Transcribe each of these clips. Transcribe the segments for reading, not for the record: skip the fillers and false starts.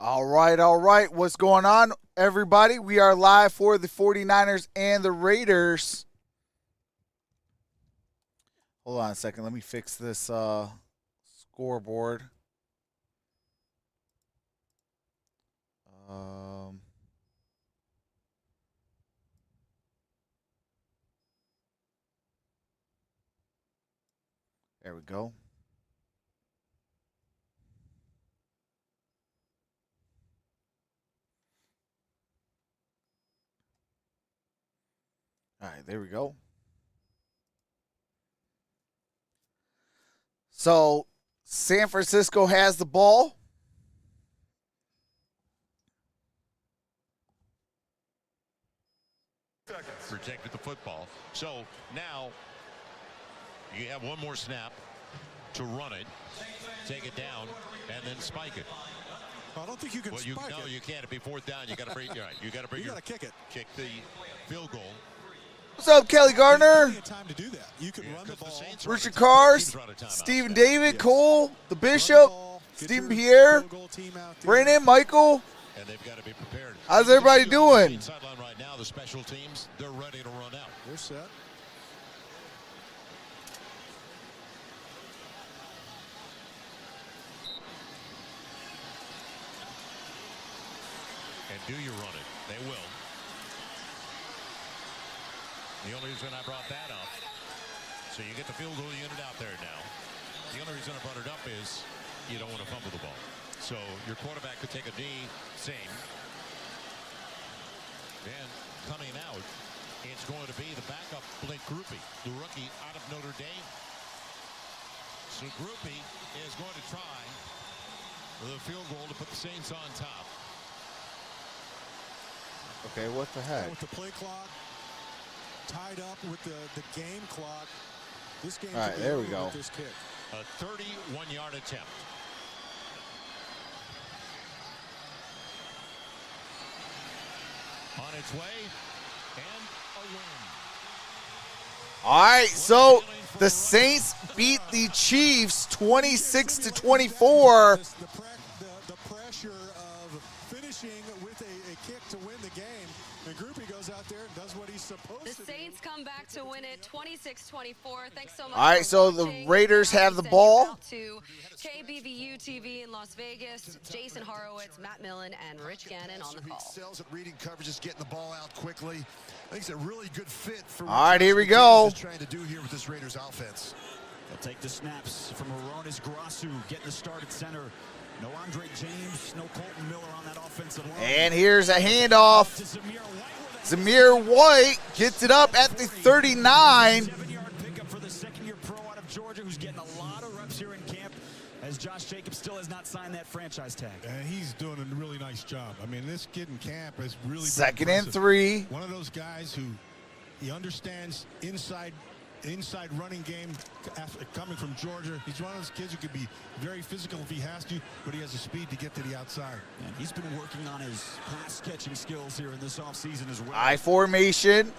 All right. What's going on, everybody? We are live for the 49ers and the Raiders. Hold on a second. Let me fix this scoreboard. There we go. All right, there we go. So, San Francisco has the ball. Protected the football. So now you have one more snap to run it, take it down, and then spike it. I don't think you can spike it. No, you can't. It'd be fourth down. You got to bring. Right, you got to kick it. Kick the field goal. What's up, Kelly Gardner? Time to do that. You can run the ball. Richard Cars, Stephen David, Cole, the Bishop, Stephen Pierre, Brandon, Michael. And they've got to be prepared. How's everybody doing? Sideline right now, the special teams, they're ready to run out. They're set. And do you run it? They will. The only reason I brought that up, so you get the field goal unit out there now. The only reason I brought it up is you don't want to fumble the ball. So your quarterback could take a knee, same. And coming out, it's going to be the backup Blake Groupie, the rookie out of Notre Dame. So Groupie is going to try the field goal to put the Saints on top. Okay, what the heck? With the play clock tied up with the game clock, this game. All right, there we go. This kick. A 31-yard attempt. On its way, and a win. All right, so the Saints beat the Chiefs 26-24. The pressure of finishing with a kick to win the game. And Groupie goes out there and does what he's supposed to do. The Saints come back to win it 26-24. Thanks so much. All right, so the Raiders have the ball. To KBVU TV in Las Vegas, Jason Horowitz, Matt Millen, and Rich Gannon on the call. Excels at reading coverages, getting the ball out quickly. I think it's a really good fit for what all right, here we go. Trying to do here with this Raiders offense. They'll take the snaps from Aronis Grasu, getting the start at center. No Andre James, no Colton Miller on that offensive line. And here's a handoff. Zamir White gets it up at the 39. 7-yard pickup for the second-year pro out of Georgia, who's getting a lot of reps here in camp, as Josh Jacobs still has not signed that franchise tag. And he's doing a really nice job. I mean, this kid in camp is really second and 3. One of those guys who he understands inside running game coming from Georgia. He's one of those kids who could be very physical if he has to, but he has the speed to get to the outside. And he's been working on his pass catching skills here in this offseason as well. I formation.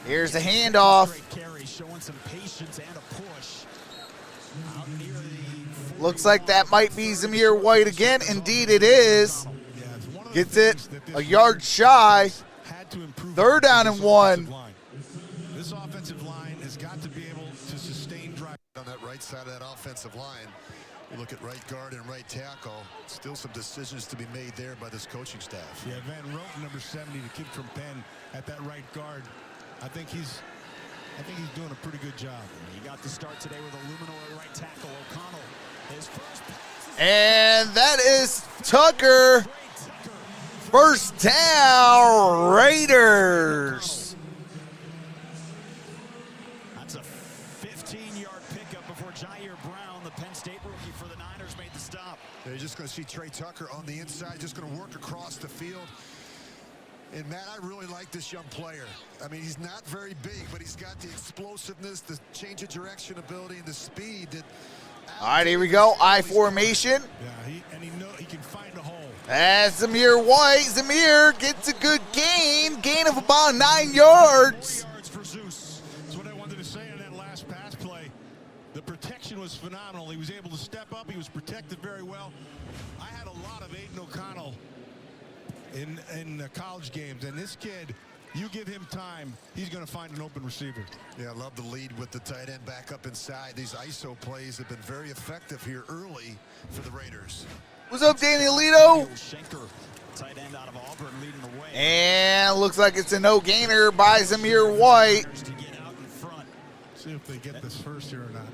Here's the handoff. Carry, showing some patience and a push. Looks like that might be Zamir White again. Indeed it is. Gets it a yard shy. 3rd down and 1. This offensive line has got to be able to sustain drive on that right side of that offensive line. You look at right guard and right tackle. Still some decisions to be made there by this coaching staff. Yeah, Van Roten, number 70, the kid from Penn, at that right guard. I think he's doing a pretty good job. He got the start today with a Luminor right tackle. O'Connell, his first pass. And that is Tucker. First down, Raiders. That's a 15-yard pickup before Jair Brown, the Penn State rookie for the Niners, made the stop. They're just going to see Trey Tucker on the inside, just going to work across the field. And, Matt, I really like this young player. I mean, he's not very big, but he's got the explosiveness, the change of direction ability, and the speed that... All right, here we go. I formation. Yeah, he can find a hole. That's Zamir White. Zamir gets a good gain of about 9 yards. For Zeus. That's what I wanted to say on that last pass play. The protection was was phenomenal. He was able to step up. He was protected very well. I had a lot of Aiden O'Connell in college games, and this kid, you give him time, he's going to find an open receiver. Yeah, I love the lead with the tight end back up inside. These ISO plays have been very effective here early for the Raiders. What's up, Danielito? Schenker, tight end out of Auburn, leading the way. And looks like it's a no gainer by Zamir White. To get out in front. See if they get this first here or not.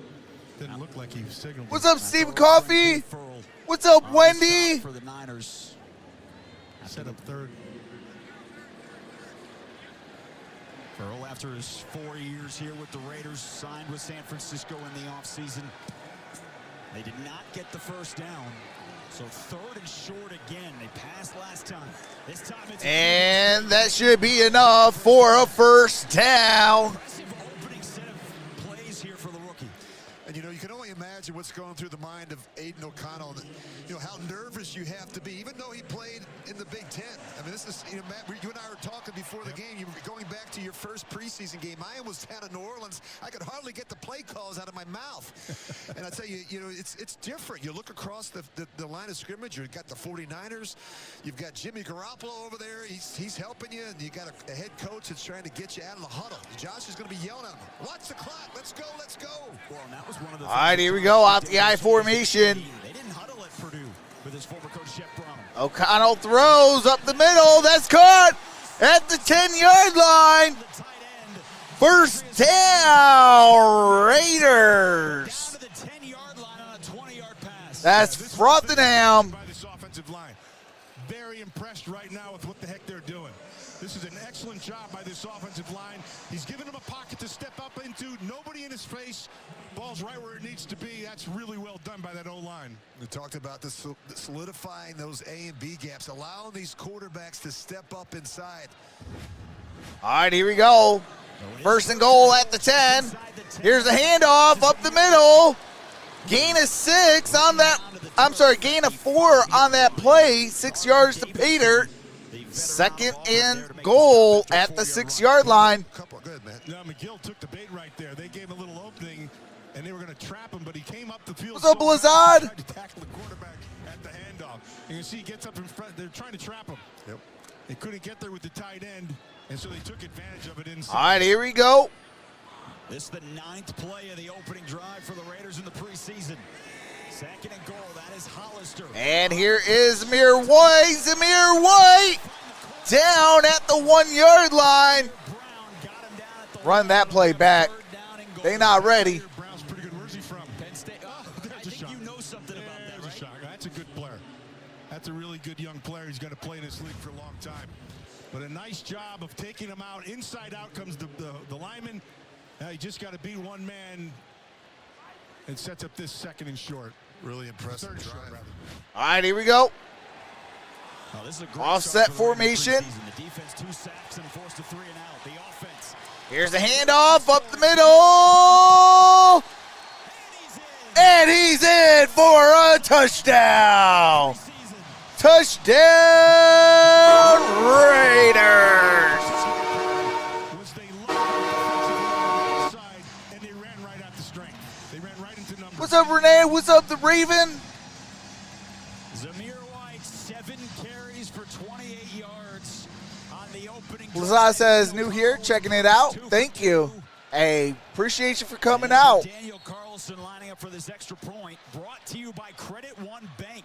Didn't look like he signaled. What's up, Stephen Coffee? What's up, Wendy? For the Niners. Set up third. Furl, after his 4 years here with the Raiders, signed with San Francisco in the offseason. They did not get the first down. So third and short again. They passed last time. This time it's And that should be enough for a first down. impressive opening set of plays here for the rookie. And, you can only imagine what's going through the mind of Aiden O'Connell. How nervous you have to be, even though he played in the Big Ten. I mean, this is, Matt, you and I were talking before the game. You were going back to your first preseason game. I was down in New Orleans. I could hardly get the play calls out of my mouth. And I tell you, it's different. You look across the line of scrimmage. You've got the 49ers. You've got Jimmy Garoppolo over there. He's helping you. And you got a head coach that's trying to get you out of the huddle. Josh is going to be yelling at him. Watch the clock. Let's go. Let's go. Well, and that was one of the All right, here we go. Out the I formation. They didn't huddle at Purdue with his former coach, Jeff Brom. O'Connell throws up the middle. That's caught at the 10-yard line. The tight end. First down, Raiders. Down to the 10-yard line on a 20-yard pass. That's Rotherham. By this offensive line. Very impressed right now with what the heck they're doing. This is an excellent job by this offensive line. He's given them a pocket to step up into. Nobody in his face. Ball's right where it needs to be. That's really well done by that O-line. We talked about this solidifying those A and B gaps, allowing these quarterbacks to step up inside. All right, here we go. First and goal at the 10. Here's the handoff up the middle. Gain of 6 on that. Gain of 4 on that play. 6 yards to Peter. Second and goal at the 6-yard line. Good, man. Now, McGill took the bait right there. They gave a little opening, and they were going to trap him, but he came up the field. What's up, hard, Blizzard? tried to tackle the quarterback at the handoff. You can see he gets up in front. They're trying to trap him. Yep. They couldn't get there with the tight end, and so they took advantage of it inside. All right, here we go. This is the 9th play of the opening drive for the Raiders in the preseason. Second and goal. That is Hollister. And here is Zamir White. Zamir White down at the 1-yard line. Brown got him down at the Run that play back. third down and goal. They not ready. Brown's pretty good. Where's he from? Penn State. Oh, I There's a think shot. you know something about that, There's right? a shot. That's a good player. That's a really good young player. He's going to play in this league for a long time. But a nice job of taking him out. Inside out comes the lineman. You just got to beat one man and sets up this second and short. Really impressive Third and short, drive. rather. All right, here we go. Oh, this is a great Offset start for the Raiders formation. preseason. The defense 2 sacks and forced to 3 and out. The offense. Here's the handoff up the middle. And he's in for a touchdown. Touchdown, Raiders. Was they lined up side and they ran right at the strength. They ran right into numbers. What's up, Renee? What's up, the Raven? Zamir White, 7 carries for 28 yards on the opening. Lazar says, new here, checking it out. Thank you. Hey, appreciate you for coming out. Daniel Carlson lining up for this extra point, brought to you by Credit One Bank.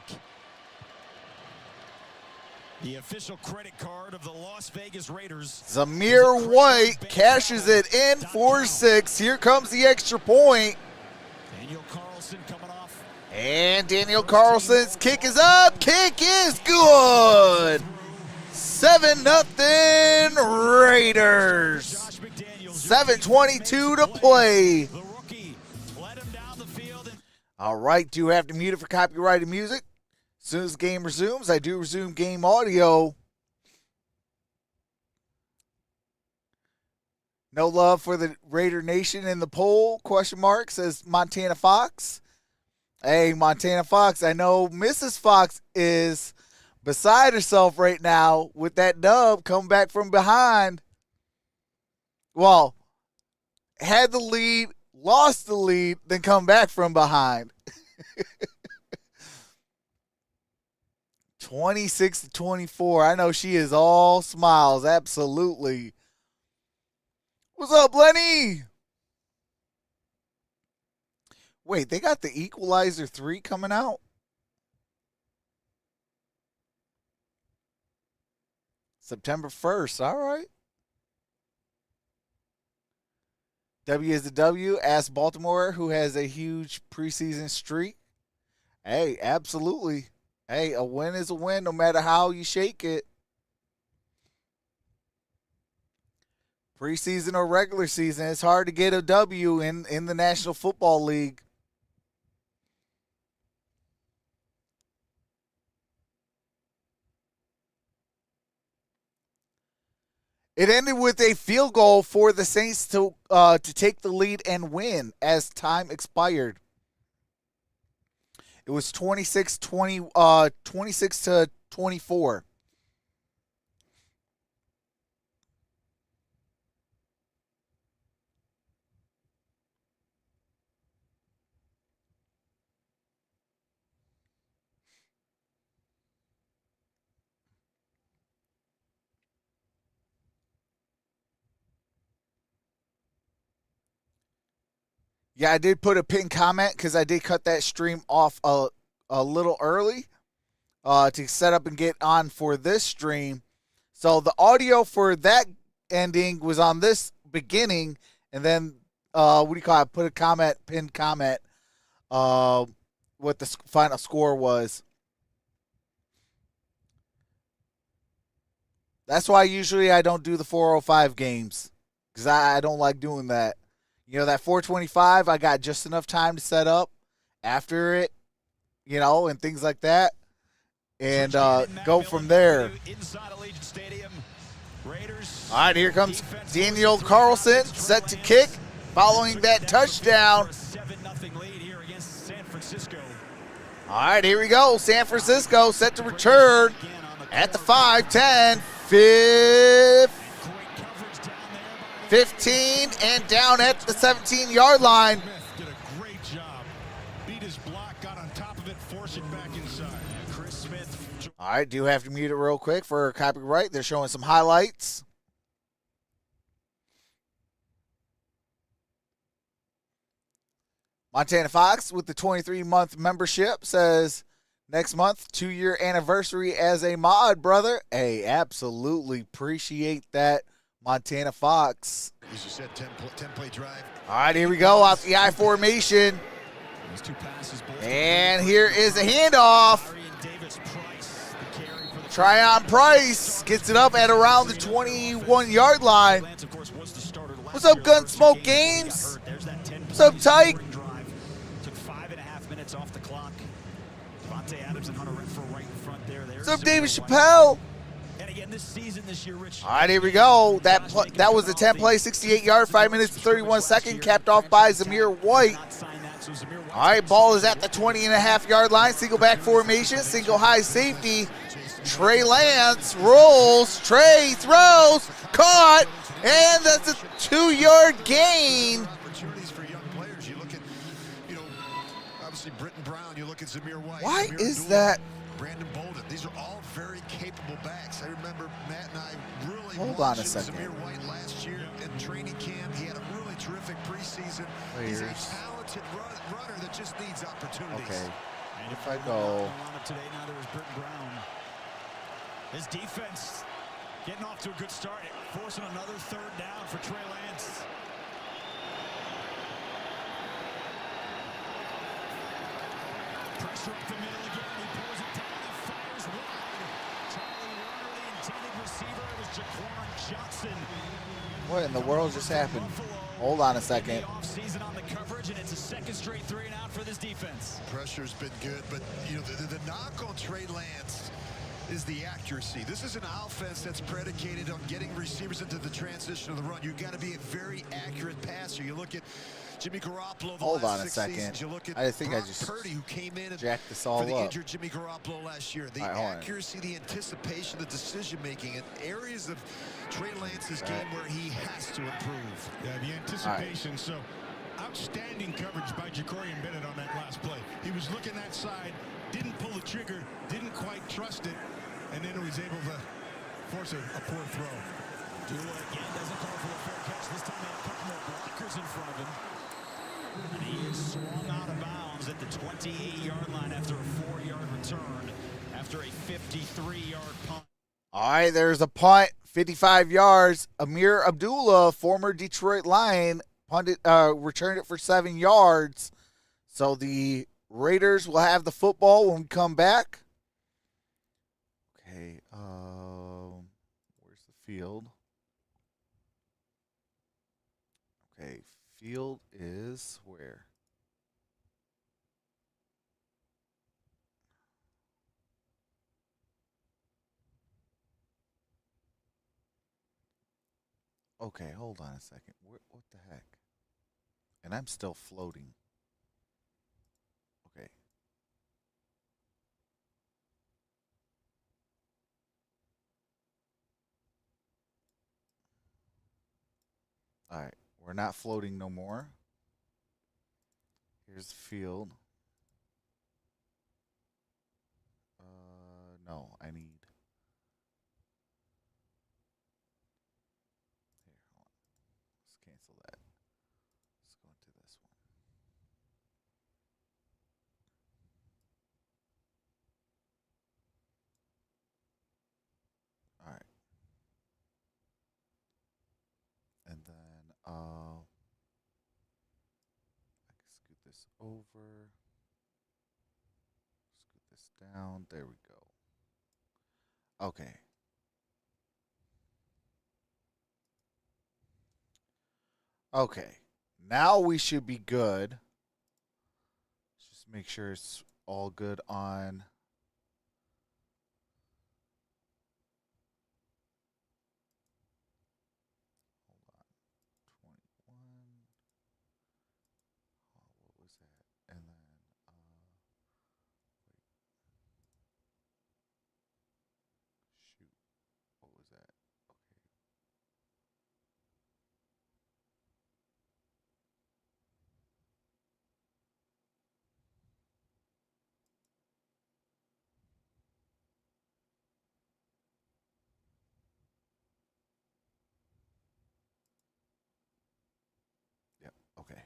The official credit card of the Las Vegas Raiders. Zamir White cashes it in for 6. Here comes the extra point. Daniel Carlson coming off. And Daniel Carlson's kick is up. Kick is good. 7-0 Raiders. Josh McDaniels. 7:22 to play. The rookie led him down the field. All right, do have to mute it for copyrighted music. As soon as the game resumes, I do resume game audio. No love for the Raider Nation in the poll, question mark, says Montana Fox. Hey, Montana Fox, I know Mrs. Fox is beside herself right now with that dub coming back from behind. Well, had the lead, lost the lead, then come back from behind. 26-24. I know she is all smiles. Absolutely. What's up, Lenny? Wait, they got the Equalizer 3 coming out? September 1st. All right. W is the W. Ask Baltimore, who has a huge preseason streak. Hey, absolutely. Hey, a win is a win no matter how you shake it. Preseason or regular season, it's hard to get a W in the National Football League. It ended with a field goal for the Saints to take the lead and win as time expired. It was 26-24. Yeah, I did put a pinned comment because I did cut that stream off a little early to set up and get on for this stream. So the audio for that ending was on this beginning, and then put a comment, pinned comment, what the final score was. That's why usually I don't do the 405 games because I don't like doing that. You know, that 425, I got just enough time to set up after it, you know, and things like that, and go from there. All right, here comes Daniel Carlson, set to kick, following that touchdown. All right, here we go. San Francisco set to return at the 5, 10, 15, and down at the 17-yard line. Did a great job. Beat his block, got on top of it, forced it back inside. Chris Smith. All right, do have to mute it real quick for copyright. They're showing some highlights. Montana Fox with the 23-month membership says, next month, 2-year anniversary as a mod, brother. Hey, absolutely appreciate that, Montana Fox. As you said, 10-play drive. All right, here we go off the I formation. And here is a handoff. Tryon Price gets it up at around the 21-yard line. What's up, Gunsmoke Games? What's up, Tyke? Took 5.5 minutes off the clock. Devontae Adams and Hunter Renfrow right in front there. What's up, David Chappelle? And again, this season, this year, Rich. All right, here we go. That was a 10-play, 68-yard, 5 minutes, 31 seconds, capped off by Zamir White. All right, ball is at the 20.5-yard line. Single back formation, single high safety. Trey Lance rolls. Trey throws. Caught. And that's a 2-yard gain. Opportunities for young players. You look at, obviously Britton Brown. You look at Zamir White. Why Amir is Abdul, that? Brandon Bolden. These are all very capable backs. I remember Matt and I really Hold on a watching second. Zamir White last year in training camp. He had a really terrific preseason. He's a talented runner that just needs opportunities. Okay. And if I go. Today, now there was Britton Brown. His defense getting off to a good start, forcing another 3rd down for Trey Lance. Pressure up the middle again. He pulls it down. He fires wide. Charlie Warner, the intended receiver. It was Jaquan Johnson. What in the world just happened? Hold on a second. Offseason on the coverage, and it's a 2nd straight 3-and-out for this defense. Pressure's been good, but the knock on Trey Lance is the accuracy. This is an offense that's predicated on getting receivers into the transition of the run. You've got to be a very accurate passer. You look at Jimmy Garoppolo. Hold on a second. You look at I think Brock I just Purdy, who came in jacked this all for the up. injured Jimmy Garoppolo last year. The accuracy, the anticipation, the decision-making, and areas of Trey Lance's game where he has to improve. Yeah, the anticipation. So I Outstanding coverage by Jacorian Bennett on that last play. He was looking that side, didn't pull the trigger, didn't quite trust it, and then was able to force a poor throw. Dula again doesn't call for a fair catch. This time they have a couple more blockers in front of him. And he is swung out of bounds at the 28-yard line after a 4-yard return, after a 53-yard punt. All right, there's a punt, 55 yards. Amir Abdullah, former Detroit Lion, returned it for 7 yards. So the Raiders will have the football when we come back. Okay, where's the field? Okay, field is where? Okay, hold on a second. What the heck? And I'm still floating. Okay. All right, we're not floating no more. Here's the field. No, I need. Here, hold on. Let's cancel that. Let's go into this one. All right. And then I can scoot this over. Scoot this down. There we go. Okay. Okay. Now we should be good. Just make sure it's all good on. Hold on. 21. Oh, what was that? And then wait. Shoot. What was that? Okay. Yep. Okay.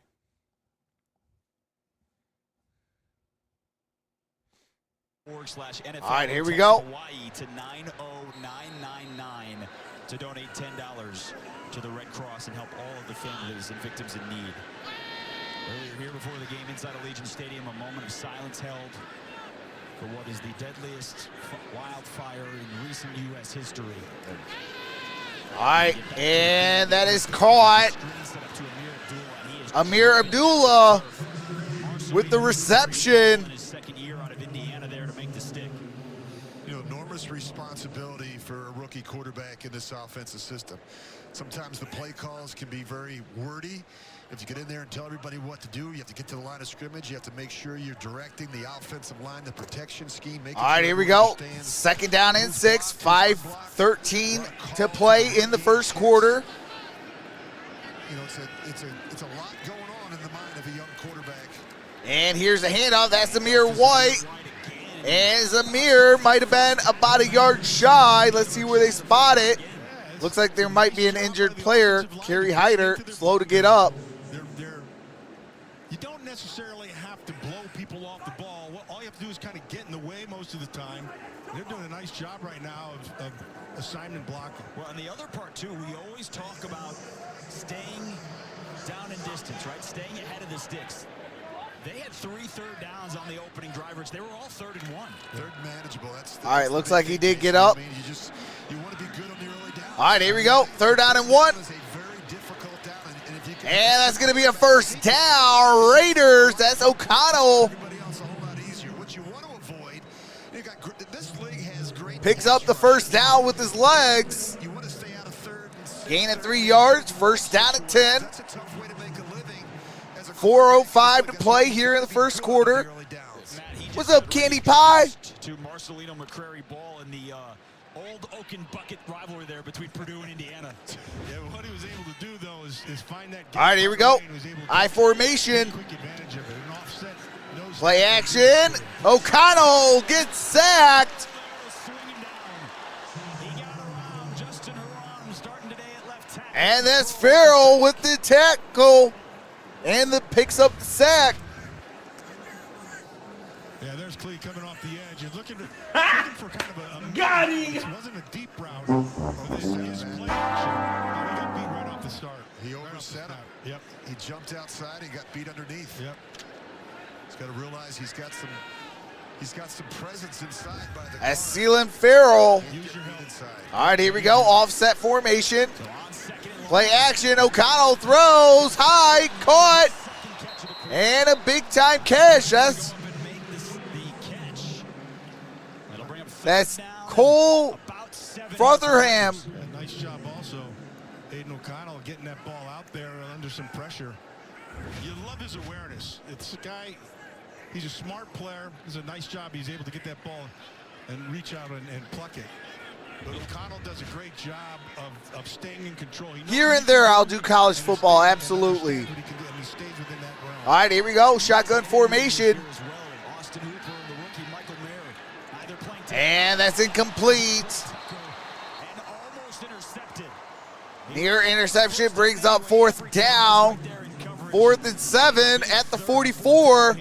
/NFL All right, here we go. Hawaii to 90999 to donate $10 to the Red Cross and help all of the families and victims in need. Earlier here before the game inside Allegiant Stadium, a moment of silence held for what is the deadliest wildfire in recent U.S. history. All right, and that is caught. Amir Abdullah with the reception. His second year out of Indiana there to make the stick. You know, enormous responsibility for a rookie quarterback in this offensive system. Sometimes the play calls can be very wordy. If you get in there and tell everybody what to do, you have to get to the line of scrimmage. You have to make sure you're directing the offensive line, the protection scheme. All right, here we go. Second down and 6, 5:13 to play in the first quarter. You know, it's a lot going on in the mind of a young quarterback. And here's a handoff. That's Zamir White. And Zamir might have been about a yard shy. Let's see where they spot it. Looks like there might be an injured player. Kerry Hyder, slow to get up. You don't necessarily have to blow people off the ball. All you have to do is kind of get in the way most of the time. They're doing a nice job right now of assignment blocking. Well, and the other part, too, we always talk about staying down in distance, right? Staying ahead of the sticks. They had 3 third downs on the opening drive, which they were all 3rd and 1. Third manageable. All right, looks like he did get up. I mean, you want to be good on the early down. All right, here we go. 3rd down and 1. And that's going to be a first down. Raiders, that's O'Connell. Picks up the first down with his legs. Gain of 3 yards. First down at 10. 4:05 to play here in the first quarter. What's up, Candy Pie? To Marcelino McCrary ball in the Old Oaken bucket rivalry there between Purdue and Indiana. Yeah, what he was able to do, though, is find that All right, here we go. I formation. quick advantage of it. An offset, nose Play down. action. O'Connell gets sacked. And that's Farrell with the tackle. And picks up the sack. Yeah, there's Clee coming off the edge. You're looking for kind of a got him. It wasn't a deep route. Or this is play action. He got beat right off the start. He overset him. Yep. He jumped outside. He got beat underneath. Yep. He's got to realize he's got some presence inside by the As Sealand Farrell. Use your help. inside. All right, here we go. Offset formation. Play action. O'Connell throws high, caught, and a big time catch. That's Cole Frotherham. Yeah, nice job also. Aiden O'Connell getting that ball out there under some pressure. You love his awareness. It's a guy, he's a smart player. It's a nice job. He's able to get that ball and reach out and pluck it. But O'Connell does a great job of staying in control. Here and there, I'll do college football, absolutely. All right, here we go. Shotgun formation. And that's incomplete. Near interception brings up 4th down. 4th and 7 at the 44.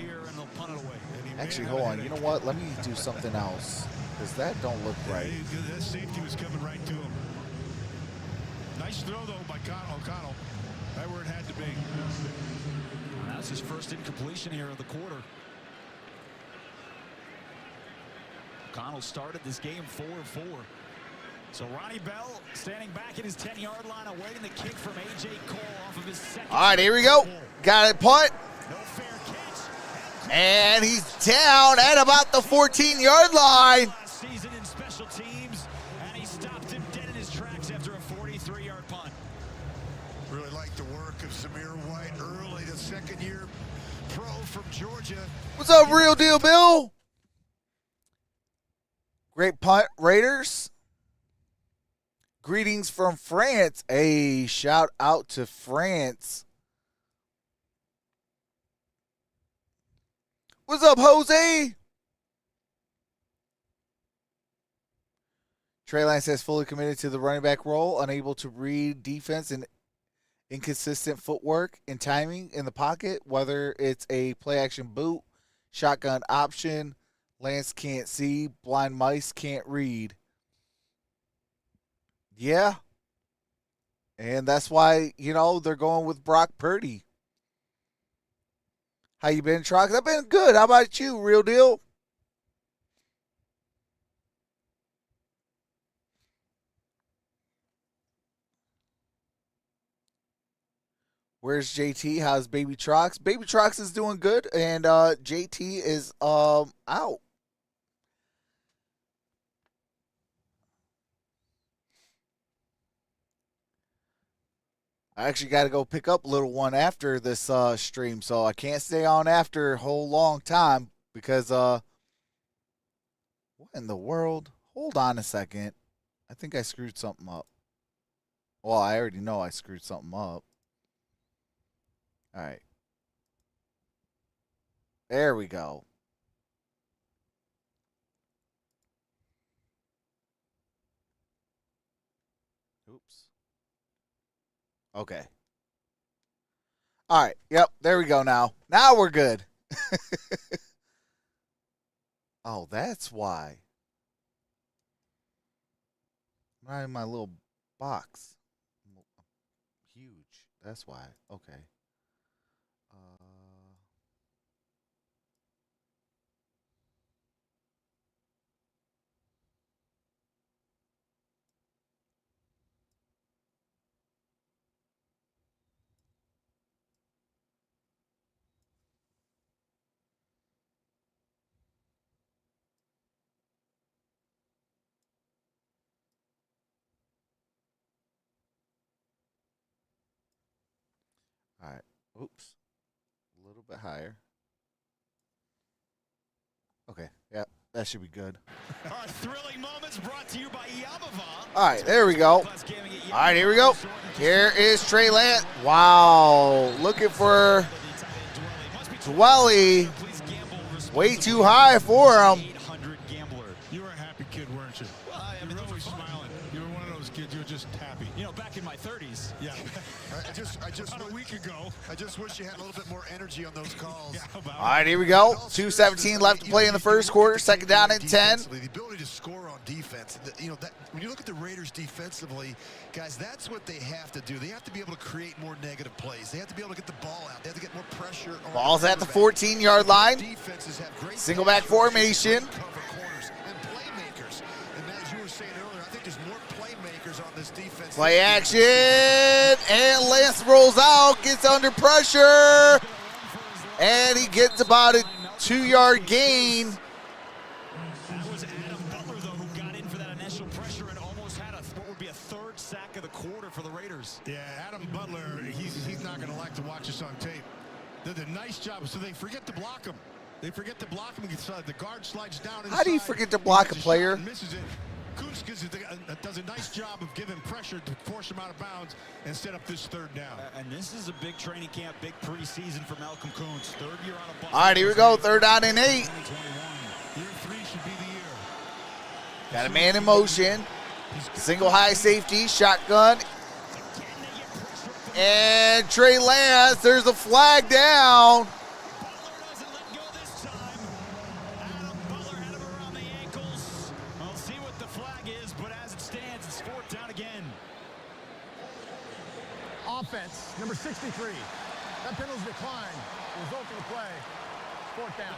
Actually, hold on. You know what? Let me do something else. Because that don't look right. That safety was coming right to him. Nice throw, though, by O'Connell. Right where it had to be. That's his first incompletion here of the quarter. O'Connell started this game 4-4. So Ronnie Bell standing back at his 10-yard line, awaiting the kick from A.J. Cole off of his second. All right, here we go. Got it, punt. No fair catch. And he's down at about the 14-yard line. Last season in special teams, and he stopped him dead in his tracks after a 43-yard punt. Really like the work of Zamir White early, the second-year pro from Georgia. What's up, Real Deal Bill? Great punt, Raiders. Greetings from France. A shout out to France. What's up, Jose? Trey Lance says fully committed to the running back role, unable to read defense and inconsistent footwork and timing in the pocket, whether it's a play action boot, shotgun option. Lance can't see, blind mice can't read. Yeah. And that's why, they're going with Brock Purdy. How you been, Trox? I've been good. How about you, Real Deal? Where's JT? How's Baby Trox? Baby Trox is doing good, and JT is out. I actually got to go pick up little one after this stream, so I can't stay on after a whole long time because what in the world? Hold on a second. I think I screwed something up. Well, I already know I screwed something up. All right. There we go. Oops. Okay. All right. Yep. There we go now. Now we're good. Oh, that's why. I'm not in my little box. Huge. That's why. Okay. All right. Oops. A little bit higher. Okay. Yep. That should be good. Our thrilling moments brought to you by Yamava. All right, there we go. All right, here we go. Here is Trey Lance. Wow, looking for Dwelly. Way too high for him. You were a happy kid, weren't you? Well, I mean, You were always smiling. You were one of those kids. You were just happy. you know, back in my 30s. Yeah. I just About a week ago. I just wish you had a little bit more energy on those calls. Yeah, about All right, here we go. 2:17 left to play in the first quarter. Second down and 10. The ability to score on defense. You know, that when you look at the Raiders defensively, guys, that's what they have to do. They have to be able to create more negative plays. They have to be able to get the ball out. They have to get more pressure on Ball's at the quarterback. 14-yard line. Defenses have great Single back formation. cover corners and playmakers. And as you were saying earlier, I think there's more playmakers on this defense. Play action. And Lance rolls out. Gets under pressure. And he gets about a 2-yard gain. That was Adam Butler, though, who got in for that initial pressure and almost had what would be a third sack of the quarter for the Raiders. Yeah, Adam Butler, he's not going to like to watch us on tape. They did a nice job, so they forget to block him. They forget to block him. The guard slides down inside. How do you forget to block a player? Misses it. Kuntz does a nice job of giving pressure to force him out of bounds and set up this third down. And this is a big training camp, big preseason for Malcolm Kuntz. Third year on a bus. All right, here we go. Third down and 8. 2021. Year 3 should be the year. Got a man in motion. Single high safety. Shotgun. And Trey Lance. There's a flag down. Butler doesn't let go this time. Adam Butler had him around the ankles. We'll see what the flag is, but as it stands, it's fourth down again. Offense, number 63. That penalty decline. Result of the play. Fourth down.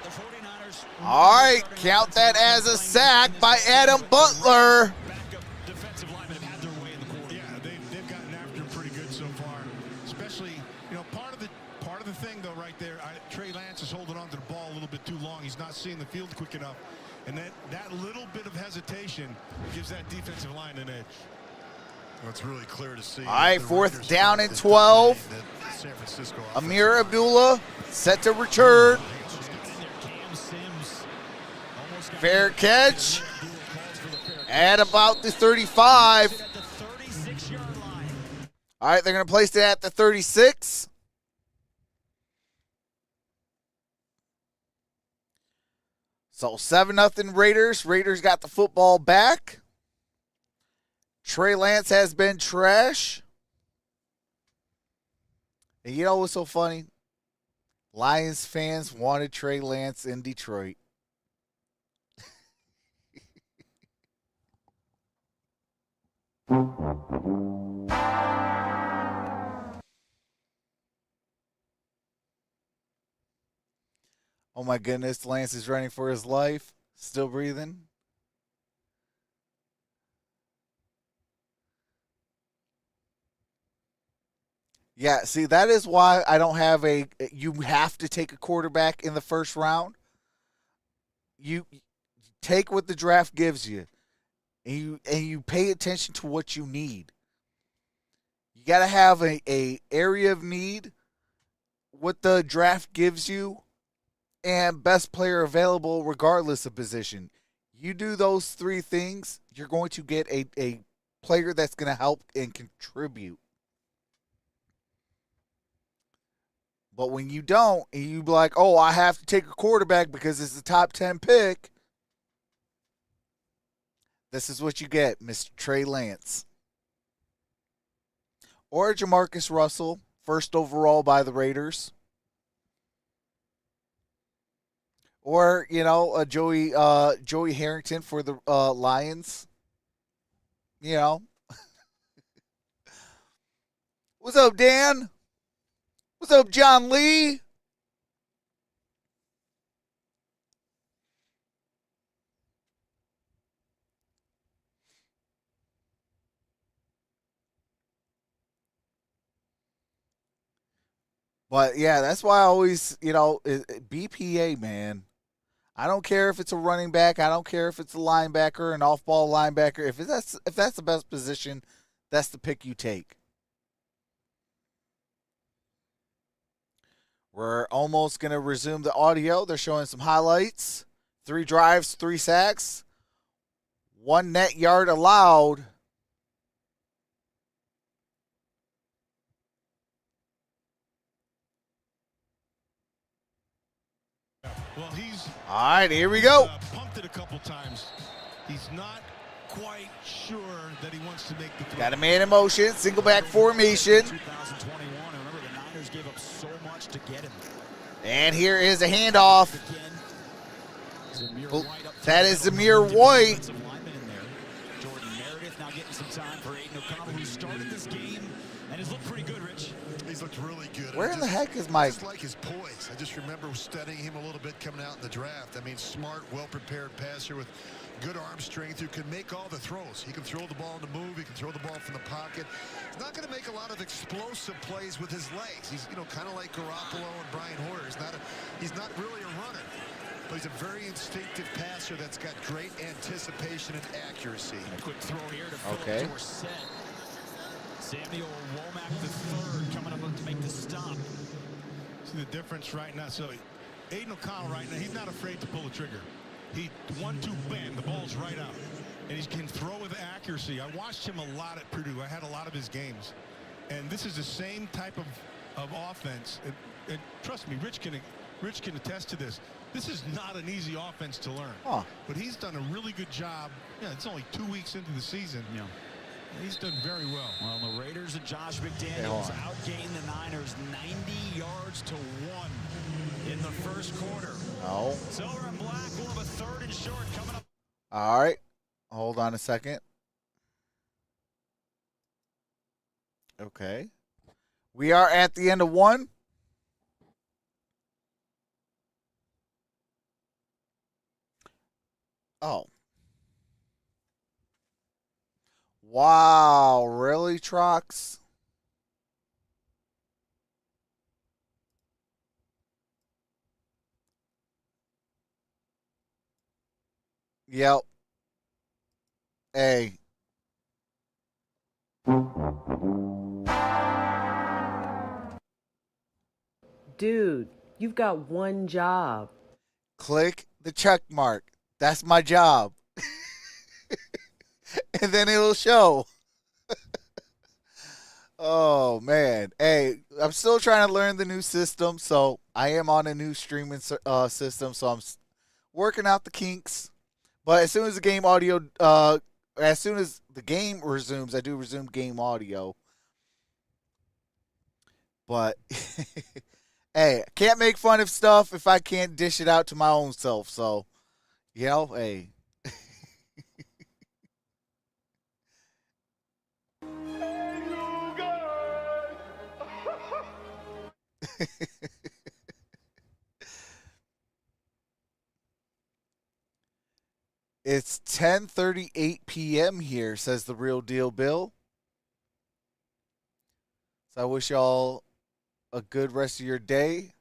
The 49ers. All right, count that as a sack by Adam Butler. Backup defensive linemen have had their way in the quarter. Yeah, they've gotten after him pretty good so far. Especially, you know, part of the thing though, right there, Trey Lance is holding on to the ball a little bit too long. He's not seeing the field quick enough, and that little bit of hesitation gives that defensive line an edge. Well, it's really clear to see. All right, the fourth Raiders down are and 12. dominating the San Francisco Amir Abdullah set to return. Cam Sims almost got Fair catch at about the 35. at the 36-yard line. All right, they're going to place it at the 36. So 7-0 Raiders. Raiders got the football back. Trey Lance has been trash. And you know what's so funny? Lions fans wanted Trey Lance in Detroit. Oh my goodness, Lance is running for his life. Still breathing. Yeah, see, that is why I don't have you have to take a quarterback in the first round. You take what the draft gives you, and you pay attention to what you need. You got to have a area of need, what the draft gives you, and best player available regardless of position. You do those three things, you're going to get a player that's going to help and contribute. But when you don't, and you be like, oh, I have to take a quarterback because it's the top 10 pick, this is what you get, Mr. Trey Lance. Or Jamarcus Russell, first overall by the Raiders. Or, you know, Joey Harrington for the Lions. You know. What's up, Dan? What's up, John Lee? But, yeah, that's why I always, you know, BPA, man. I don't care if it's a running back. I don't care if it's a linebacker, an off-ball linebacker. If that's the best position, that's the pick you take. We're almost going to resume the audio. They're showing some highlights. 3 drives, 3 sacks, 1 net yard allowed. Well, he's All right, here we go. Pumped it a couple times. He's not quite sure that he wants to make the throw. Got a man in motion, single back formation. 2021. Remember, the Niners gave up so much to get him. And here is a handoff. Oh, that is Zamir White. Jordan Meredith now getting some time for Aiden O'Connell, who started this game and has looked pretty good, Rich. He's looked really good. Where in the heck is Mike? Just like his poise. I just remember studying him a little bit coming out in the draft. I mean, smart, well-prepared passer with good arm strength who can make all the throws. He can throw the ball in the move. He can throw the ball from the pocket. He's not going to make a lot of explosive plays with his legs. He's, kind of like Garoppolo and Brian Hoyer. He's not really a runner. But he's a very instinctive passer that's got great anticipation and accuracy. A quick throw here to Philip Dorsett. Samuel Womack III coming up to make the stop. See the difference right now. So Aiden O'Connell right now, he's not afraid to pull the trigger. He 1-2, bam, the ball's right out. And he can throw with accuracy. I watched him a lot at Purdue. I had a lot of his games. And this is the same type of offense. And trust me, Rich can attest to this. This is not an easy offense to learn. But he's done a really good job. Yeah, it's only 2 weeks into the season. Yeah. He's done very well. Well, the Raiders and Josh McDaniels outgained the Niners 90 yards to 1 in the first quarter. No. Silver and black will have a 3rd and short coming up. All right. Hold on a second. Okay. We are at the end of 1. Oh. Wow, really, Trox? Yep. Hey. Dude, you've got one job. Click the check mark. That's my job. And then it'll show. Oh, man. Hey, I'm still trying to learn the new system, so I am on a new streaming system, so I'm working out the kinks. But as soon as the game audio, as soon as the game resumes, I do resume game audio. But, hey, can't make fun of stuff if I can't dish it out to my own self. So, hey. It's 10:38 p.m. here, says the Real Deal Bill. So I wish y'all a good rest of your day.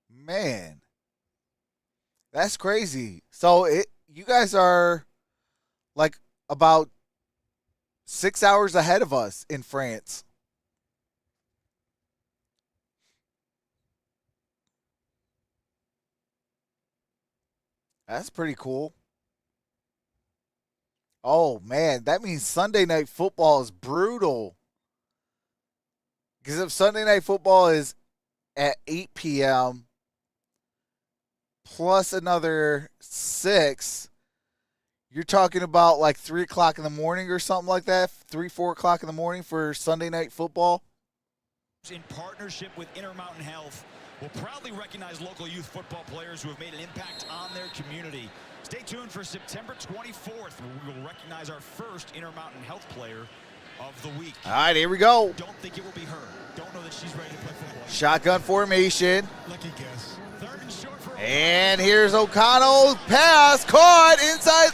Man, that's crazy. So you guys are like about 6 hours ahead of us in France. That's pretty cool. Oh, man, that means Sunday Night Football is brutal. Because if Sunday Night Football is at 8 p.m. plus another 6, you're talking about like 3 o'clock in the morning or something like that? 3, 4 o'clock in the morning for Sunday Night Football? In partnership with Intermountain Health, will proudly recognize local youth football players who have made an impact on their community. Stay tuned for September 24th, where we will recognize our first Intermountain Health player of the week. All right, here we go. Don't think it will be her. Don't know that she's ready to play football. Shotgun formation. Lucky guess. 3rd and short for And here's O'Connell. Pass caught inside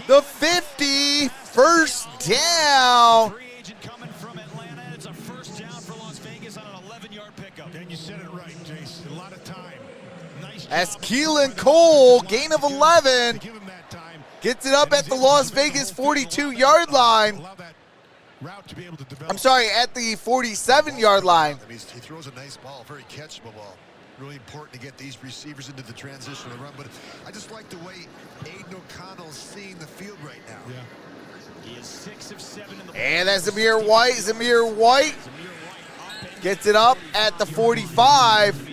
the 50. First down. Free agent coming from Atlanta. It's a first down for Las Vegas on an 11-yard pickup. And you said it right, Jace. A lot of time. Nice As job. Keelan Cole, gain of 11, Give him that time. gets it up at the Las Vegas 42-yard line. Allow that route to be able to develop. I'm sorry, at the 47-yard line. He throws a nice ball, very catchable ball. Really important to get these receivers into the transition of the run. But I just like the way Aiden O'Connell's seeing the field right now. Yeah. He is 6 of 7 in the And that's Zamir White. Zamir White gets it up at the 45.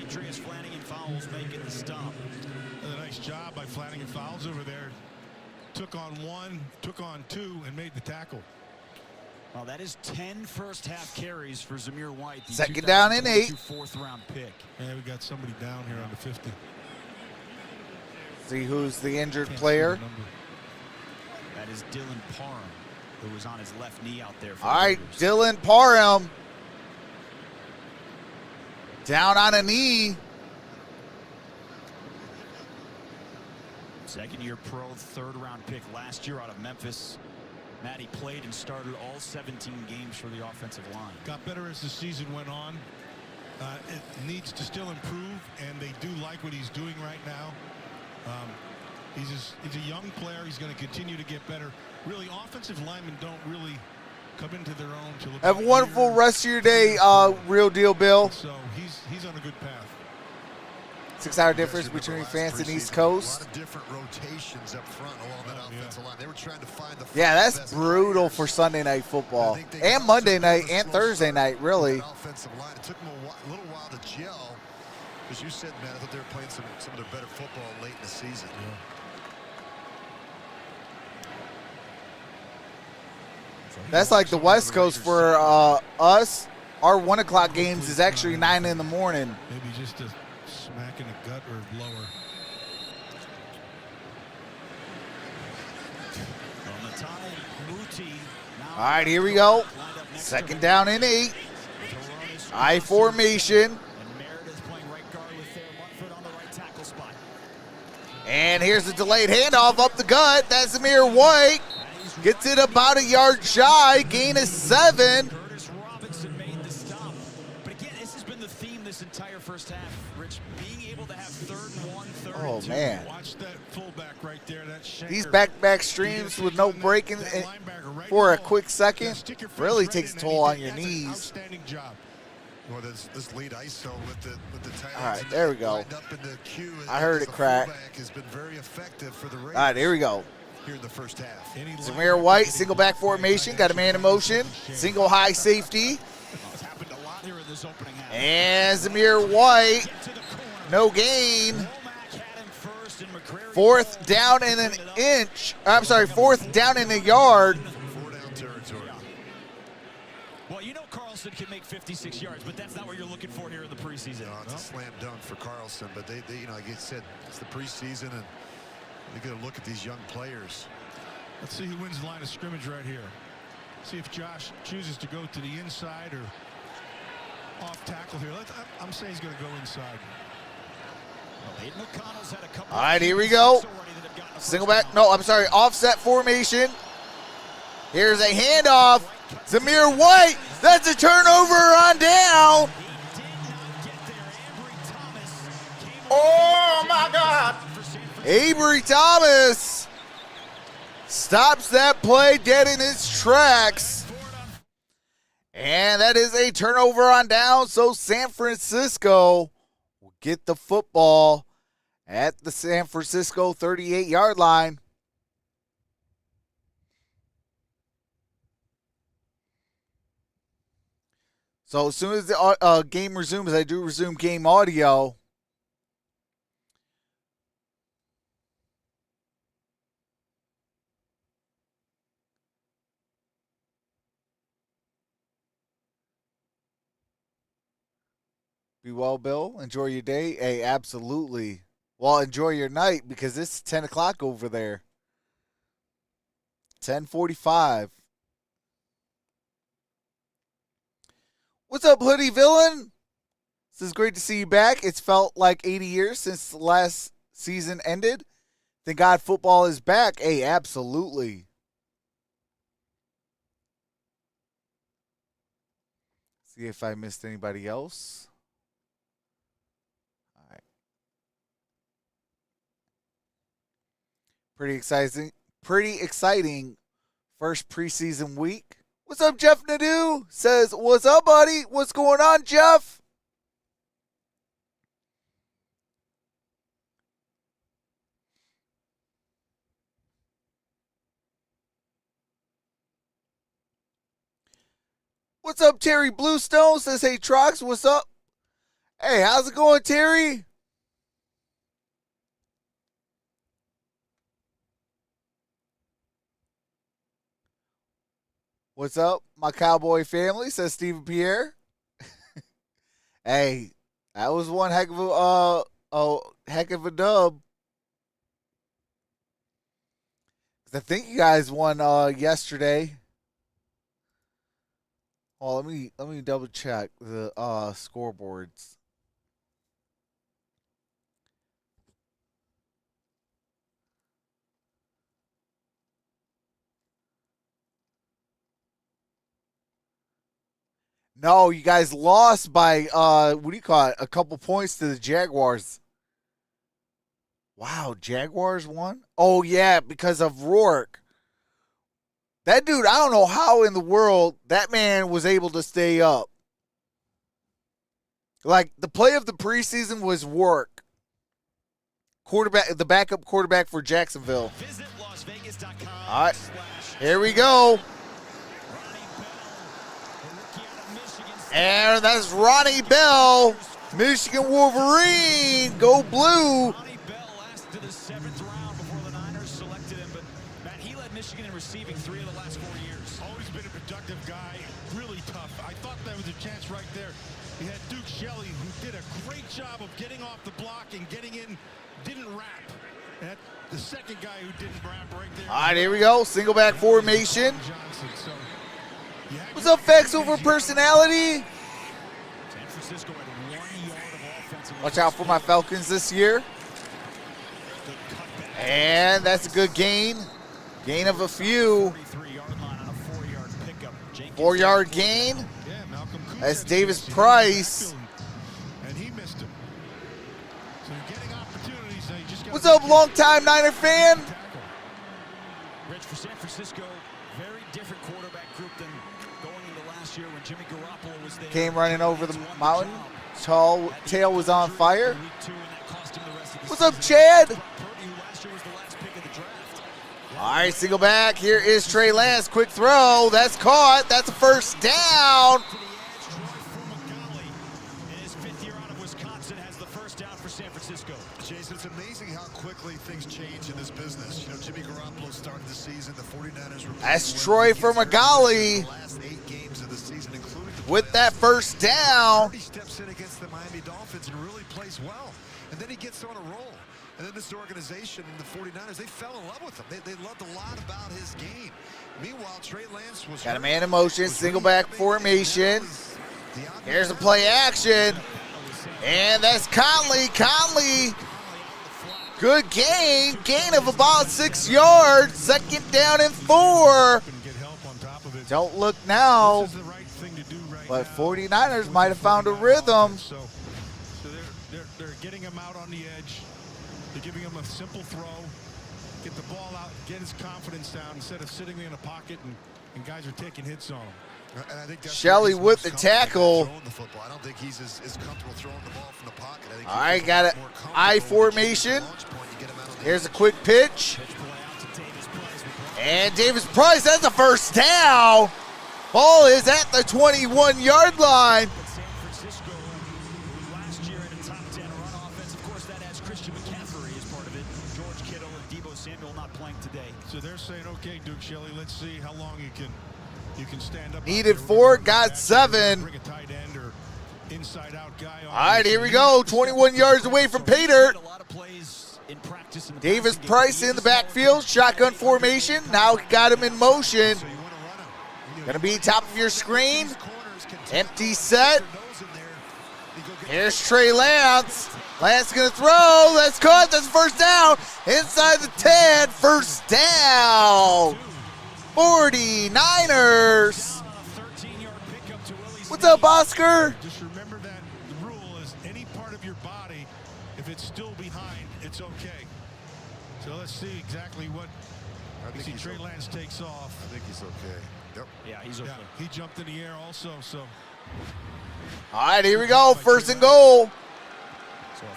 Making the stop. A nice job by Flanagan Fowles over there. Took on one, took on two, and made the tackle. Well, that is 10 first-half carries for Zamir White. The Second down and 8. Fourth-round pick. Yeah, we got somebody down here on the 50. See who's the injured Can't see player. the number. That is Dylan Parham, who was on his left knee out there. For All right, Raiders. Dylan Parham down on a knee. Second-year pro, third-round pick last year out of Memphis. Matty played and started all 17 games for the offensive line. Got better as the season went on. It needs to still improve, and they do like what he's doing right now. He's a young player. He's going to continue to get better. Really, offensive linemen don't really come into their own till about Have a wonderful year. rest of your day, Real Deal Bill. So he's on a good path. 6-hour difference between France and East Coast. A lot of different rotations up front along that offensive line. They were trying to find the Yeah, that's best brutal players. for Sunday Night Football. I think they And got Monday some kind night of a and slow Thursday start night, really. with that offensive line. It took them a little while to gel. As you said, Matt, I thought they were playing some of their better football late in the season. That's like the West Coast for us. Our 1 o'clock games is actually 9 in the morning. Maybe just a smack in the gut or lower. On the time, Muti now All right, here we go. Second down and 8. I formation. and Meredith playing right guard with their one foot on the right tackle spot. And here's a delayed handoff up the gut. That's Amir White. Gets it about a yard shy. Gain of 7. Curtis Robinson made the stop. But again, this has been the theme this entire first half, Rich. Being able to have 3rd and 1, 3rd Oh, and 2. man. Watch that fullback right there. That Schenker. These back-to-back streams with no breaking for a quick second really takes a toll on your knees. Outstanding job. Well, this lead ISO with the tight All right, ends there we go. lined up in the queue I heard as it a crack. fullback has been very effective for the Raiders. All right, here we go. Here in the first half. Zamir White, single back formation. Got a man in motion. Single high safety. It's happened a lot here in this opening half. And Zamir White, Get to the corner. no gain. Womack had him first, and McCrary 4th down in an inch. I'm sorry, 4th down in a yard. 4-down territory. Well, you know Carlson can make 56 yards, but that's not what you're looking for here in the preseason. No, it's a slam dunk for Carlson, but they you know, like you said, it's the preseason, and they got to look at these young players. Let's see who wins the line of scrimmage right here. See if Josh chooses to go to the inside or off tackle here. I'm saying he's going to go inside. Well, Aiden O'Connell's had a couple All right, here we go. already that have gotten a Single first back, down. no, I'm sorry, offset formation. Here's a handoff. Zamir White, that's a turnover on down. He did not get there. Ambry Thomas came Oh, my God. for San Francisco. Avery Thomas stops that play dead in its tracks. And that is a turnover on down, so San Francisco will get the football at the San Francisco 38-yard line. So as soon as the game resumes, I do resume game audio. Be well, Bill. Enjoy your day. Hey, absolutely. Well, enjoy your night because it's 10 o'clock over there. 10:45. What's up, Hoodie Villain? This is great to see you back. It's felt like 80 years since the last season ended. Thank God football is back. Hey, absolutely. See if I missed anybody else. All right. Pretty exciting. Pretty exciting first preseason week. What's up, Jeff Nadeau? Says, what's up, buddy? What's going on, Jeff? What's up, Terry Bluestone? Says, hey, Trox, what's up? Hey, how's it going, Terry? What's up, my Cowboy family? Says Stephen Pierre. Hey, that was one heck of a dub. I think you guys won yesterday. Oh, let me double check the scoreboards. No, you guys lost by what do you call it? A couple points to the Jaguars. Wow, Jaguars won? Oh yeah, because of Rourke. That dude, I don't know how in the world that man was able to stay up. Like, the play of the preseason was Rourke. Quarterback, the backup quarterback for Jacksonville. Visit LasVegas.com. All right, here we go. And that's Ronnie Bell, Michigan Wolverine. Go blue. Ronnie Bell lasted to the 7th round before the Niners selected him, but Matt, he led Michigan in receiving 3 of the last 4 years. Always been a productive guy, really tough. I thought that was a chance right there. He had Duke Shelley, who did a great job of getting off the block and getting in, didn't wrap. And the second guy who didn't wrap right there. All right, here we go. Single back formation. What's up, Facts Over Personality? San Francisco had 1 yard of offensive. Watch out for my Falcons this year. And that's a good gain. Gain of a few. 43-yard line on a 4-yard pickup. 4-yard gain. Yeah, Malcolm Cooper That's had Davis the Price. and he missed him. So you're getting opportunities. Now you just gotta What's up, make it. longtime Niner fan? Rich, for San Francisco, very different quarterback group than going into last year when Jimmy Garoppolo was there. Came running over the mountain. Tall tail was on fire. What's up, Chad? All right, single back. Here is Trey Lance. Quick throw. That's caught. That's a first down. Jason, it's amazing how quickly things change in this business. You know, Jimmy Garoppolo started the season. The 49ers were That's Troy from Magali last 8 games of the season, including the with that first down. He steps in against the Miami Dolphins and really plays well. And then he gets on a roll. And then this organization and the 49ers, they fell in love with him. They loved a lot about his game. Meanwhile, Trey Lance was Got a man in motion, single back formation. Here's the play action. And that's Conley. Conley. Good gain. Gain of about 6 yards. Second down and 4. Don't look now. But 49ers might have found a rhythm. So they're getting him out on the edge. They're giving him a simple throw. Get the ball out, get his confidence down instead of sitting in a pocket and guys are taking hits on him. And I think that's Shelley with the tackle. I don't think he's as comfortable throwing the ball from the pocket. I think All right, got it. I formation. Here's a quick pitch. And Davis Price, that's a first down. Ball is at the 21-yard line. San Francisco last year in a top 10 run offense. Of course, that has Christian McCaffrey as part of it. George Kittle and Deebo Samuel not playing today. So they're saying, okay, Duke Shelley, let's see how long you can stand up. Needed 4, got 7. Bring a tight end or inside out guy. All right, here we go. 21 yards away from pay dirt. Davis Price in the backfield, shotgun formation. Now got him in motion. Gonna be top of your screen. Empty set. Here's Trey Lance. Lance gonna throw. That's caught. That's first down. Inside the 10. First down. 49ers. What's up, Oscar? Just remember that the rule is any part of your body, if it's still behind, it's okay. So let's see exactly what. I think Trey Lance takes off. I think he's okay. Yep. Yeah, he's okay. Yeah, he jumped in the air also. So. All right, here we go. First and goal.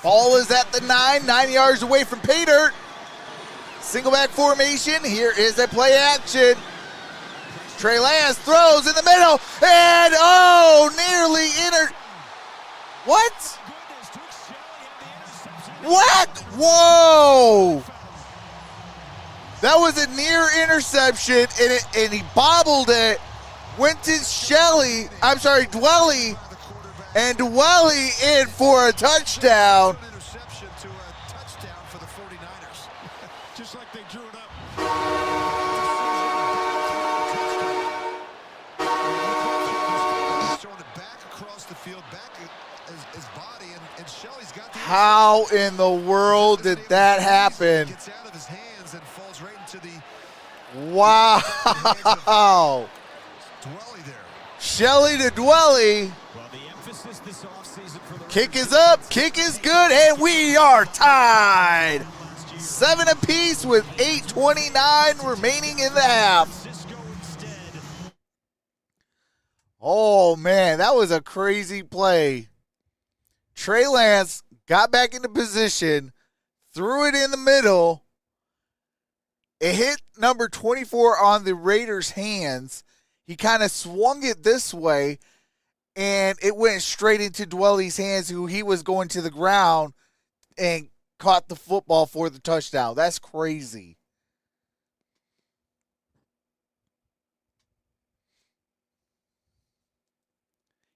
Ball is at the 9 yards away from pay dirt. Single back formation. Here is a play action. Trey Lance throws in the middle, and nearly What? What? Whoa! That was a near interception, and he bobbled it. Went to Dwelly, and Dwelly in for a touchdown. Interception to a touchdown for the 49ers. Just like they drew it up. Throwing it back across the field, back his body, and Shelley's got the... How in the world did that happen? Gets out of his hands and falls right into the... Wow. Dwelly there. Shelley to Dwelly. Well, the emphasis this offseason for the Kick is up, kick is good, and we are tied. 7 apiece with 8:29 remaining in the half. Oh, man, that was a crazy play. Trey Lance got back into position, threw it in the middle. It hit number 24 on the Raiders' hands. He kind of swung it this way, and it went straight into Dwelly's hands, who he was going to the ground, and caught the football for the touchdown. That's crazy.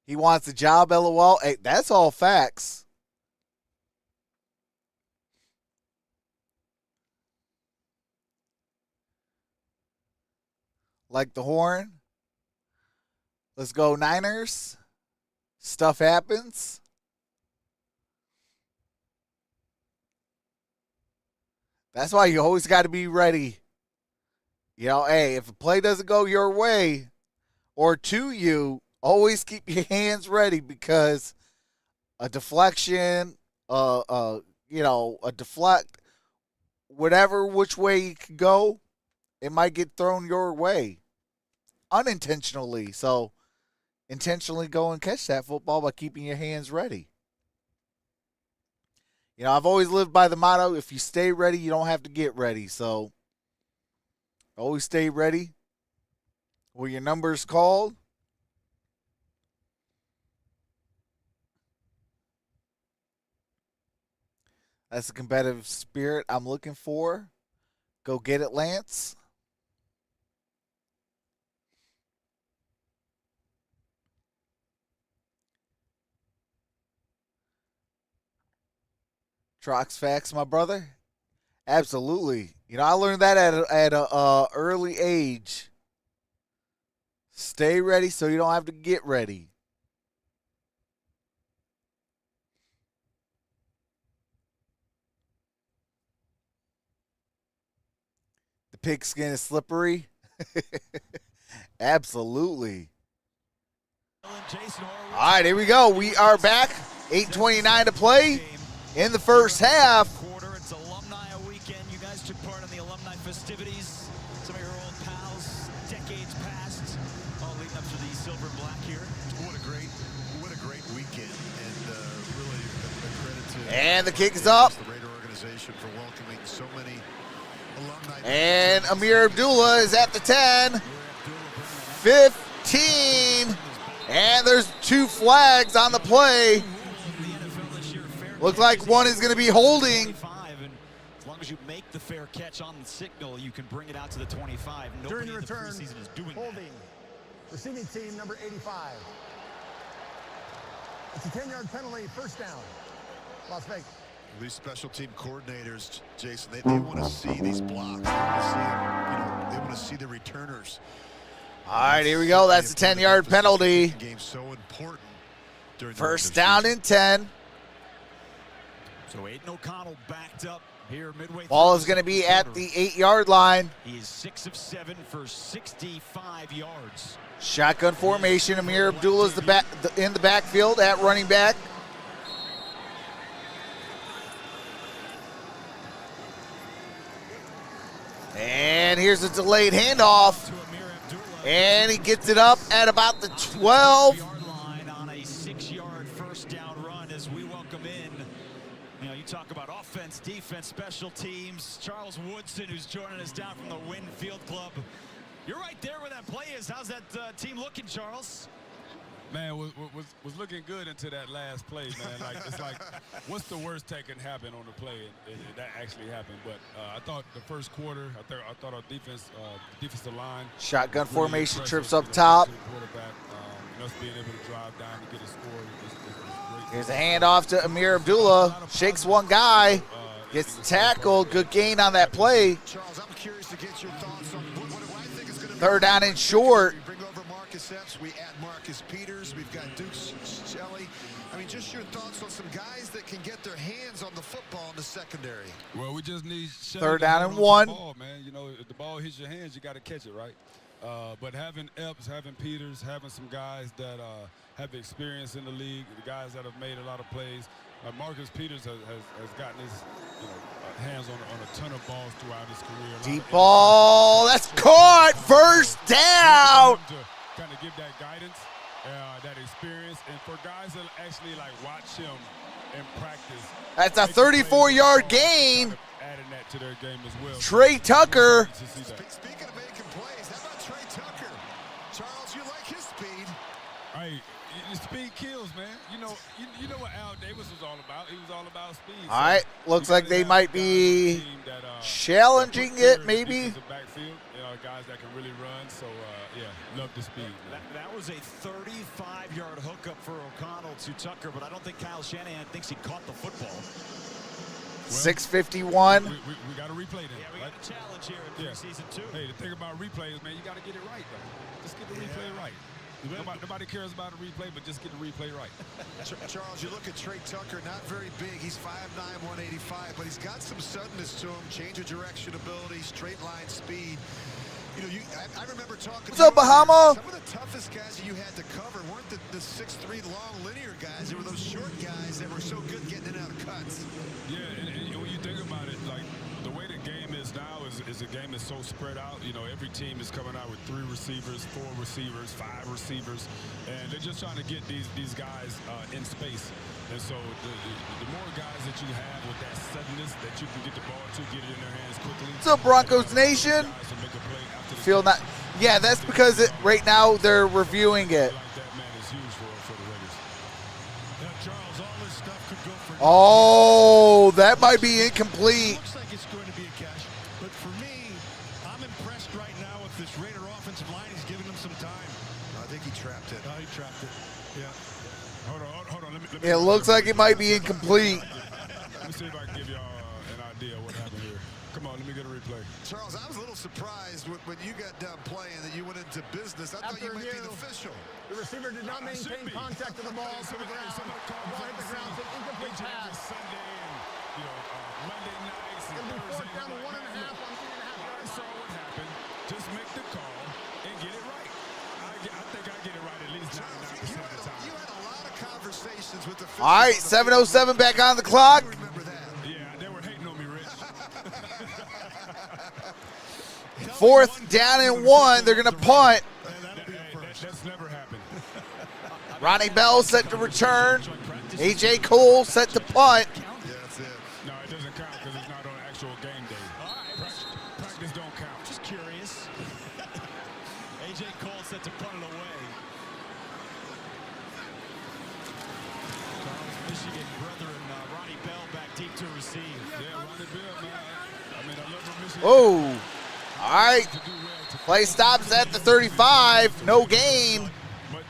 He wants a job, LOL. Hey, that's all facts. Like the horn. Let's go, Niners. Stuff happens. That's why you always got to be ready. You know, hey, if a play doesn't go your way or to you, always keep your hands ready, because a deflection, a deflect, whatever which way you can go, it might get thrown your way unintentionally. So intentionally go and catch that football by keeping your hands ready. You know, I've always lived by the motto, if you stay ready, you don't have to get ready. So always stay ready. When your number's called, that's the competitive spirit I'm looking for. Go get it, Lance. Trox facts, my brother. Absolutely. You know, I learned that at a early age. Stay ready so you don't have to get ready. The pigskin is slippery. Absolutely. All right, here we go. We are back. 8:29 to play in the first half. It's alumni weekend. You guys took part in the alumni festivities. Some of your old pals, decades past, all leading up to the silver and black here. What a great weekend, and really a credit to... And the kick is up. The Raider organization for welcoming so many alumni. And Amir Abdullah is at the 10. 15. And there's 2 flags on the play. Looks like one is going to be holding. As long as you make the fair catch on the signal, you can bring it out to the 25. During Nobody the in the return, preseason is doing holding. that. Receiving team number 85. It's a 10-yard penalty, first down. Las Vegas. These special team coordinators, Jason, they want to see these blocks. They want to see the returners. All right, here we go. That's a 10-yard penalty. Game so important during First down and 10. So Aiden O'Connell backed up here midway. Ball is going to be at the 8-yard line. He is 6 of 7 for 65 yards. Shotgun formation. Amir Abdullah is in the backfield at running back. And here's a delayed handoff. And he gets it up at about the 12. Line on a 6-yard first down run as we welcome in. You know, you talk about offense, defense, special teams. Charles Woodson, who's joining us down from the Wynn Field Club. You're right there where that play is. How's that team looking, Charles? Man, was looking good until that last play, man. Like, it's like, what's the worst that can happen on the play? And that actually happened. But I thought the first quarter, I thought our defensive line. Shotgun really formation, impressive, trips up top. to the quarterback. Us being able to drive down and get a score is great. Here's a handoff to Amir Abdullah. Shakes one guy. Gets tackled. Good gain on that play. Charles, I'm curious to get your thoughts on what I think is going to be. Third down and short. We bring over Marcus Epps. We add Marcus Peters. We've got Duke Shelley. I mean, just your thoughts on some guys that can get their hands on the football in the secondary. Well, we just need third down and on one. the ball, man. You know, if the ball hits your hands, you got to catch it, right? But having Epps, having Peters, having some guys that have experience in the league, the guys that have made a lot of plays. Marcus Peters has gotten his hands on a ton of balls throughout his career. Deep ball. That's caught. First down. To kind of give that guidance, that experience, and for guys that actually like watch him in practice. That's a 34-yard gain. Adding that to their game as well. Trey Tucker. Speaking of making plays, how about Trey Tucker? Charles, you like his speed. Hey, speed kills, man. You know what Al Davis was all about. He was all about speed. All right, looks like they might be challenging it, maybe. Backfield, guys that can really run. So yeah, love the speed. That was a 35-yard hookup for O'Connell to Tucker, but I don't think Kyle Shanahan thinks he caught the football. 6:51. We got to replay that. Yeah, we got a challenge here in preseason 2. Hey, the thing about replays, man, you got to get it right, though. Just get the replay right. Nobody cares about a replay, but just get the replay right. Charles, you look at Trey Tucker, not very big. He's 5'9", 185, but he's got some suddenness to him, change of direction ability, straight line speed. You know, I remember talking. What's up, Bahama? Some of the toughest guys that you had to cover weren't the 6'3" long linear guys. They were those short guys that were so good getting in and out of cuts. Yeah, and when you think about it, like the way the game is now is a game that's so spread out. You know, every team is coming out with 3 receivers, 4 receivers, 5 receivers, and they're just trying to get these guys in space. And so the more guys that you have with that suddenness that you can get the ball to, get it in their hands quickly. What's up, Broncos Nation? Feel not. Yeah, that's because right now they're reviewing it. Oh, that might be incomplete. Looks like it's going to be a catch, but for me, I'm impressed right now with this Raider offensive line. He's giving them some time. I think he trapped it. He trapped it. Yeah. Hold on. Let me It looks like it might be incomplete. Let me see if I can give y'all an idea of what happened here. Come on, let me get a replay. Charles, I was a little surprised when you got done playing that you went into business. I thought you might be the official. The receiver did not maintain contact with the ball to the ground. Ball hit the ground, so incomplete pass. Sunday and Monday nights. It'll be fourth down to 1.5 on 3.5 yards. So what happened? Just make the call and get it right. I think I get it right at least 99% of the time. You had a lot of conversations with the. All right, 7:07 back on the clock. Remember that? Yeah, they were hating on me, Rich. 4th down and 1. They're going to punt. That's never happened. Ronnie Bell set to return. A.J. Cole set to punt. Yeah, that's it. No, it doesn't count because it's not on actual game day. Practice don't count. Just curious. A.J. Cole set to punt it away. Charles, Michigan brethren, Ronnie Bell back deep to receive. Yeah, Ronnie Bell, man. I mean, I love what Michigan. Oh, all right. Play stops at the 35. No gain.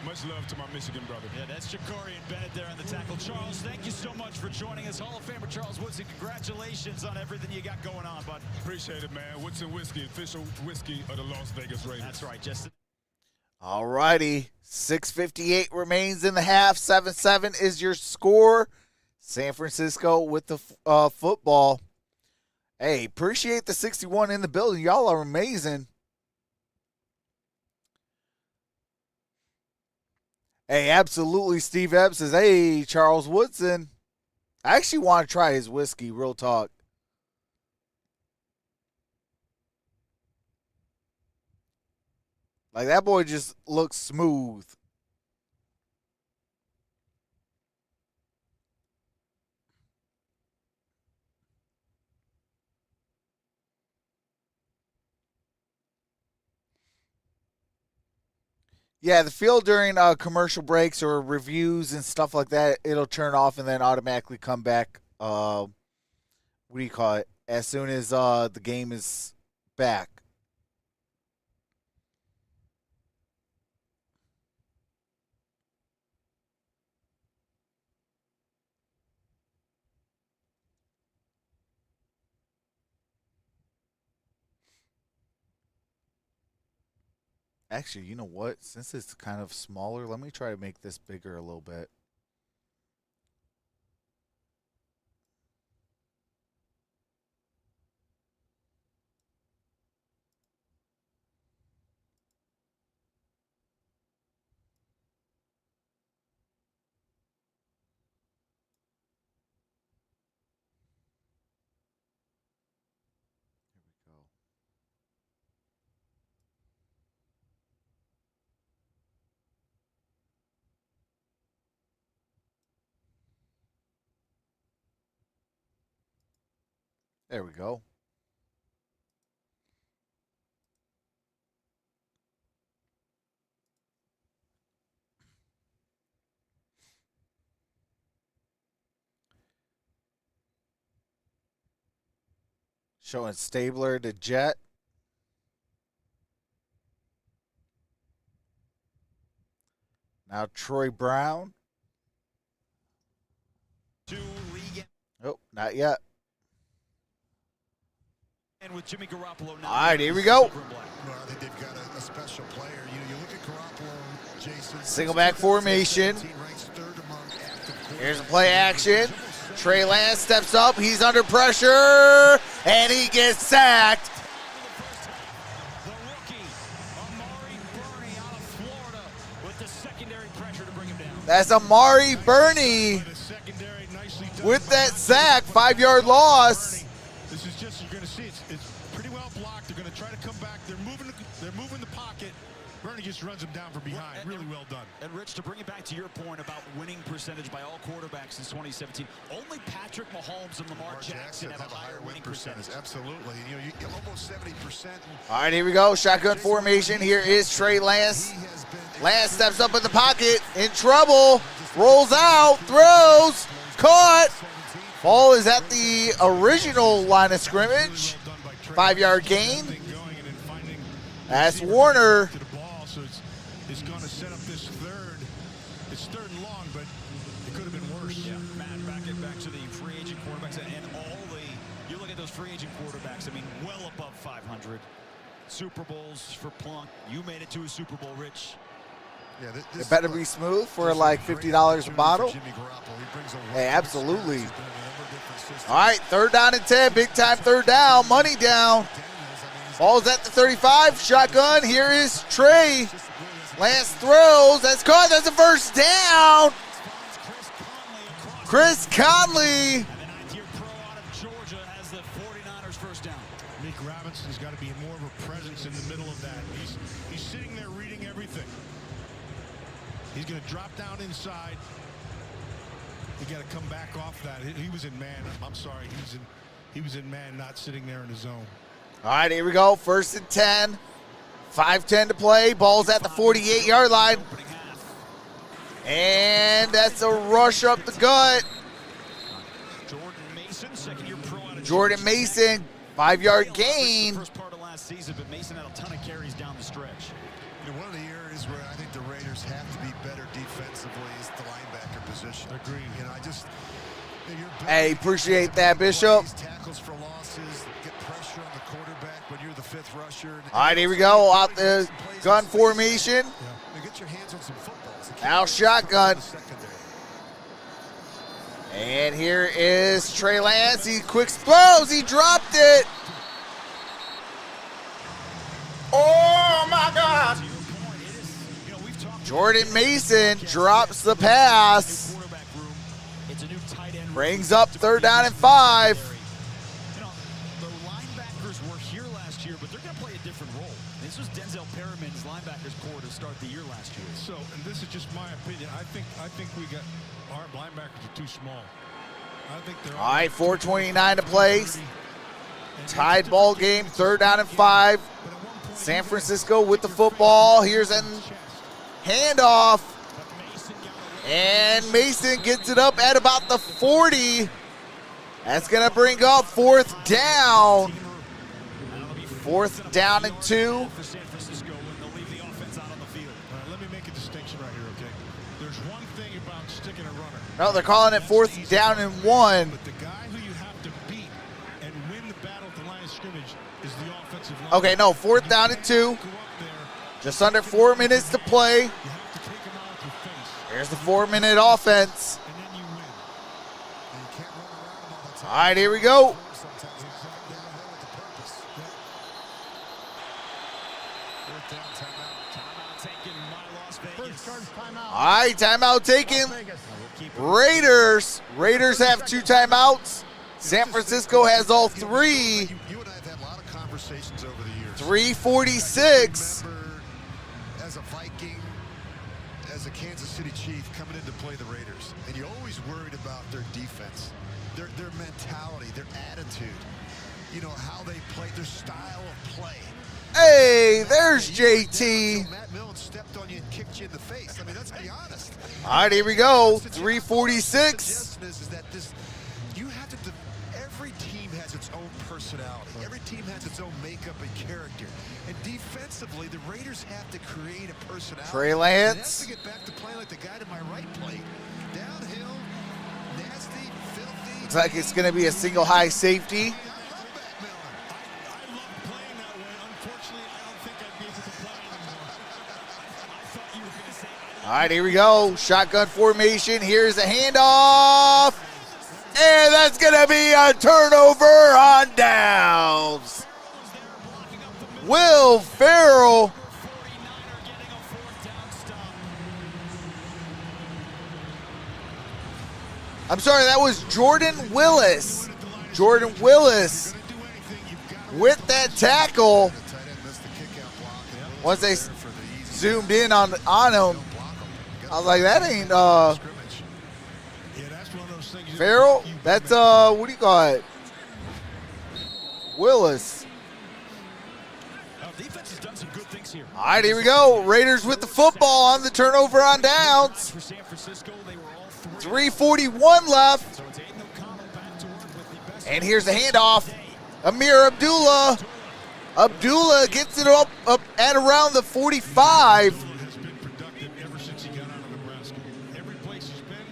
Much love to my Michigan brother. Yeah, that's Jacorian Bennett there on the tackle. Charles, thank you so much for joining us. Hall of Famer Charles Woodson, congratulations on everything you got going on, bud. Appreciate it, man. Woodson Whiskey, official whiskey of the Las Vegas Raiders. That's right, Justin. All righty. 6:58 remains in the half. 7-7 is your score. San Francisco with the football. Hey, appreciate the 61 in the building. Y'all are amazing. Hey, absolutely. Steve Epps says, hey, Charles Woodson. I actually want to try his whiskey, real talk. Like, that boy just looks smooth. Yeah, the field during commercial breaks or reviews and stuff like that, it'll turn off and then automatically come back. What do you call it? As soon as the game is back. Actually, you know what? Since it's kind of smaller, let me try to make this bigger a little bit. Here we go. There we go. Showing Stabler to Jet. Now Troy Brown. Oh, not yet. And with Jimmy Garoppolo now. All right, here we go. Well, I think they've got a special player. You look at Garoppolo, Jason. Single back formation. Here's the play action. Trey Lance steps up. He's under pressure, and he gets sacked. The rookie, Amari Burney out of Florida with the secondary pressure to bring him down. That's Amari Burney with that sack, 5-yard loss. This is just, you're going to see it's pretty well blocked. They're going to try to come back. They're moving the pocket. Burney just runs him down from behind. Really well done. And Rich, to bring it back to your point about winning percentage by all quarterbacks since 2017, only Patrick Mahomes and Lamar Jackson have a higher winning percentage. Absolutely. You almost 70%. All right, here we go. Shotgun formation. Here is Trey Lance. Lance steps up in the pocket, in trouble, rolls out, throws, caught. Ball is at the original line of scrimmage. 5-yard gain. That's Warner. So it's going to set up this third. It's third and long, but it could have been worse. Yeah, Matt, back to the free agent quarterbacks and all the, you look at those free agent quarterbacks, I mean, well above 500. Super Bowls for Plunk. You made it to a Super Bowl, Rich. Yeah, It better be smooth for like $50 a bottle. Hey, absolutely. All right, 3rd down and 10. Big time 3rd down. Money down. Ball's at the 35. Shotgun. Here is Trey. Lance throws. That's caught. That's a first down. Chris Conley. Nick Robinson's got to be more of a presence in the middle of that. He's sitting there reading everything. He's going to drop down inside. You got to come back off that. He was in man. I'm sorry. He was in man, not sitting there in the zone. All right, here we go. 1st and 10. 5:10 to play. Ball's at the 48-yard line. And that's a rush up the gut. Jordan Mason, 5-yard gain. First part of last season, but Mason had a ton of carries down the stretch. One of the areas where I think the Raiders have to be better defensively is the linebacker position. Agreed. Hey, appreciate that, Bishop. Tackles for losses, get pressure on the quarterback when you're the 5th rusher. All right, here we go. Out the gun formation. Get your hands on some footballs. Now shotgun. And here is Trey Lance. He quick throws. He dropped it. Oh, my God. Jordan Mason drops the pass. Brings up 3rd down and 5. The linebackers were here last year, but they're going to play a different role. This was Denzel Perriman's linebackers core to start the year last year. So, and this is just my opinion. I think we got our linebackers are too small. I think they're all right. 4:29 to play. Tied ball game. 3rd down and 5. San Francisco with the football. Here's an Handoff. And Mason gets it up at about the 40. That's going to bring up 4th down. 4th down and 2. Let me make a distinction right here, okay? There's one thing about sticking a runner. No, they're calling it 4th down and 1. But the guy who you have to beat and win the battle at the line of scrimmage is the offensive line. Okay, no, 4th down and 2. Just under 4 minutes to play. You have to take him out with your face. Here's the 4-minute offense. And then you win. And you can't run around him all the time. All right, here we go. Sometimes he's out there with the purpose. Fourth down, timeout. Timeout taken by Las Vegas. First charge timeout. All right, timeout taken. Las Vegas. Raiders. Raiders have 2 timeouts. San Francisco has all 3. You and I have had a lot of conversations over the years. 3:46. Remember, as a Viking, as a Kansas City Chief, coming in to play the Raiders, and you're always worried about their defense, their mentality, their attitude, you know, how they play, their style of play. Hey, there's JT. So Matt Millen stepped on you and kicked you in the face. I mean, let's be honest. All right, here we go. 3:46. Suggestion is that this, you have to, every team has its own personality. Every team has its own makeup and character. And defensively, the Raiders have to create a personality. Trey And Lance. that's to get back to playing like the guy to my right played. Downhill, nasty, filthy. Looks like it's going to be a single high safety. I love Matt Millen. I love playing that way. Unfortunately, I don't think I'd be able to play anymore. I thought you were going to say All right, here we go. Shotgun formation. Here's a handoff. And that's going to be a turnover on downs. Will Ferrell. 49er getting a 4th down stop. I'm sorry, that was Jordan Willis. Jordan Willis with that tackle. The tight end missed the kick-out block. Once they For the easy zoomed in on him, I was like, that ain't scrimmage. Yeah, that's one of those things. Ferrell. That's what do you call it? Willis. Defense has done some good things here. All right, here we go. Raiders with the football on the turnover on downs. For San Francisco, they were all 3:41 left. So it's Aiden O'Connell back to work with the best. And here's the handoff. Amir Abdullah. Abdullah gets it up at around the 45. Has been productive ever since he got out of Nebraska. Every place he's been,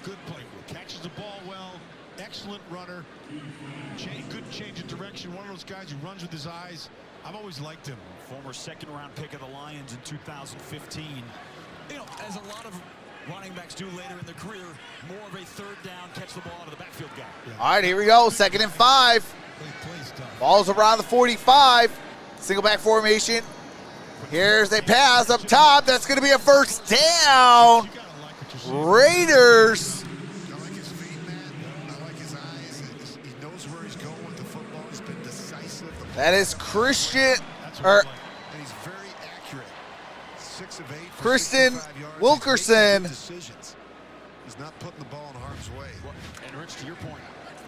good play. Catches the ball well, excellent runner, good change of direction. One of those guys who runs with his eyes. I've always liked him. Former 2nd-round pick of the Lions in 2015. You know, as a lot of running backs do later in their career, more of a 3rd down, catch the ball out of the backfield guy. All right, here we go. 2nd and 5. Plays tough. Ball's around the 45. Single back formation. Here's a pass up top. That's going to be a 1st down. You gotta like what you see. Raiders. I like his feet, man. I like his eyes. He knows where he's going with the football. He's been decisive. That is Christian, That's what I or like. And he's very accurate. 6 of 8 for Kristen 65 yards. He's Wilkerson. making good decisions. He's not putting the ball in harm's way. And Rich, to your point,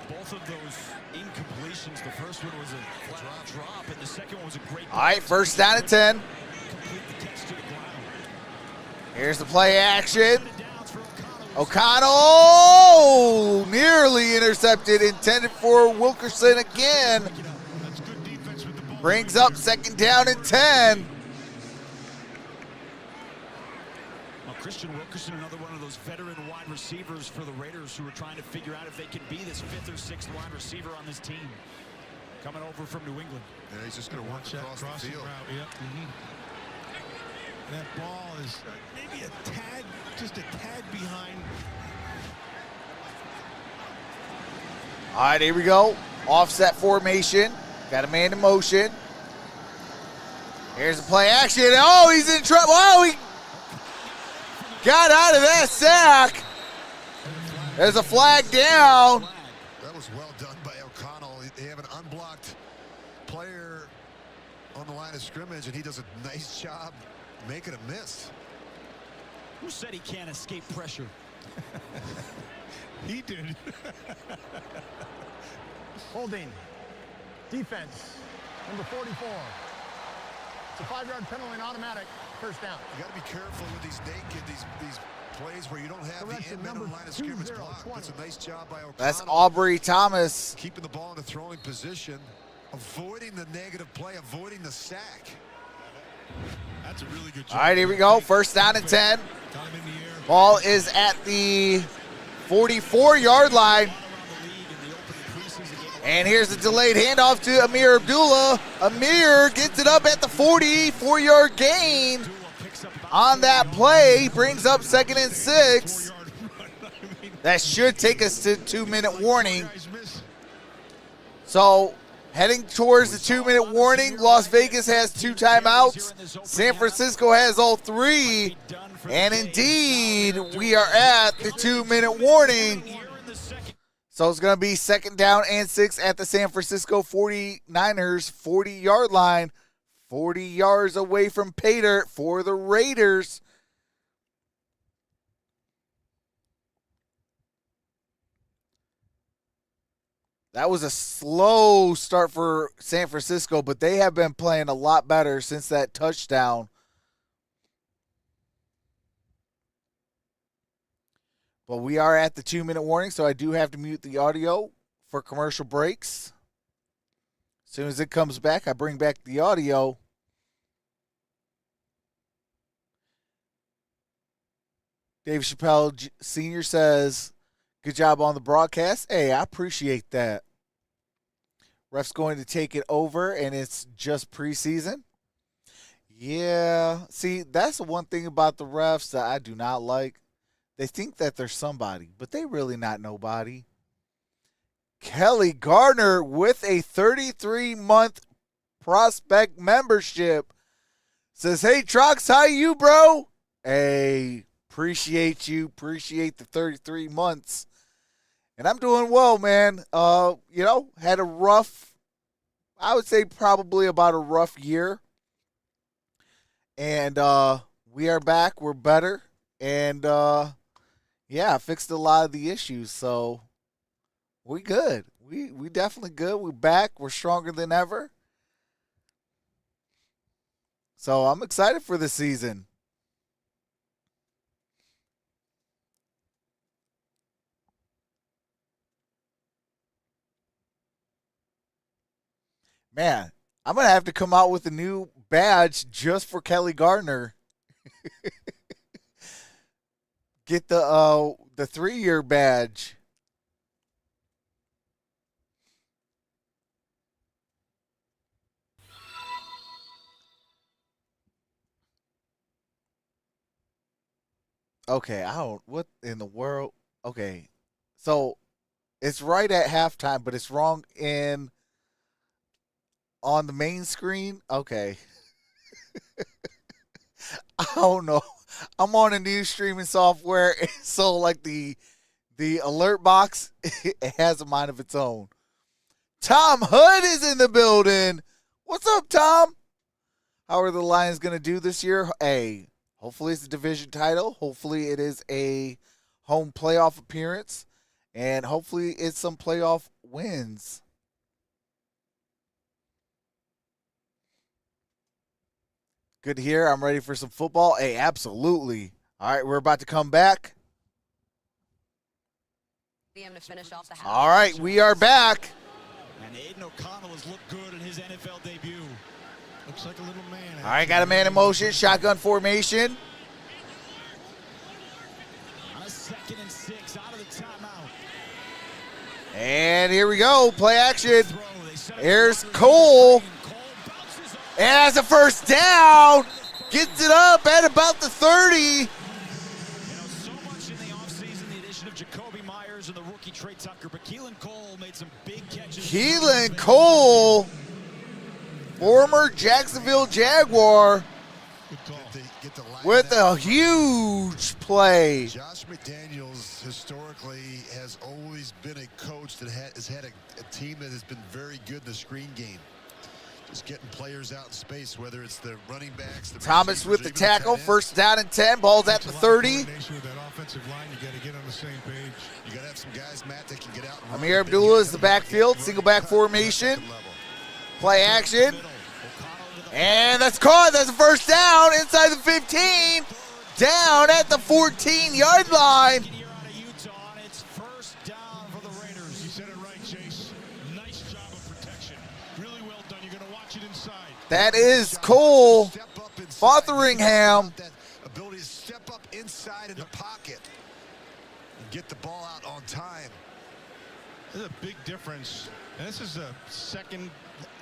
both of those incompletions, the first one was a flat drop, and the second one was a great. All right, 1st down and 10. Complete the catch to the ground. Here's the play action. O'Connell nearly intercepted, intended for Wilkerson again. That's good defense with the ball. Brings up 2nd down and 10. Well, Christian Wilkerson, another one of those veteran wide receivers for the Raiders who are trying to figure out if they can be this 5th or 6th wide receiver on this team. Coming over from New England. Yeah, he's just going to work That across the crossing field. route, yep. That ball is maybe a tad, just a tad behind. All right, here we go. Offset formation. Got a man in motion. Here's the play action. Oh, he's in trouble. Oh, he got out of that sack. There's a flag down. That was well done by O'Connell. They have an unblocked player on the line of scrimmage, and he does a nice job making a miss. Who said he can't escape pressure? He did. Holding. Defense. Number 44. It's a 5-yard penalty and automatic. First down. You got to be careful with these naked, these plays where you don't have the end minimum line of scrimmage block. That's a nice job by O'Connell. That's Aubrey Thomas. Keeping the ball in the throwing position, avoiding the negative play, avoiding the sack. That's a really good job. All right, here we go. First down and 10. Ball is at the 44-yard line. And here's the delayed handoff to Amir Abdullah. Amir gets it up at the 44-yard gain. On that play, brings up 2nd and 6. That should take us to 2-minute warning. So heading towards the 2-minute warning, Las Vegas has 2 timeouts. San Francisco has all 3. And indeed, we are at the 2-minute warning. So it's going to be 2nd down and 6 at the San Francisco 49ers 40-yard line. 40 yards away from pay dirt for the Raiders. That was a slow start for San Francisco, but they have been playing a lot better since that touchdown. But we are at the 2-minute warning, so I do have to mute the audio for commercial breaks. As soon as it comes back, I bring back the audio. Dave Chappelle Sr. says, good job on the broadcast. Hey, I appreciate that. Ref's going to take it over, and it's just preseason. Yeah. See, that's the one thing about the refs that I do not like. They think that they're somebody, but they really not nobody. Kelly Gardner with a 33-month prospect membership says, hey, Trox, how you, bro? Hey, appreciate you. Appreciate the 33 months. And I'm doing well, man. Had a rough, I would say probably about a rough year. And we are back. We're better. And, I fixed a lot of the issues. So we good. We definitely good. We're back. We're stronger than ever. So I'm excited for the season. Man, I'm going to have to come out with a new badge just for Kelly Gardner. Get the 3-year badge. Okay, what in the world? Okay, so it's right at halftime, but it's wrong on the main screen. Okay. I don't know. I'm on a new streaming software, so like the alert box, it has a mind of its own. Tom Hood is in the building. What's up, Tom? How are the Lions going to do this year? Hey, hopefully it's a division title. Hopefully it is a home playoff appearance. And hopefully it's some playoff wins. Good to hear. I'm ready for some football. Hey, absolutely. All right, we're about to come back. All right, we are back. And Aiden O'Connell has looked good in his NFL debut. Looks like a little man. All right, got a man in motion, shotgun formation. On a 2nd and 6 out of the timeout. And here we go, play action. Here's Cole. And has a first down. Gets it up at about the 30. So much in the offseason, the addition of Jacoby Myers and the rookie Trey Tucker, but Keelan Cole made some big catches. Keelan Cole, former Jacksonville Jaguar, with a huge play. Josh McDaniels historically has always been a coach that has had a team that has been very good in the screen game. Just getting players out in space, whether it's the running backs. Thomas with the tackle, first down and 10, ball's at the 30. With that offensive line, you got to get on the same page. You got to have some guys, Matt, that can get out. Amir Abdullah is the backfield, single back formation. Play action. And that's caught. That's a first down inside the 15. Down at the 14-yard line. Here out of Utah, and it's first down for the Raiders. You said it right, Chase. Nice job of protection. Really well done. You're going to watch it inside. That is Cole Fotheringham. That ability to step up inside in the pocket and get the ball out on time. There's a big difference. And this is the second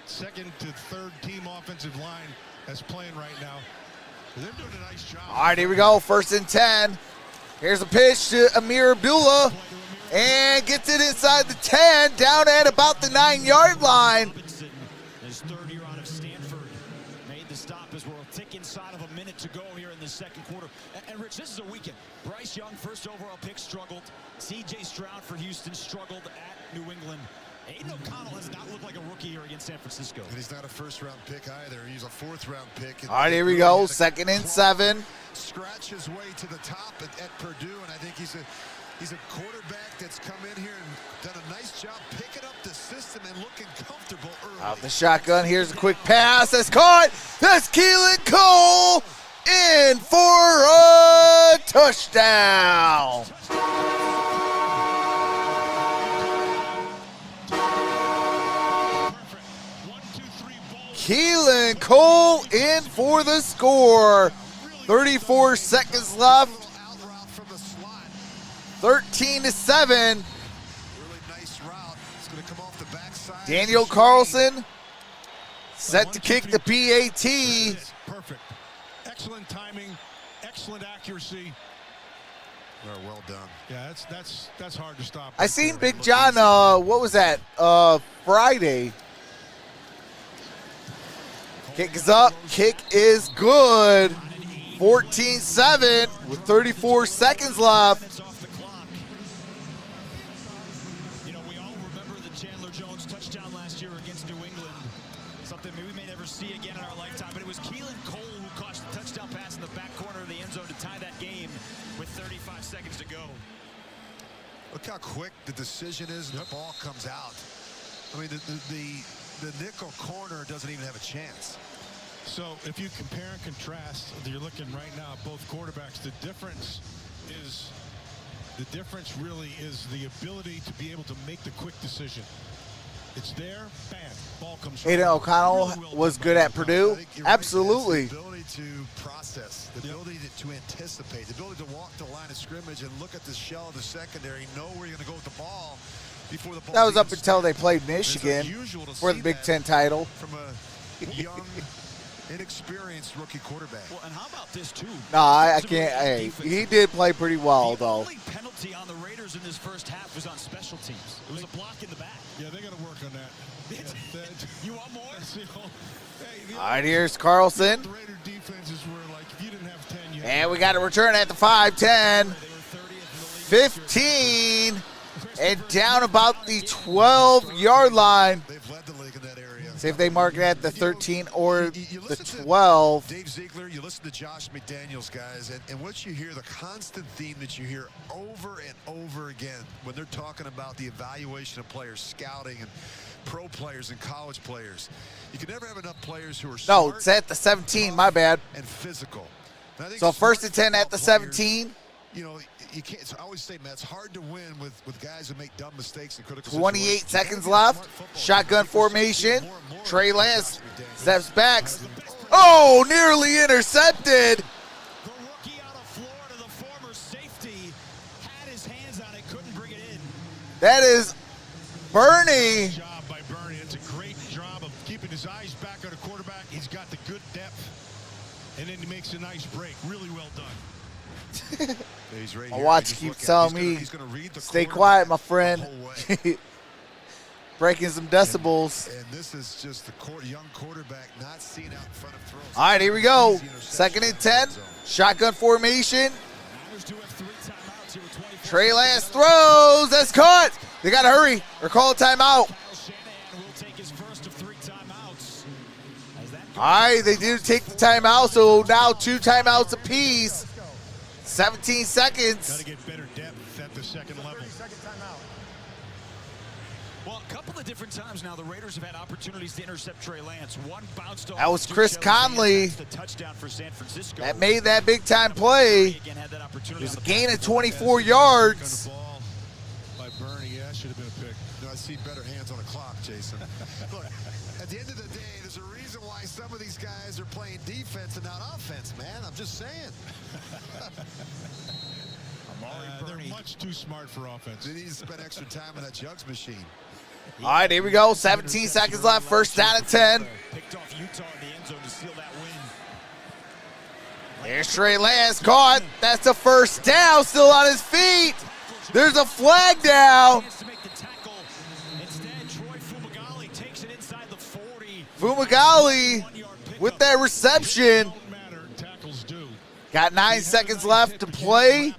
to third team offensive line that's playing right now. They're doing a nice job. All right, here we go. First and 10. Here's a pitch to Amir Abdullah. And gets it inside the 10, down at about the 9-yard line. His third year out of Stanford made the stop as we're a tick inside of a minute to go here in the second quarter. And Rich, this is a weekend. Bryce Young, first overall pick, struggled. C.J. Stroud for Houston struggled at New England. Aiden O'Connell has not looked like a rookie here against San Francisco. And he's not a first-round pick either. He's a fourth-round pick. All right, here we go. Second and 7. Scratch his way to the top at Purdue, and I think he's a quarterback that's come in here and done a nice job picking up the system and looking comfortable early. Out the shotgun. Here's a quick pass. That's caught. That's Keelan Cole in for a touchdown. Keelan Cole in for the score. 34 seconds left. 13-7. Really nice route. It's going to come off the backside. Daniel Carlson set to kick the PAT. Perfect. Excellent timing, excellent accuracy. Well done. Yeah, that's hard to stop. I seen Big John, what was that, Friday. Kick is up, kick is good. 14-7 with 34 seconds left. You know, we all remember the Chandler Jones touchdown last year against New England. Something we may never see again in our lifetime, but it was Keelan Cole who caught the touchdown pass in the back corner of the end zone to tie that game with 35 seconds to go. Look how quick the decision is and the ball comes out. I mean, the nickel corner doesn't even have a chance. So if you compare and contrast, you're looking right now at both quarterbacks. The difference really is the ability to be able to make the quick decision. It's there, bam, ball comes. Aiden O'Connell was good at Purdue. Absolutely. The ability to process, the ability to anticipate, the ability to walk the line of scrimmage and look at the shell of the secondary, know where you're going to go with the ball before the ball. That was up until they played Michigan for the Big Ten title. From a young, inexperienced rookie quarterback. Well, and how about this too? No, I can't. Hey, he did play pretty well, The though. only penalty on the Raiders in this first half was on special teams. It was a block in the back. Yeah, they got to work on that. You want more? All right, here's Carlson. The Raider defenses were like, if you didn't have 10, you And we got a return at the 5, 10, 15, and down about the 12-yard line. They've led the league in that area. See if they mark it at the 13 or the 12. Dave Ziegler, you listen to Josh McDaniels, guys, and what you hear, the constant theme that you hear over and over again when they're talking about the evaluation of players, scouting, and pro players and college players. You can never have enough players who are No, smart, it's at the 17, my bad. and physical. And I think So smart first and 10 at the football players, 17. You know, you can't. I always say, man, it's hard to win with guys who make dumb mistakes in critical 28 situations. seconds You gotta left. be a smart football Shotgun player. formation. More and more Trey of Lance Josh McDaniels. steps back. Oh, nearly intercepted. The rookie out of Florida, the former safety, had his hands on it, couldn't bring it in. That is Bernie. job by Bernie. It's a great job of keeping his eyes back on the quarterback. He's got the good depth, and then he makes a nice break. Really well done. He's right My here. watch Just keeps look at it. telling me, He's gonna read the stay quarterback quiet, my the friend. whole way. Breaking some decibels. And this is just the young quarterback not seen out in front of throws. All right, here we go. Easy interception Second and in the 10. end zone. Shotgun formation. Niners do have 3 timeouts here with 24 Trey Lance seconds. throws. That's caught. They got to hurry or call a timeout. Kyle Shanahan will take his first of 3 timeouts. As that All right, they do take the timeout, so now 2 timeouts apiece. 17 Got seconds. to get better depth at the second level. 30-second timeout. Well, a couple of different times now, the Raiders have had opportunities to intercept Trey Lance. One bounced off. That was Chris Conley the touchdown for San Francisco. that made that big-time play. It was a gain of 24 yards. By Bernie, yeah, should have been a pick. I see better hands on the clock, Jason. Look, at the end of the day, there's a reason why some of these guys are playing defense and not offense, man. I'm just saying. They're much too smart for offense. They need to spend extra time on that jugs machine. All right, here we go. 17 seconds left. First down and 10. Picked off Utah in the end zone to seal that win. There's Trey Lance caught. That's a first down. Still on his feet. There's a flag down. Fumagalli with that reception. Got 9 seconds left to play.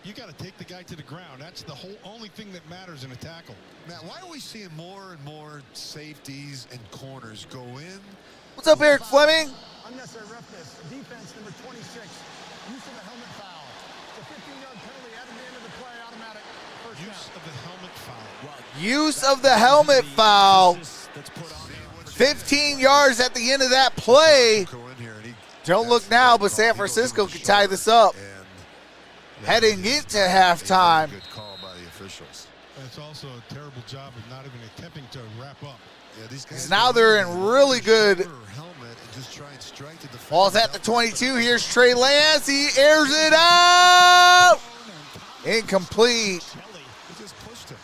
You got to take the guy to the ground. That's the only thing that matters in a tackle. Matt, why are we seeing more and more safeties and corners go in? What's up, Eric Fleming? Unnecessary roughness. Defense number 26. Use of the helmet foul. The 15-yard penalty at the end of the play, automatic. Use of the helmet foul. Use of the helmet foul. 15 yards at the end of that play. Don't look now, but San Francisco can tie this up. Heading into halftime. Good call by the officials. It's also a terrible job of not even attempting to wrap up. Yeah, these guys now they're in really good. Helmet and just try and strike the defense. Ball's at the 22. Here's Trey Lance. He airs it out. Incomplete. He just pushed him.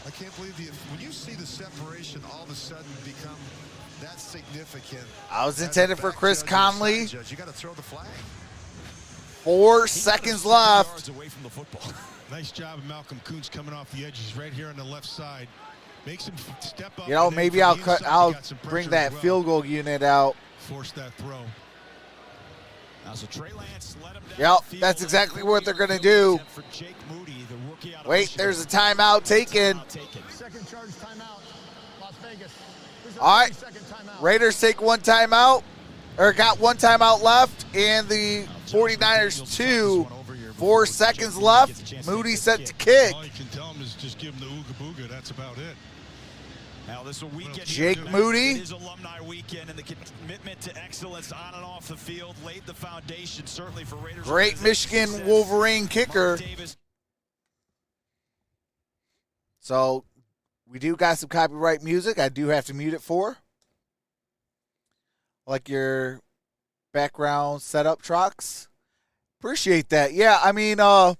I can't believe when you see the separation all of a sudden become that significant. I was intended for Chris Conley. You got to throw the flag. 4 seconds left. Away from the football. Nice job of Malcolm Kuntz coming off the edges right here on the left side. Makes him step up. You know, maybe I'll bring that field goal unit out. Force that throw. Now, so Trey Lance let him down. Yep, that's exactly what they're going to do. Wait, there's a timeout taken. Second charge timeout. Las Vegas. All right, Raiders take one timeout, or got one timeout left, and the 49ers 2. 4 seconds left. Moody set to kick. All you can tell him is just give him the ooga booga. That's about it. Now this is a weekend. Jake Moody. It is alumni weekend, and the commitment to excellence on and off the field laid the foundation certainly for Raiders. Great Michigan Wolverine kicker. So we do got some copyright music. I do have to mute it for. Like your background setup, Trox. Appreciate that. Yeah, I mean, we're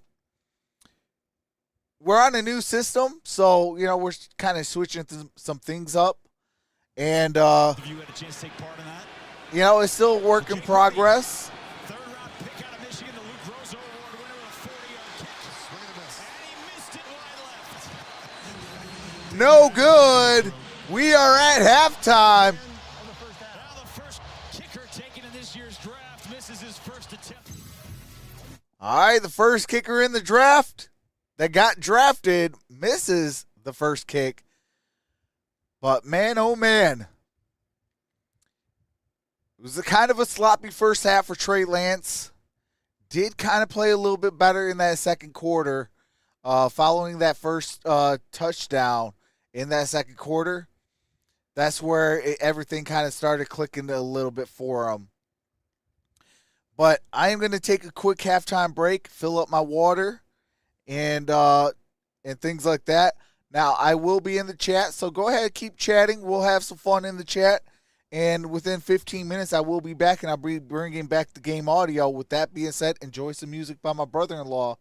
on a new system, so, you know, we're kind of switching some things up. And, Have you had a chance to take part in that? You know, it's still a work in progress. Third-round pick out of Michigan, the Luke Rosso Award winner with a 40-yard kick. Swing and a miss. And he missed it wide left. No good. We are at halftime. Now the first kicker taken in this year's draft misses his first attempt. All right, the first kicker in the draft that got drafted misses the first kick. But man, oh man. It was a kind of a sloppy first half for Trey Lance. Did kind of play a little bit better in that second quarter following that first touchdown in that second quarter. That's where everything kind of started clicking a little bit for him. But I am going to take a quick halftime break, fill up my water, and things like that. Now, I will be in the chat, so go ahead, keep chatting. We'll have some fun in the chat. And within 15 minutes, I will be back, and I'll be bringing back the game audio. With that being said, enjoy some music by my brother-in-law.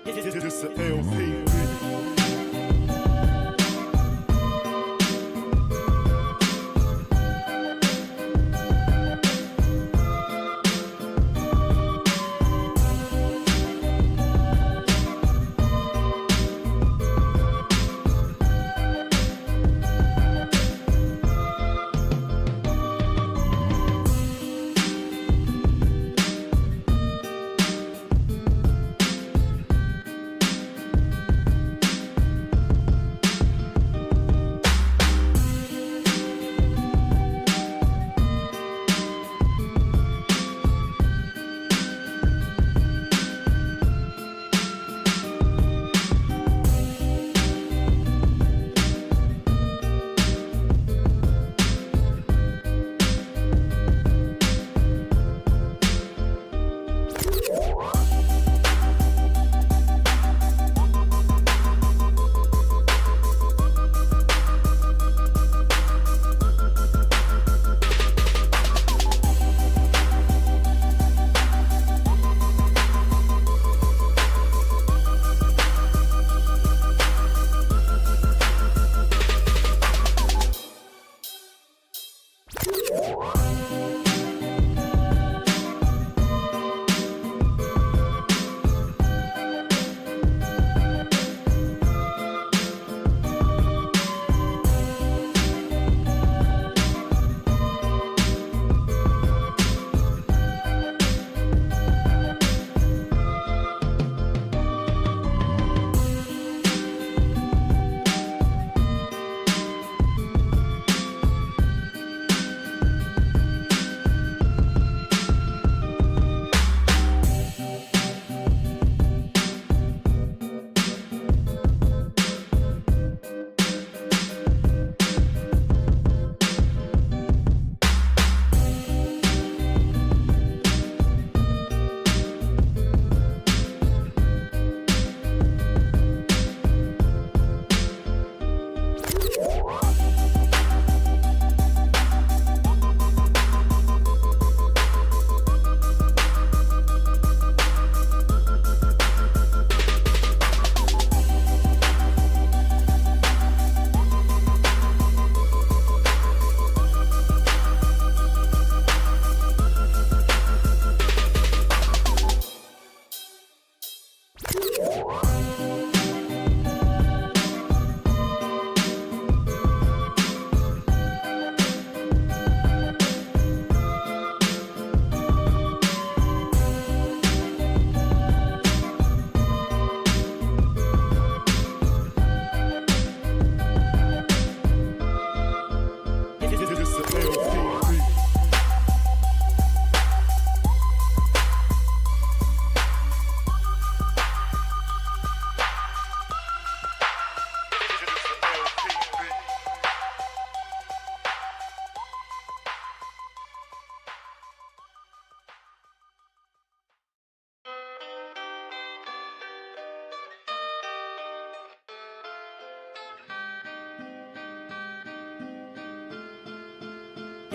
It's the LP.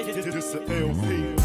It's the LP.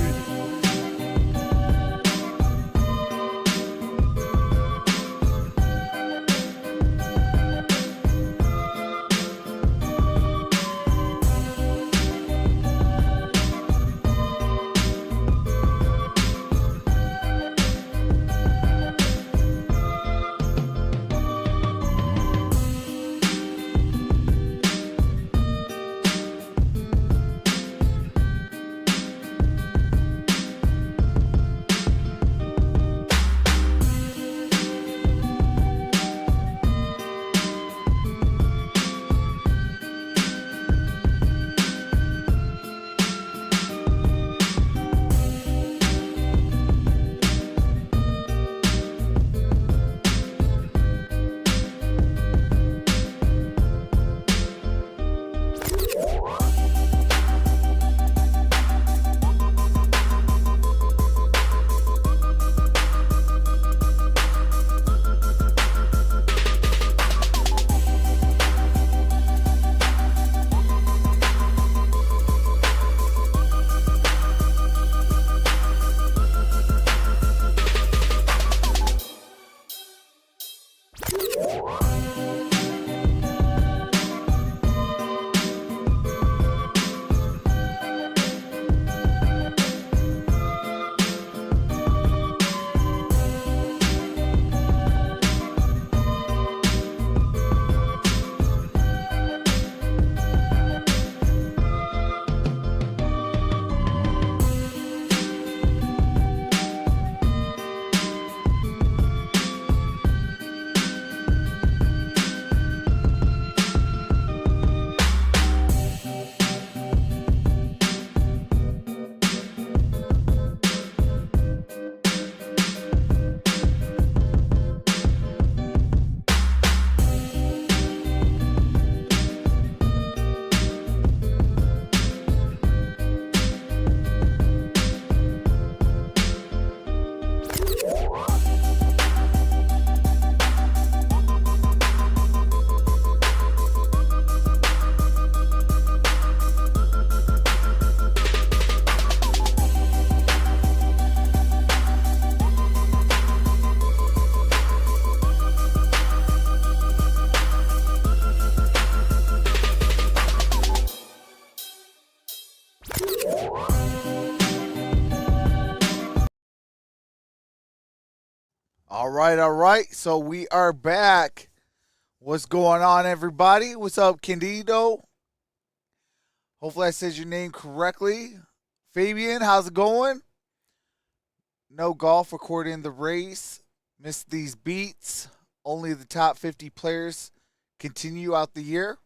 All right. So we are back. What's going on, everybody? What's up, Candido? Hopefully I said your name correctly. Fabian, how's it going? No golf recording the race. Missed these beats. Only the top 50 players continue out the year.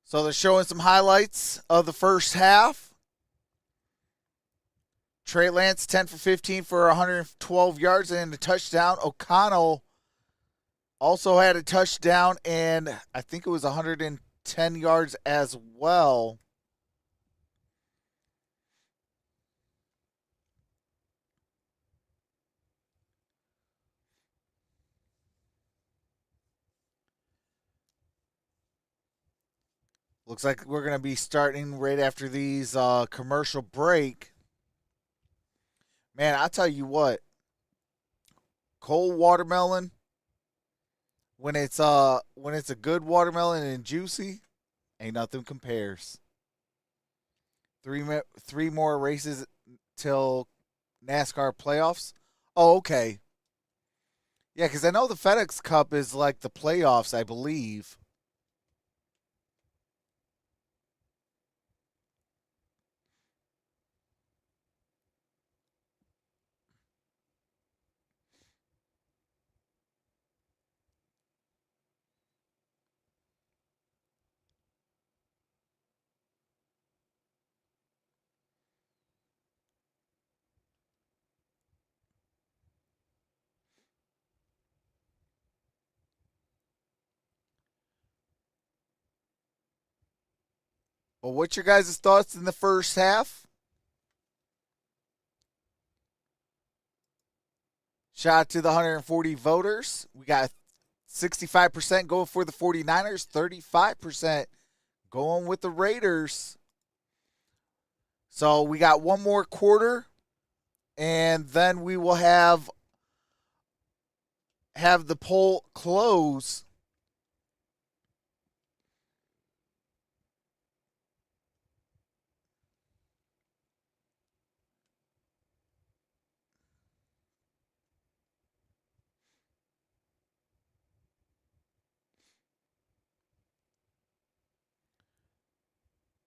So they're showing some highlights of the first half. Trey Lance, 10 for 15 for 112 yards and a touchdown. O'Connell also had a touchdown, and I think it was 110 yards as well. Looks like we're going to be starting right after these commercial break. Man, I'll tell you what. Cold watermelon, when it's a good watermelon and juicy, ain't nothing compares. Three more races till NASCAR playoffs. Oh, okay. Yeah, because I know the FedEx Cup is like the playoffs, I believe. Well, what's your guys' thoughts in the first half? Shout out to the 140 voters. We got 65% going for the 49ers, 35% going with the Raiders. So we got one more quarter, and then we will have the poll close.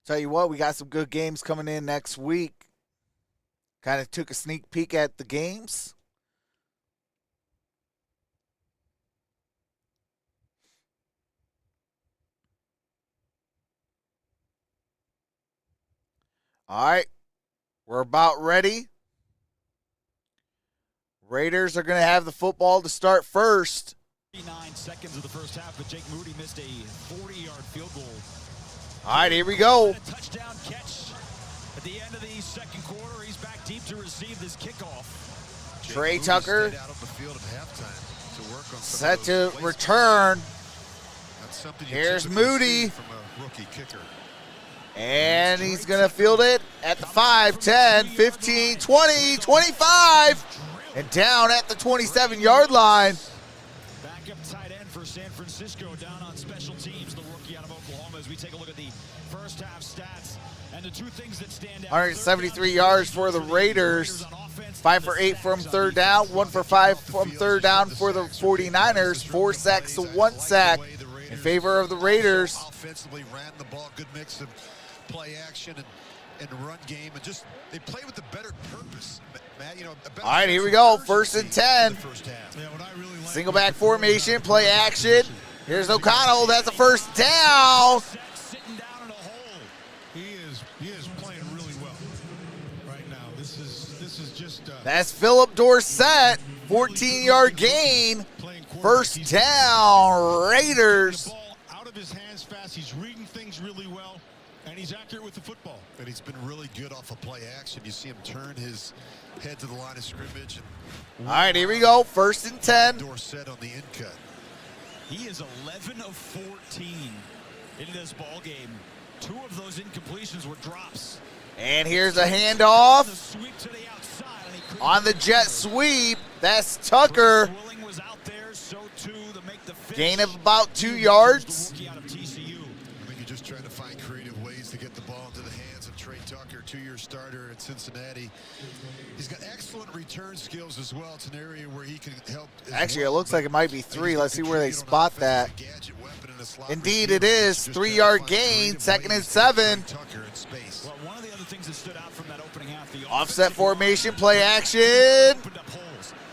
Tell you what, we got some good games coming in next week. Kind of took a sneak peek at the games. All right, we're about ready. Raiders are going to have the football to start first. 39 seconds of the first half, but Jake Moody missed a 40-yard field goal. All right, here we go. A touchdown catch at the end of the second quarter. He's back deep to receive this kickoff. Trey Tucker set to return. Here's Moody. From a rookie kicker. And he's going to field it at the 5, 10, 15, 20, 25. And down at the 27-yard line. Backup tight end for San Francisco down on special teams. The rookie out of Oklahoma as we take a look at the first half stats. And the two things that stand out. 173 yards for the Raiders. 5 for 8 from third down. 1 for 5 from third down for the 49ers. 4 sacks to 1 sack in favor of the Raiders. Offensively ran the ball, good mix of play action and run game, and just they play with a better purpose. Matt, you know, all right, here we go. First and 10. Single back formation, play action. Here's O'Connell. That's a first down. He is playing really well right now. This is just. That's Philip Dorsett. 14-yard gain. First down, Raiders. Out of his hands fast. He's reading things really well, and he's accurate with the football. And he's been really good off of play action. You see him turn his head to the line of scrimmage. All right, here we go. First and 10. Dorsett on the in cut. He is 11 of 14 in this ball game. 2 of those incompletions were drops. And here's a handoff on the jet sweep. That's Tucker. Was out there, so too, to make the gain of about 2 yards. just trying to find creative ways to get the ball into the hands of Trey Tucker, 2-year starter at Cincinnati. He's got excellent return skills as well. It's an area where he can help. Actually, it looks like it might be 3. Let's see where they spot that. Indeed, it is. 3-yard gain, 2nd and 7. Well, one of the other things that stood out from that opening half, the Offset formation, play action.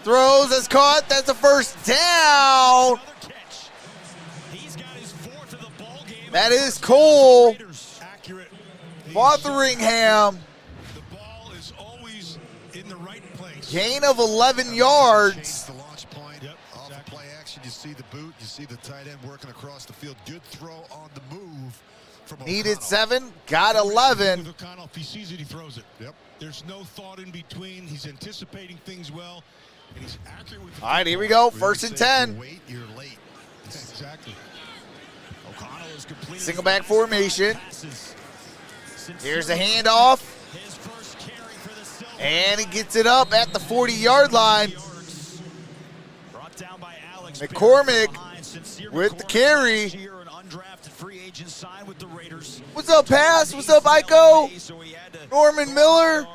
Throws, is caught. That's a first down. That is Cole. Fotheringham. The ball is always in the right place. Gain of 11 yards. The launch point. Off the play action, you see the boot. You see the tight end working across the field. Good throw on the move from O'Connell. Needed 7, got 11. With O'Connell, if he sees it, he throws it. Yep. There's no thought in between. He's anticipating things well, and he's accurate with the All right, here we go. 1st and 10. Wait, you're late. Exactly. O'Connell is completed. Single back formation. Here's the handoff. And he gets it up at the 40-yard line. McCormick with the carry. What's up, Pass? What's up, Iko? Norman Miller.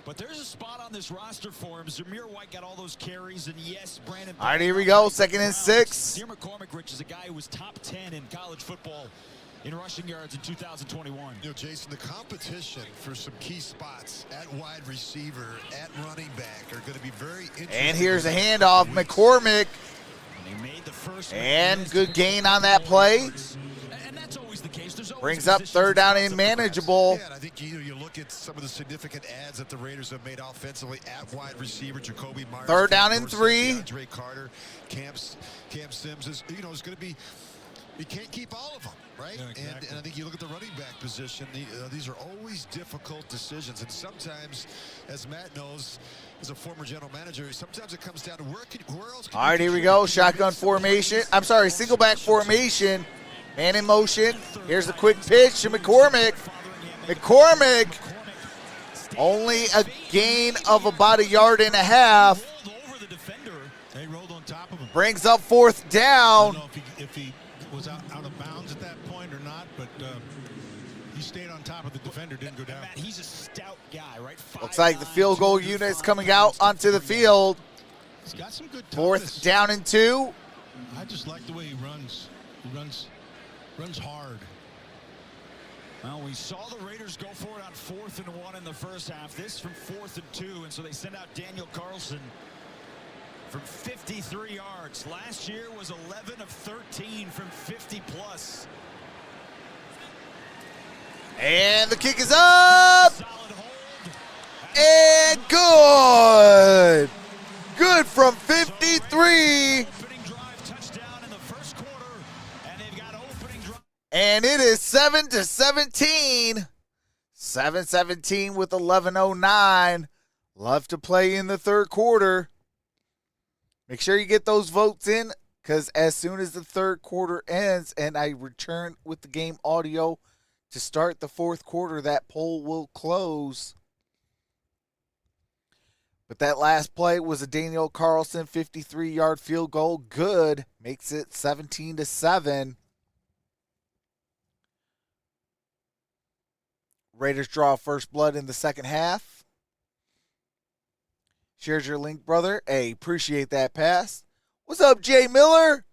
But there's a spot on this roster for him. Zamir White got all those carries, and yes, Brandon. All right, here we go. 2nd and 6. Dear McCormick, Rich, is a guy who was top 10 in college football in rushing yards in 2021. You know, Jason, the competition for some key spots at wide receiver, at running back are going to be very interesting. And here's a handoff. McCormick. And good gain on that play. And that's always the case. Brings up 3rd down and manageable. Yeah, and I think you look at some of the significant adds that the Raiders have made offensively at wide receiver. Jacoby Myers. 3rd down and 3. Andre Carter, Cam Sims is going to be. You can't keep all of them, right? Yeah, exactly. And I think you look at the running back position. These are always difficult decisions, and sometimes, as Matt knows, as a former general manager, sometimes it comes down to where else. All right, here we go. Shotgun formation. I'm sorry, single back formation. Man in motion. Here's the quick pitch to McCormick. McCormick, only a gain of about 1.5 yards. They rolled on top of him. Brings up 4th down. I don't know if he was out of bounds at that point or not, but he stayed on top of the defender, didn't go down. Matt, he's a stout guy, right? Looks like the field goal unit's coming out onto the field. He's got some good 4th down and 2. I just like the way he runs. He runs hard. Well, we saw the Raiders go for it on 4th and 1 in the first half. This from 4th and 2, and so they send out Daniel Carlson from 53 yards. Last year was 11 of 13 from 50+. And the kick is up. And good. Good from 53. And it is 7-17. 7-17 with 11:09 left to play in the 3rd quarter. Make sure you get those votes in, because as soon as the 3rd quarter ends and I return with the game audio to start the 4th quarter, that poll will close. But that last play was a Daniel Carlson 53-yard field goal. Good. Makes it 17-7. Raiders draw first blood in the 2nd half. Shares your link, brother. Hey, appreciate that pass. What's up, Jay Miller?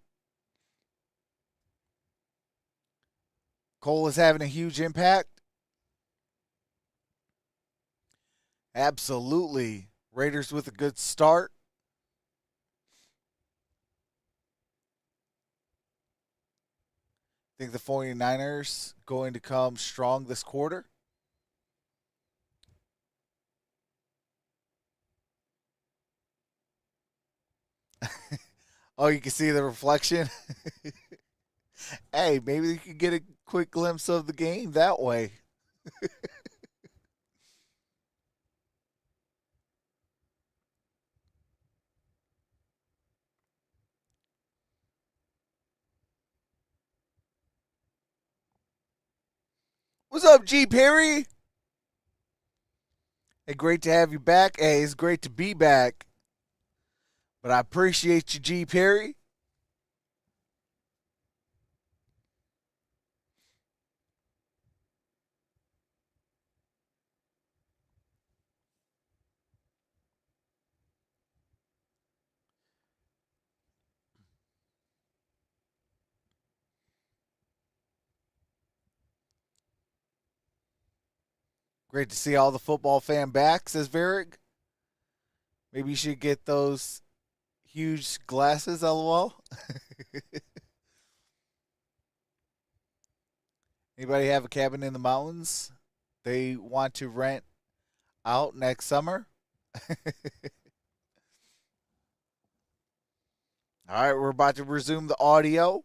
Cole is having a huge impact. Absolutely. Raiders with a good start. Think the 49ers going to come strong this quarter? Oh, you can see the reflection? Hey, maybe you can get a quick glimpse of the game that way. What's up, G. Perry? Hey, great to have you back. Hey, it's great to be back. But I appreciate you, G. Perry. Great to see all the football fan back, says Varick. Maybe you should get those huge glasses, LOL. Anybody have a cabin in the mountains they want to rent out next summer? All right, we're about to resume the audio.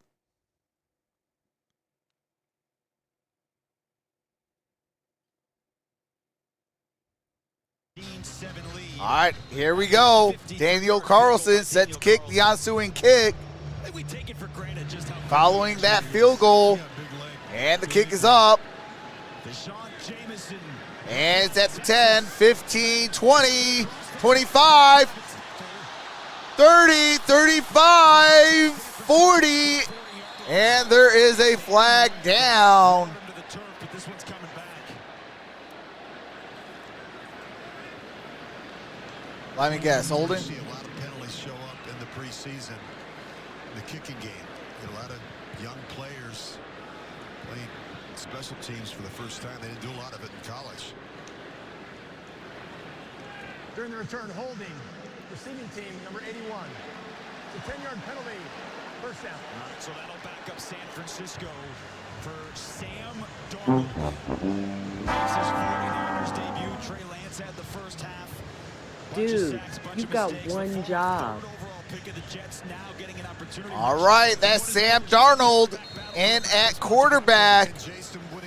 All right, here we go. Daniel Carlson set to kick the ensuing kick. Following that field goal. And the kick is up. And it's at the 10, 15, 20, 25, 30, 35, 40. And there is a flag down. Let me guess, holding? You see a lot of penalties show up in the preseason, the kicking game. You get a lot of young players playing special teams for the first time. They didn't do a lot of it in college. During the return, holding receiving team number 81. It's a 10-yard penalty. First down. All right, so that'll back up San Francisco for Sam Darnold. Makes his 49ers debut. Trey Lance had the first half. Dude, you've got one job. All right, that's Sam Darnold in at quarterback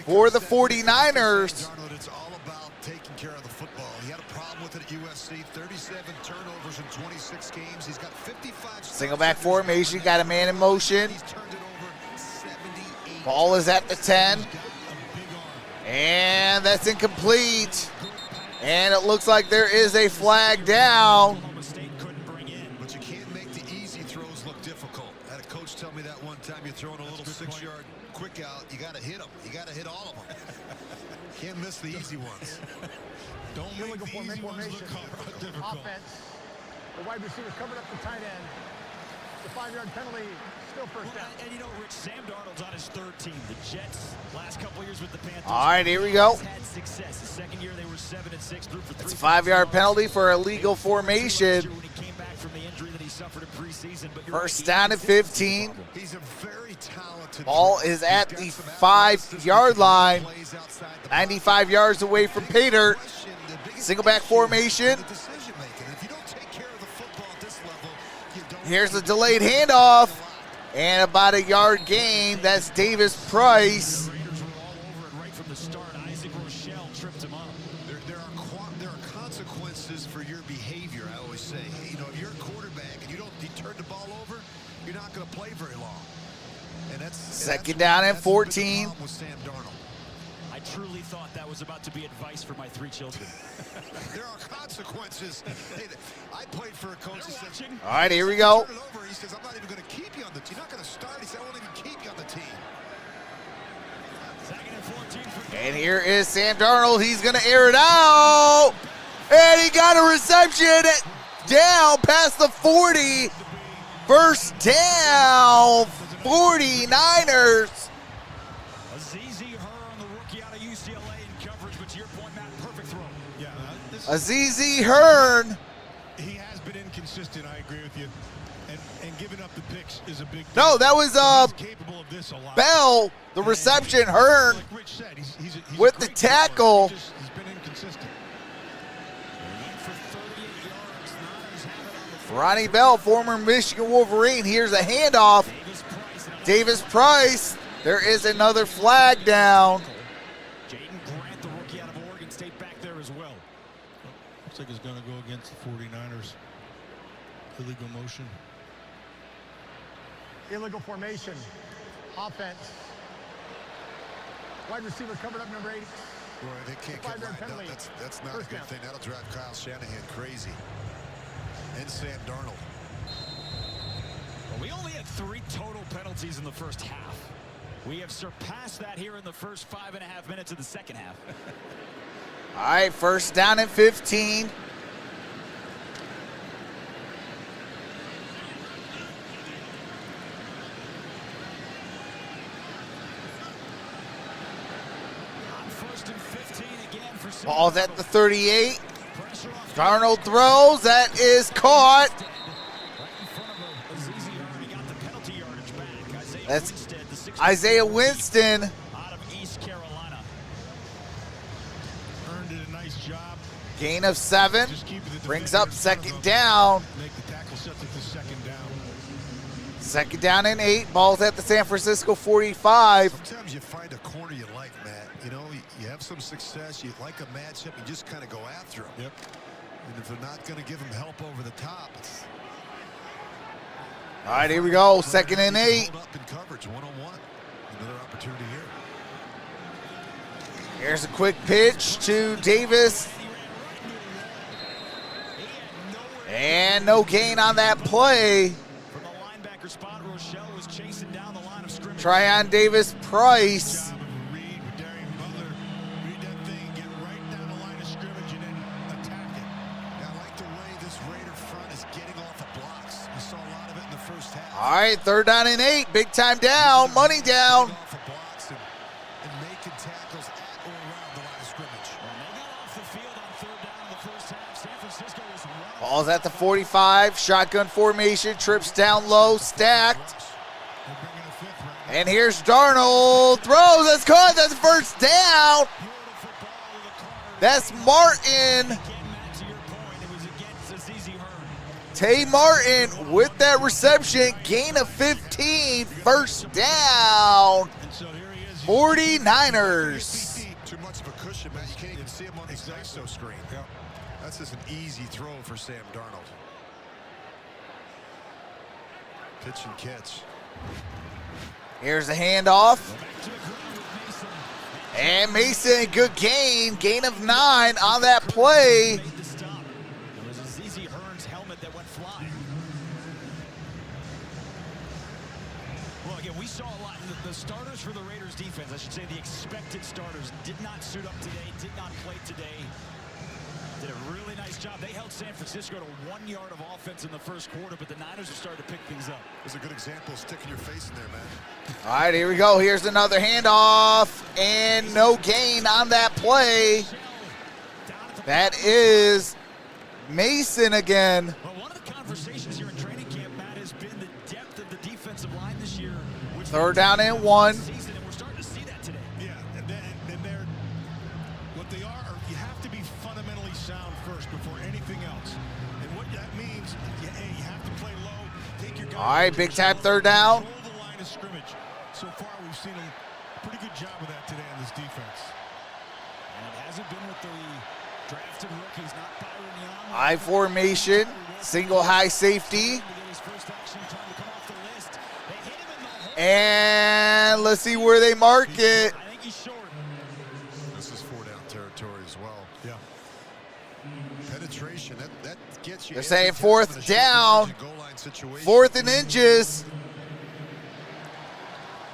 for the 49ers. It's all about taking care of the football. He had a problem with it at USC. 37 turnovers in 26 games. He's got 55. Single back formation, got a man in motion. Ball is at the 10. And that's incomplete. And it looks like there is a flag down. But you can't make the easy throws look difficult. I had a coach tell me that one time. You're throwing a little 6-yard quick out. You got to hit them. You got to hit all of them. Can't miss the easy ones. Don't make the easy ones look difficult. Offense. The wide receiver covered up the tight end. The 5-yard penalty. Still first down. And you know, Rich, Sam Darnold's on his third team. The Jets, last couple years with the Panthers. All right, here we go. Had success. The second year they were 7-6, threw for 3. It's a 5-yard penalty for illegal formation. First down at 15. He's a very talented. Ball is at the 5-yard line. 95 yards away from Pater. Single back formation. Here's the delayed handoff. And about a yard gain. That's Davis Price. There are consequences for your behavior, I always say. You know, if you're a quarterback and you turn the ball over, you're not going to play very long. And that's second down at 14. With Sam Darnold. I truly thought that was about to be advice for my 3 children. There are consequences. Hey, I played for a coach who said, all right, here we go. He says, I'm not even going to keep you on the team. You're not going to start. He said, I won't even keep you on the team. And here is Sam Darnold. He's going to air it out. And he got a reception down past the 40. First down, 49ers. Azizi Hearn. He has been inconsistent, I agree with you. And giving up the picks is a big No, that was Bell, the reception. Hearn like Rich said, he's with the tackle. He's been inconsistent. Ronnie Bell, former Michigan Wolverine. Here's a handoff. Davis Price. There is another flag down. Looks like it's going to go against the 49ers. Illegal motion. Illegal formation. Offense. Wide receiver covered up number 8. Boy, they can't get right. That's not a good thing. That'll drive Kyle Shanahan crazy. And Sam Darnold. Well, we only had 3 total penalties in the first half. We have surpassed that here in the first 5.5 minutes of the second half. All right, first down at 15. On 1st and 15 again Ball's at the 38. Darnold throws. That is caught. That's Isaiah Winston. Earned it a nice job. Gain of 7. Brings up second down. Make the tackle set to the second down. Second down and 8. Ball's at the San Francisco 45. Sometimes you find a corner you like, Matt. You know, you have some success. You like a matchup. You just kind of go after them. Yep. And if they're not going to give them help over the top, All right, here we go. Second and 8. hold up in coverage, one-on-one. Another opportunity here. Here's a quick pitch to Davis. And no gain on that play. Tryon Davis Price. All right, third down and 8. Big time down, money down. Ball's at the 45. Shotgun formation. Trips down low. Stacked. And here's Darnold. Throws. That's caught. That's first down. That's Martin. Tay Martin with that reception. Gain of 15. First down. 49ers. Too much of a cushion, man. You can't even see him on the ISO screen. That's just an easy throw for Sam Darnold. Pitch and catch. Here's a handoff. And Mason, good gain. Gain of 9 on that play. Well, again, we saw a lot. The starters for the Raiders defense, I should say the expected starters, did not suit up today, did not play today. Did a really nice job. They held San Francisco to 1 yard of offense in the first quarter, but the Niners are starting to pick things up. There's a good example of sticking your face in there, man. All right, here we go. Here's another handoff. And no gain on that play. That is Mason again. Well, one of the conversations here in training camp, Matt, has been the depth of the defensive line this year. Third down and 1. And we're starting to see that today. Yeah, and they're what they are. You have to be fundamentally sound first before anything else. And what that means, you have to play low. Take your guys. All right, big time third down. Control the line of scrimmage. So far, we've seen a pretty good job of that today on this defense. And it hasn't been with the drafted rookies, not Byron Young. I formation, single high safety. And let's see where they mark it. I think he's short. This is 4-down territory as well. Yeah. Penetration, that gets you. They're saying fourth down. 4th and inches.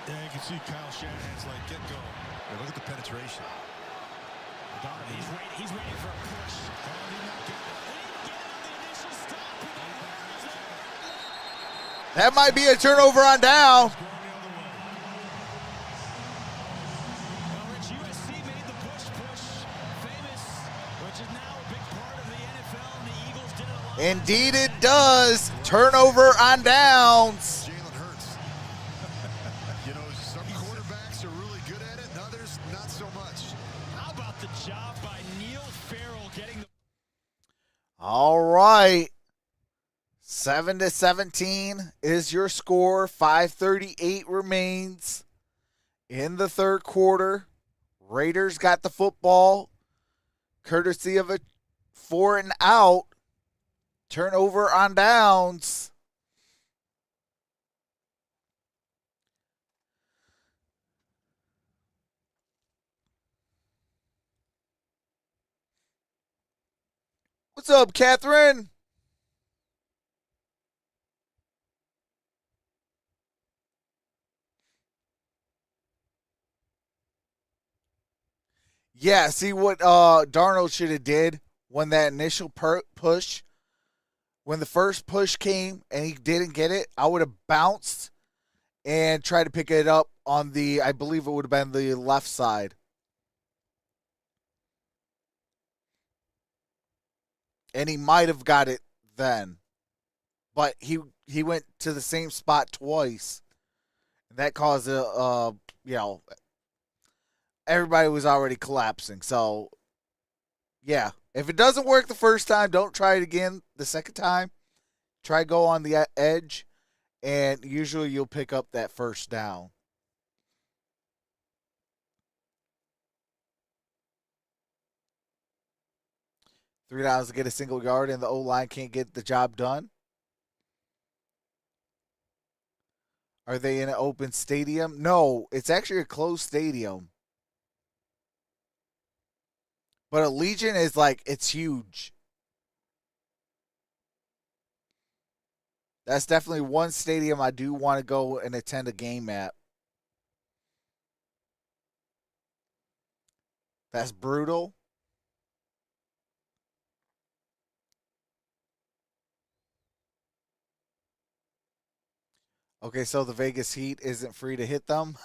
Yeah, you can see Kyle Shanahan's like, get going. Yeah, look at the penetration. He's waiting for a push. That might be a turnover on down. Indeed it does. Turnover on downs. Jalen Hurts. You know, some quarterbacks are really good at it, and others not so much. How about the job by Neil Farrell getting the... All right. 7-17 is your score. 5:38 remains in the third quarter. Raiders got the football courtesy of a 4 and out. Turnover on downs. What's up, Catherine? Yeah, see what Darnold should have did when that initial push. When the first push came and he didn't get it, I would have bounced and tried to pick it up on the, I believe it would have been the left side. And he might have got it then. But he went to the same spot twice. And that caused everybody was already collapsing. So, yeah. If it doesn't work the first time, don't try it again the second time. Try go on the edge, and usually you'll pick up that first down. $3 to get a single yard, and the O-line can't get the job done. Are they in an open stadium? No, it's actually a closed stadium. But Allegiant is it's huge. That's definitely one stadium I do want to go and attend a game at. That's brutal. Okay, so the Vegas Heat isn't free to hit them.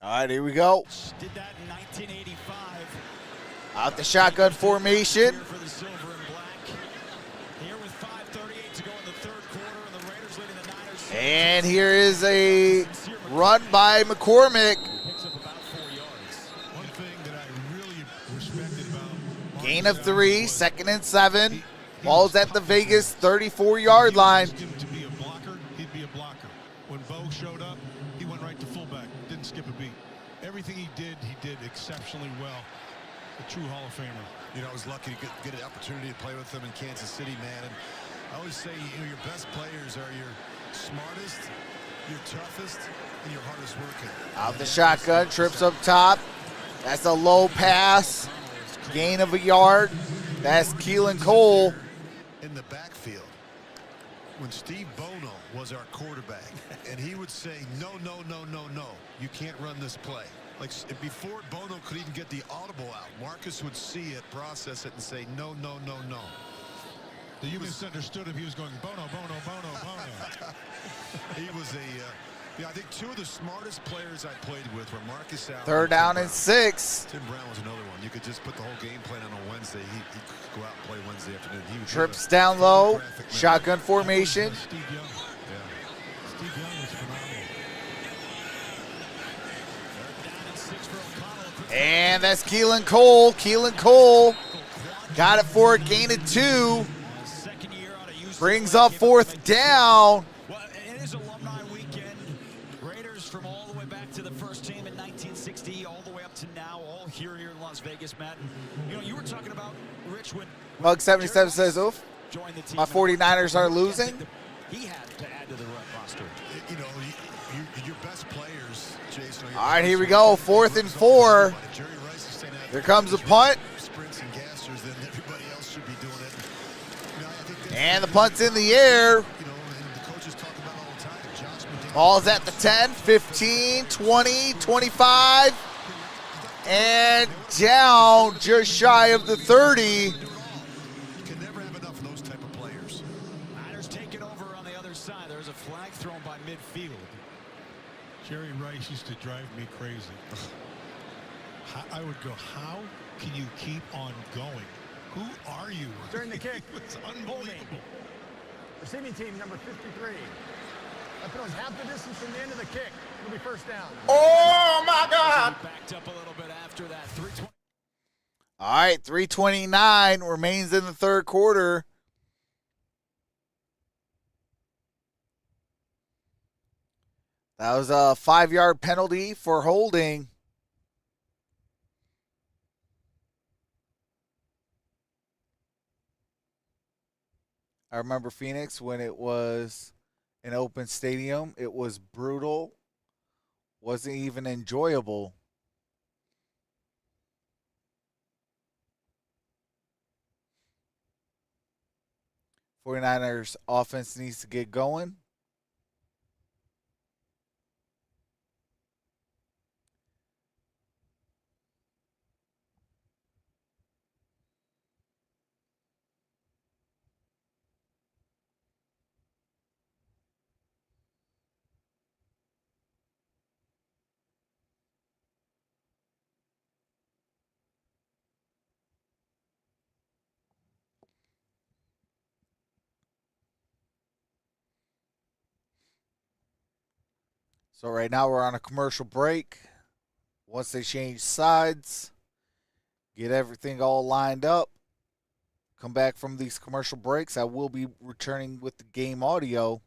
All right, here we go. Did that in 1985. Out the shotgun formation. For the silver and black. Here with 5:38 to go in the third quarter, and the Raiders leading the Niners. And here is a run by McCormick. Picks up about 4 yards. One thing that I really respected about Gain of 3, 2nd and 7. Ball's at the Vegas 34-yard line. To be a blocker, he'd be a blocker. When Bo showed up, he went right to fullback. Didn't skip a beat. Everything he did exceptionally well. A true Hall of Famer. You know, I was lucky to get an opportunity to play with him in Kansas City, man. And I always say, your best players are your smartest, your toughest, and your hardest working. Out the shotgun, trips up top. That's a low pass. Gain of a yard. That's Keelan Cole. In the backfield, when Steve Bono was our quarterback, and he would say, no, you can't run this play. Like, before Bono could even get the audible out, Marcus would see it, process it, and say, no. You misunderstood him. He was going, Bono. He was I think two of the smartest players I played with were Marcus Allen. 3rd down and 6. Tim Brown was another one. You could just put the whole game plan on a Wednesday. He'd go out and play Wednesday afternoon. He would Trips down low. Shotgun formation. Steve Young. Yeah. Steve Young was phenomenal. And that's Keelan Cole. Keelan Cole got it for a gain of 2. Brings up 4th down. Well, it is alumni weekend. Raiders from all the way back to the first team in 1960, all the way up to now, all here in Las Vegas, Matt. And, you were talking about Rich when Mug77 says, oof, joined the team. my 49ers are losing. He had to add to the roster. Your best players, Jason. All right, here we go. 4th and 4. Here comes a punt. Sprints and gassers, then everybody else should be doing it. And the punt's in the air. And the coaches talk about all the time. Josh McDaniels. Ball's at the 10, 15, 20, 25. And down just shy of the 30. You can never have enough of those type of players. Niners take it over on the other side. There's a flag thrown by midfield. Jerry Rice used to drive me crazy. I would go, how can you keep on going? Who are you? During the kick. It's unbelievable. Receiving team number 53. That throws half the distance from the end of the kick. It'll be 1st down. Oh, my God. Backed up a little bit after that. 320. All right, 3:29 remains in the 3rd quarter. That was a 5-yard penalty for holding. I remember Phoenix when it was an open stadium. It was brutal. Wasn't even enjoyable. '49ers offense needs to get going. So right now we're on a commercial break. Once they change sides, get everything all lined up, come back from these commercial breaks, I will be returning with the game audio.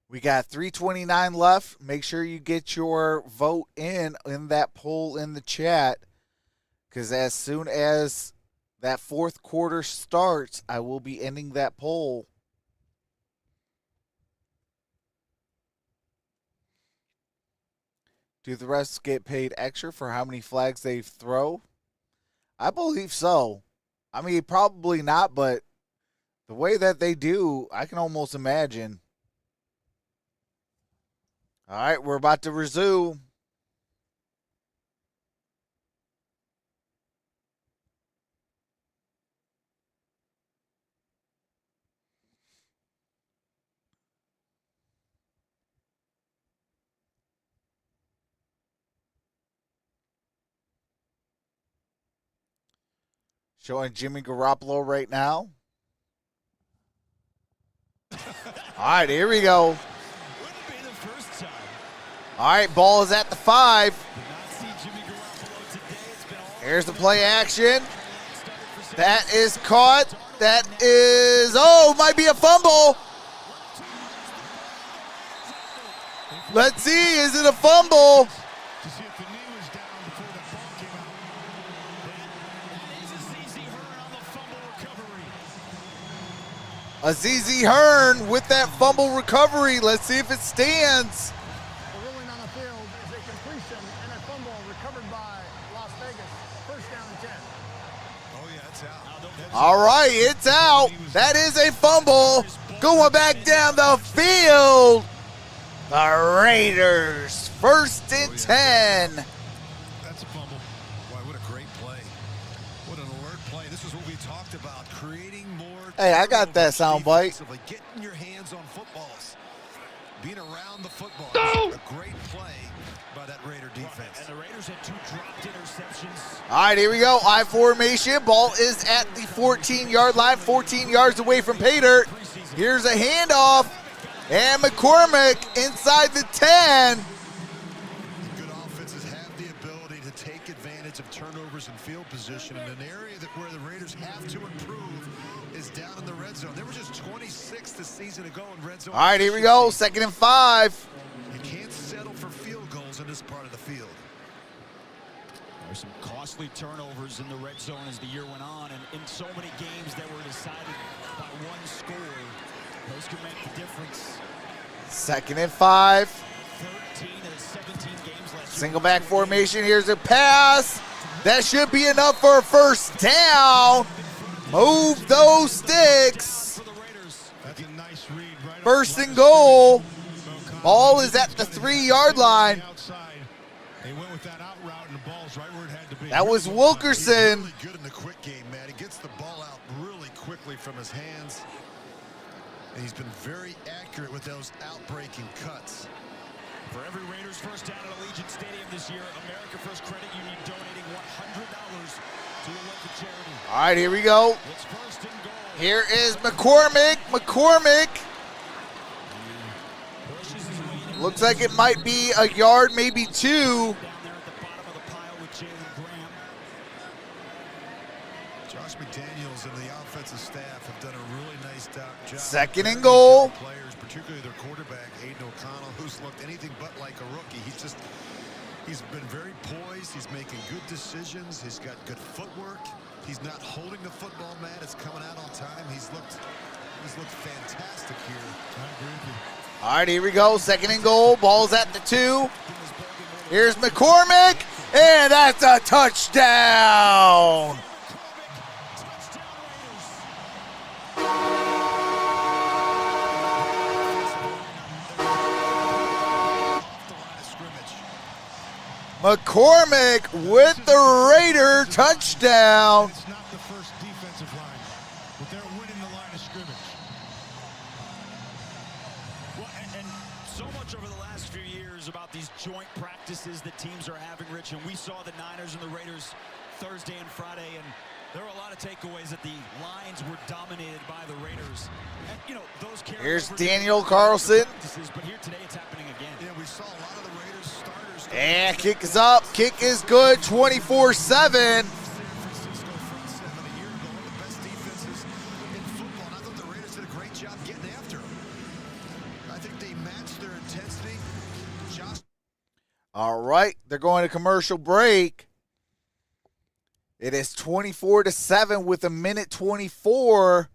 We got 3:29 left. Make sure you get your vote in that poll in the chat, because as soon as that fourth quarter starts, I will be ending that poll. Do the refs get paid extra for how many flags they throw? I believe so. I mean, probably not, but the way that they do, I can almost imagine. All right, we're about to resume. Showing Jimmy Garoppolo right now. All right, here we go. Wouldn't be the first time. All right, ball is at the 5. Did not see Jimmy Garoppolo today. It's been all Here's the play action. That is caught. That is, oh, might be a fumble. Let's see, is it a fumble? To see if the knee was down before the ball came out. That is Azizi Hearn on the fumble recovery. Azizi Hearn with that fumble recovery. Let's see if it stands. The ruling on the field is a completion and a fumble recovered by Las Vegas. First down and 10. Oh, yeah, it's out. All right, it's out. That is a fumble. Going back down the field. The Raiders, first and 10. That's a fumble. Boy, what a great play. What an alert play. This is what we talked about, creating more. Hey, I got that sound bite. Defensively, getting your hands on footballs, being around the football. A great play by that Raider defense. And the Raiders had 2 dropped interceptions. All right, here we go. I formation. Ball is at the 14-yard line, 14 yards away from Pater. Here's a handoff. And McCormick inside the 10. Good offenses have the ability to take advantage of turnovers and field position. And an area where the Raiders have to improve is down in the red zone. They were just 26th this season ago in red zone. All right, here we go. 2nd and 5. You can't settle for field goals in this part of the field. There's some costly turnovers in the red zone as the year went on, and in so many games that were decided by 1 score, those can make the difference. 2nd and 5. 13 of the 17 games last year. Single back formation. Here's a pass. That should be enough for a first down. Move those sticks. That's a nice read. Right First and goal. Ball is at the 3-yard line. outside. They went with that out route, and the ball's right where it had to be. That was Wilkerson. Really good in the quick game, man. He gets the ball out really quickly from his hands. And he's been very accurate with those out-breaking cuts. For every Raiders first down at Allegiant Stadium this year, America First Credit Union donating $100 to a local charity. All right, here we go. It's first and goal. Here is McCormick. McCormick. Pushes his way in. Looks like it might be a yard, maybe 2. Down there at the bottom of the pile with Jalen Graham. Josh McDaniels and the offensive staff have done a really nice job. 2nd and goal. Players, particularly their quarterback, Aiden O'Connell, who's looked anything but like a rookie. He's been very poised. He's making good decisions. He's got good footwork. He's not holding the football, man. It's coming out on time. He's looked fantastic here. I agree with you. All right, here we go. 2nd and goal. Ball's at the 2. Here's McCormick. And that's a touchdown. McCormick with the Raider touchdown. It's not the first defensive line, but they're winning the line of scrimmage. Well, and so much over the last few years about these joint practice practices that teams are having, Rich, and we saw the Niners and the Raiders Thursday and Friday, and there were a lot of takeaways that the Lions were dominated by the Raiders. And, you know, those Here's Daniel Carlson. But here today it's happening again. Yeah, we saw a lot of the Raiders starters. And kick is up. Kick is good. 24-7. All right, they're going to commercial break. It is 24-7 with 1:24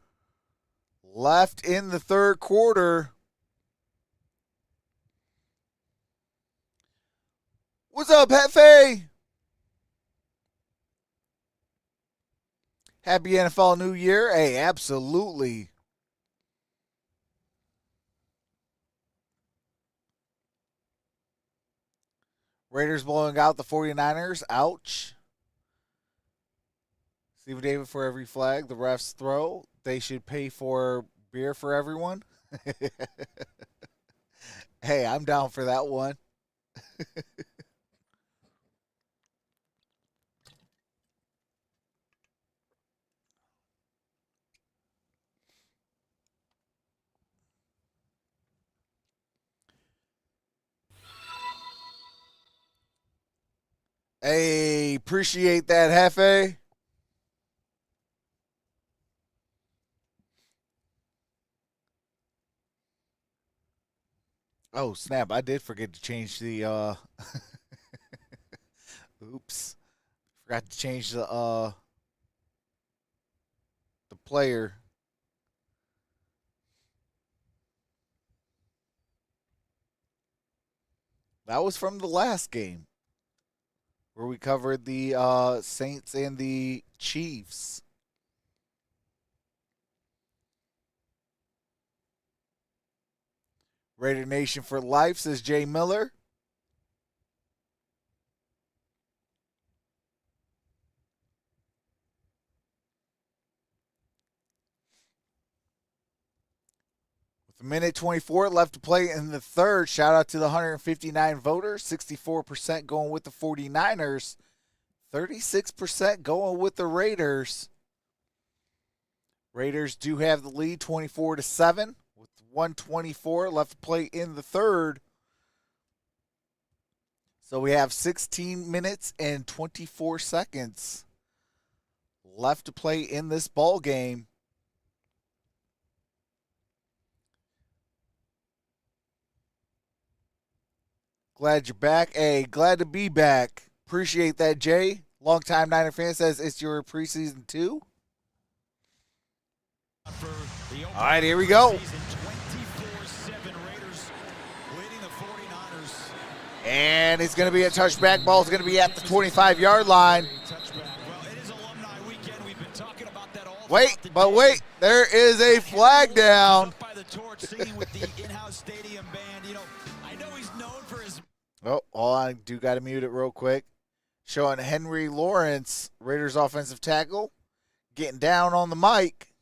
left in the third quarter. What's up, Hefe? Happy NFL New Year. Hey, absolutely. Raiders blowing out the 49ers. Ouch. Steve David for every flag the refs throw. They should pay for beer for everyone. Hey, I'm down for that one. Hey, appreciate that, Hefe. Oh, snap. I did forget to change the, oops. Forgot to change the player. That was from the last game, where we covered the Saints and the Chiefs. Raider Nation for life, says Jay Miller. With 1:24 left to play in the third, shout out to the 159 voters. 64% going with the 49ers. 36% going with the Raiders. Raiders do have the lead 24-7 with 1:24 left to play in the third. So we have 16 minutes and 24 seconds left to play in this ball game. Glad you're back. Hey, glad to be back. Appreciate that, Jay. Longtime Niner fan says it's your preseason 2. All right, here we go. And it's going to be a touchback. Ball's going to be at the 25-yard line. Wait, there is a flag down. Oh, hold on. I do got to mute it real quick. Showing Henry Lawrence, Raiders offensive tackle, getting down on the mic.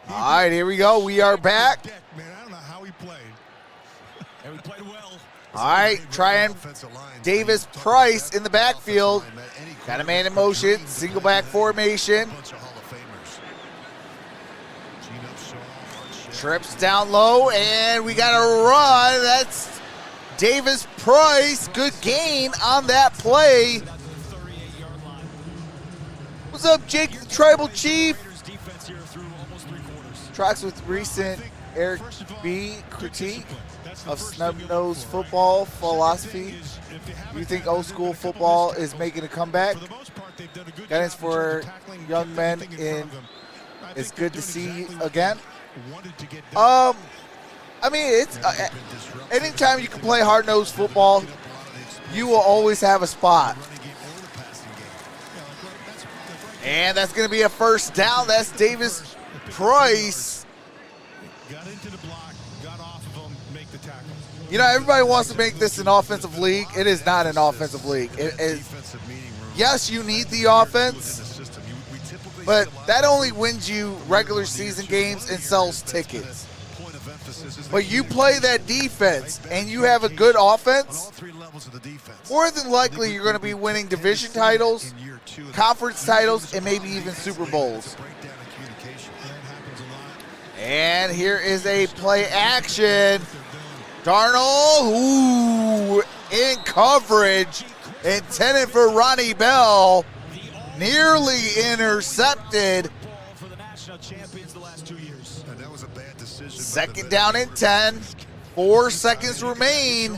All right, here we go. We are back. Man, I don't know how he played. And we played well. All right, trying Davis Price in the backfield. Got a man in motion, single back formation. Trips down low, and we got a run. That's Davis Price. Good gain on that play. What's up, Jake the Tribal Chief? Troxel with recent Eric B. critique of snub-nosed football philosophy. Do you think old school football is making a comeback? Guidance for young men it's good to see again. I mean, it's anytime you can play hard-nosed football, you will always have a spot. And that's going to be a first down. That's Davis Price. Got into the block, got off of him, make the tackle. You know, everybody wants to make this an offensive league. It is not an offensive league. It is, yes, you need the offense, but that only wins you regular season games and sells tickets. But you play that defense and you have a good offense, more than likely you're going to be winning division titles, conference titles, and maybe even Super Bowls. And here is a play action. Darnold, ooh, in coverage, intended for Ronnie Bell, nearly intercepted. Second down and 10, 4 seconds remain.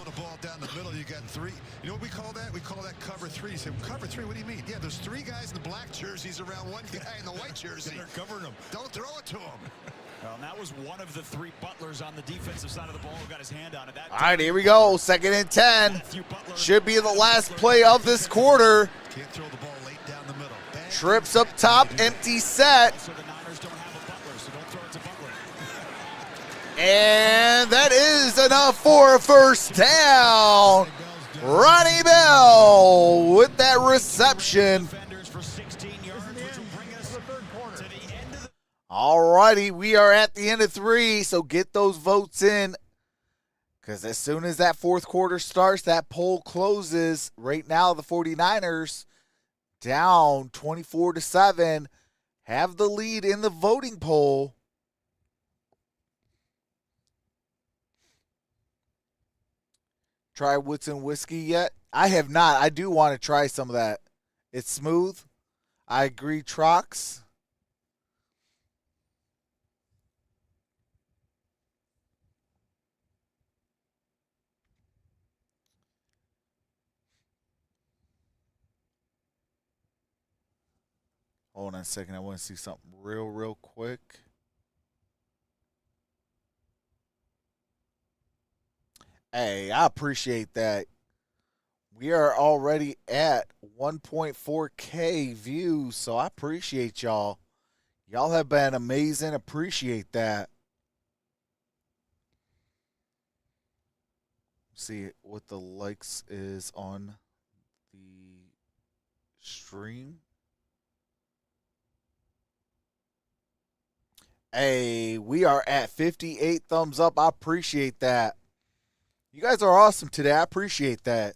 You know what we call that? We call that cover three. You say, cover three, what do you mean? Yeah, there's 3 guys in the black jerseys around 1 guy in the white jersey. They're covering them. Don't throw it to him. Well, and that was one of the 3 butlers on the defensive side of the ball who got his hand on it. All right, here we go. Second and 10. Should be the last play of this quarter. Can't throw the ball late down the middle. Trips up top, empty set. So the Niners don't have a butler, so don't throw it to Butler. And that is enough for a first down. Ronnie Bell with that reception. All righty, we are at the end of 3, so get those votes in, because as soon as that fourth quarter starts, that poll closes. Right now, the 49ers down 24-7, have the lead in the voting poll. Try Woodson whiskey yet? I have not. I do want to try some of that. It's smooth. I agree, Trox. Hold on a second. I want to see something real quick. Hey, I appreciate that. We are already at 1.4K views, so I appreciate y'all. Y'all have been amazing. Appreciate that. See what the likes is on the stream. Hey, we are at 58 thumbs up. I appreciate that. You guys are awesome today. I appreciate that.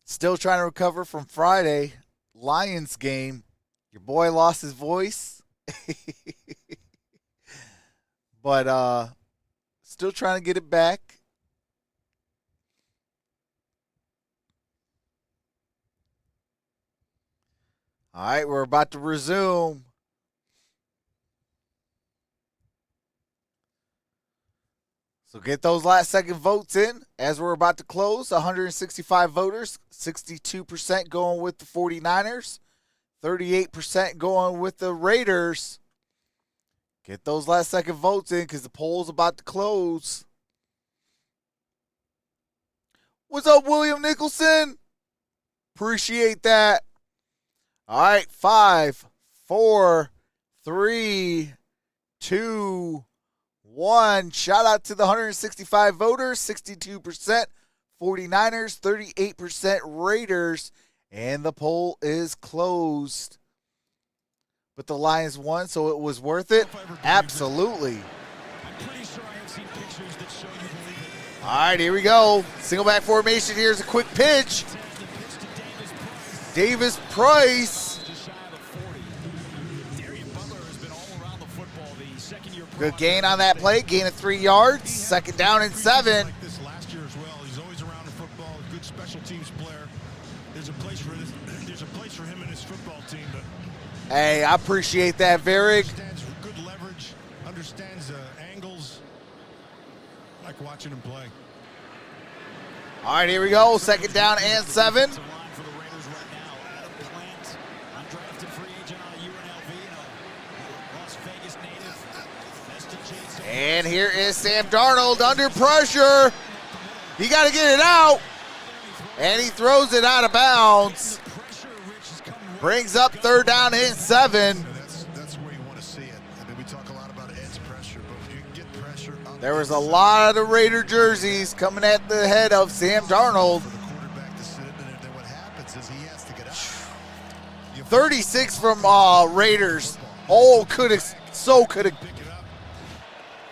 Still trying to recover from Friday Lions game. Your boy lost his voice. But still trying to get it back. All right, we're about to resume. So get those last second votes in as we're about to close. 165 voters, 62% going with the 49ers, 38% going with the Raiders. Get those last second votes in because the poll's about to close. What's up, William Nicholson? Appreciate that. All right, 5, 4, 3, 2, 1. Shout out to the 165 voters, 62% 49ers, 38% Raiders, and the poll is closed. But the Lions won, so it was worth it? Absolutely. All right, here we go. Single back formation. Here's a quick pitch. Davis Price. Good gain on that play. Gain of 3 yards. Second down and 7. Like this last year as well. He's always around the football. Good special teams player. There's a place for this. There's a place for him in his football team. But hey, I appreciate that, Varig. Understands good leverage. Understands angles. I like watching him play. All right, here we go. Second down and 7. And here is Sam Darnold under pressure. He got to get it out. And he throws it out of bounds. Brings up third down and 7. That's where you want to see it. I mean, we talk a lot about edge There was a lot of Raider jerseys coming at the head of Sam Darnold. 36 from Raiders. Oh, could have.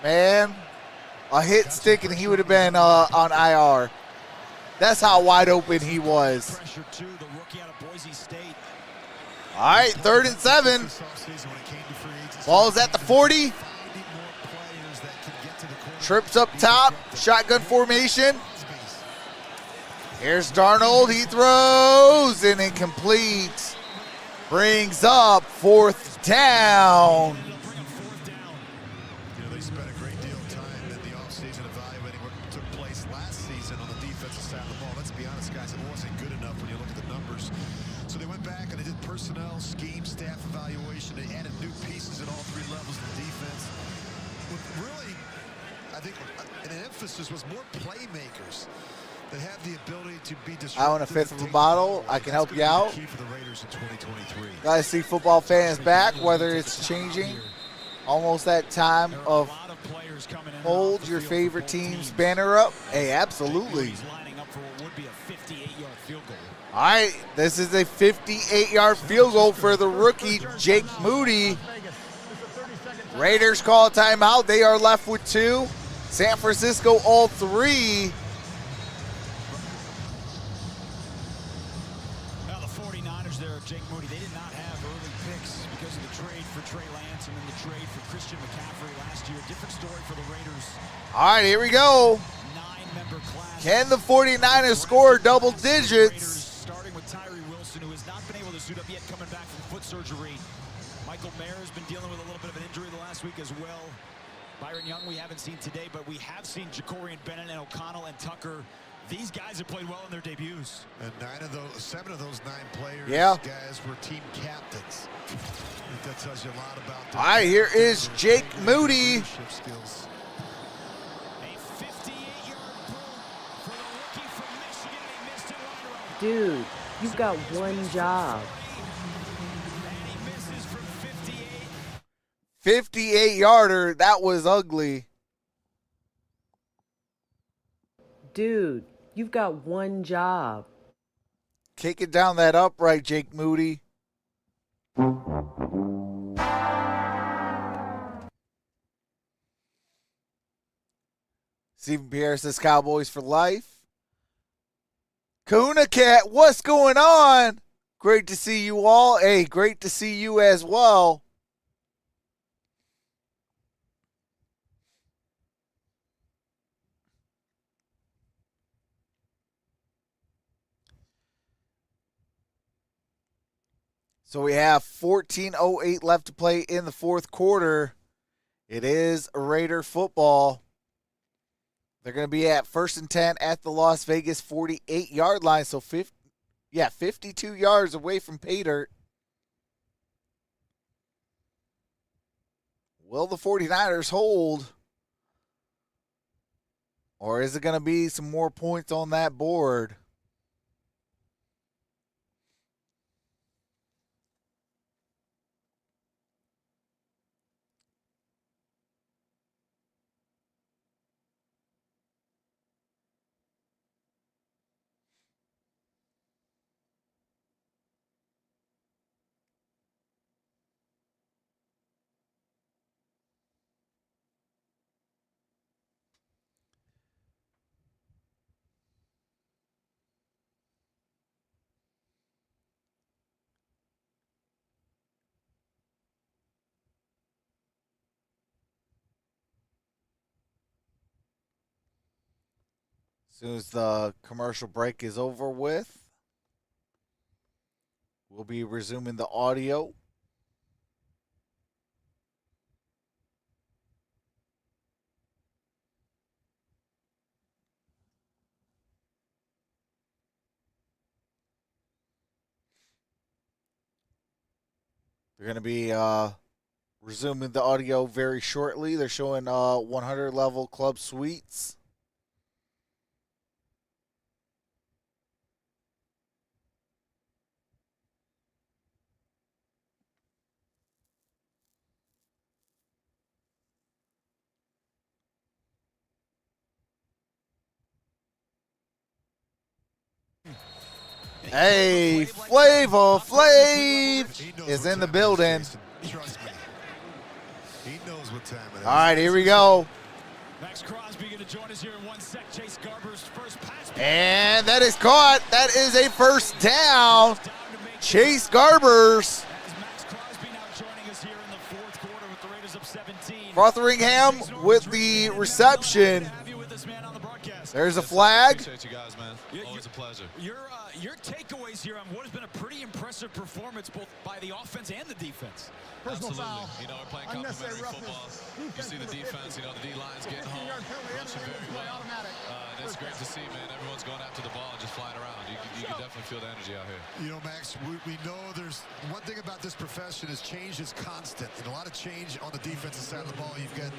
Man, a hit stick and he would have been on IR. That's how wide open he was. All right, 3rd and 7. Ball's at the 40. Trips up top. Shotgun formation. Here's Darnold. He throws and incomplete. Brings up 4th down. They spent a great deal of time in the offseason evaluating what took place last season on the defensive side of the ball. Let's be honest, guys, it wasn't good enough when you look at the numbers. So they went back and they did personnel, scheme, staff evaluation. They added new pieces at all 3 levels of the defense. But really, I think an emphasis was more playmakers that have the ability to be disruptive. I want a 5th of a bottle. I can help you out. Key for the Raiders in 2023. Guys, see football fans back, whether it's changing. Almost that time of hold your favorite team's banner up. Hey, absolutely. All right, this is a 58-yard field goal for the rookie, Jake Moody. Raiders call a timeout. They are left with 2. San Francisco all 3. Now the 49ers there, Jake Moody, they did not have early picks because of the trade for Trey Lance and then the trade for Christian McCaffrey last year. Different story for the Raiders. All right, here we go. 9-member class. Can the 49ers score double digits? Starting with Tyree Wilson, who has not been able to suit up yet, coming back from foot surgery. Michael Mayer has been dealing with a little bit of an injury the last week as well. Byron Young we haven't seen today, but we have seen Jacorian Bennett and O'Connell and Tucker. These guys have played well in their debuts. And 7 of those 9 players, guys, were team captains. I think that tells you a lot about them. All right, here is Jake Moody. Skills. A 58-yard pull for the rookie from Michigan. They missed it wide. Dude, you've got one job. And he misses from 58. 58-yarder. That was ugly. Dude, you've got one job. Kick it down that upright, Jake Moody. Stephen Pierre says Cowboys for life. Kahuna Cat, what's going on? Great to see you all. Hey, great to see you as well. So we have 14:08 left to play in the 4th quarter. It is Raider football. They're going to be at 1st and 10 at the Las Vegas 48-yard line. So 52 yards away from pay dirt. Will the 49ers hold? Or is it going to be some more points on that board? As soon as the commercial break is over with, we'll be resuming the audio. They're going to be resuming the audio very shortly. They're showing 100 level club suites. Hey, Flavor Flav is in the building. Trust me. He knows what time it is. All right, here we go. Max Crosby going to join us here in 1 sec. Chase Garber's first pass. And that is caught. That is a first down. Chase Garbers. Max Crosby now joining us here in the fourth quarter with the Raiders up 17. Frothingham with the reception. There's a flag. Appreciate you guys, man. Always a pleasure. Your takeaways here on what has been a pretty impressive performance both by the offense and the defense. Absolutely. You know, we're playing complementary football. You see the defense, you know, the D-line's getting home, rushing very well. And it's great to see, man. Everyone's going after the ball and just flying around. You can definitely feel the energy out here. You know, Max, we know there's one thing about this profession is change is constant. And a lot of change on the defensive side of the ball. You've got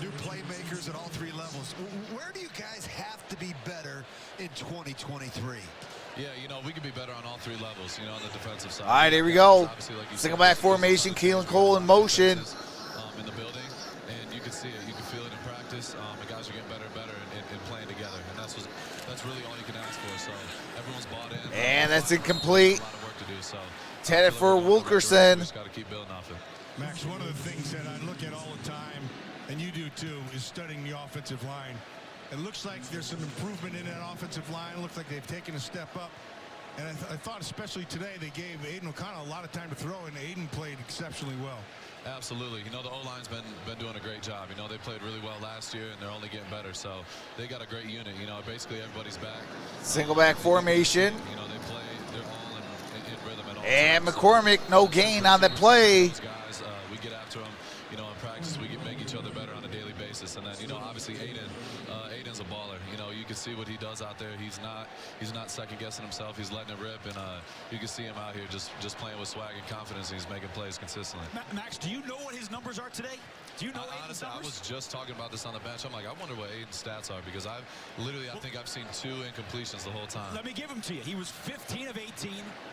new playmakers at all three levels. Where do you guys have to be better in 2023? Yeah, you know, we can be better on all three levels, you know, on the defensive side. All right, here we go. Single back formation, Keelan Cole in motion. In the building, and you can see it. You can feel it in practice. The guys are getting better and better in playing together, and that's really all you can ask for. So everyone's bought in. And that's incomplete. A lot of work to do. So Headed for Wilkerson. Just got to keep building off it. Max, one of the things that I look at all the time, and you do too, is studying the offensive line. It looks like there's some improvement in that offensive line. It looks like they've taken a step up. And I thought especially today they gave Aiden O'Connell a lot of time to throw, and Aiden played exceptionally well. Absolutely. You know, the O-line's been doing a great job. You know, they played really well last year, and they're only getting better. So they got a great unit. You know, basically everybody's back. Single back formation. You know, they're all in rhythm at all. And McCormick, no gain on the play. Those guys, we get after them. You know, in practice, we make each other better on a daily basis. And then, you know, obviously Aiden's a baller. You know, you can see what he does out there. He's not second guessing himself. He's letting it rip, and you can see him out here just playing with swag and confidence. And he's making plays consistently. Max, do you know what his numbers are today? Do you know Aiden's honestly, numbers? I was just talking about this on the bench. I'm like, I wonder what Aiden's stats are, because I think I've seen 2 incompletions the whole time. Let me give them to you. He was 15 of 18,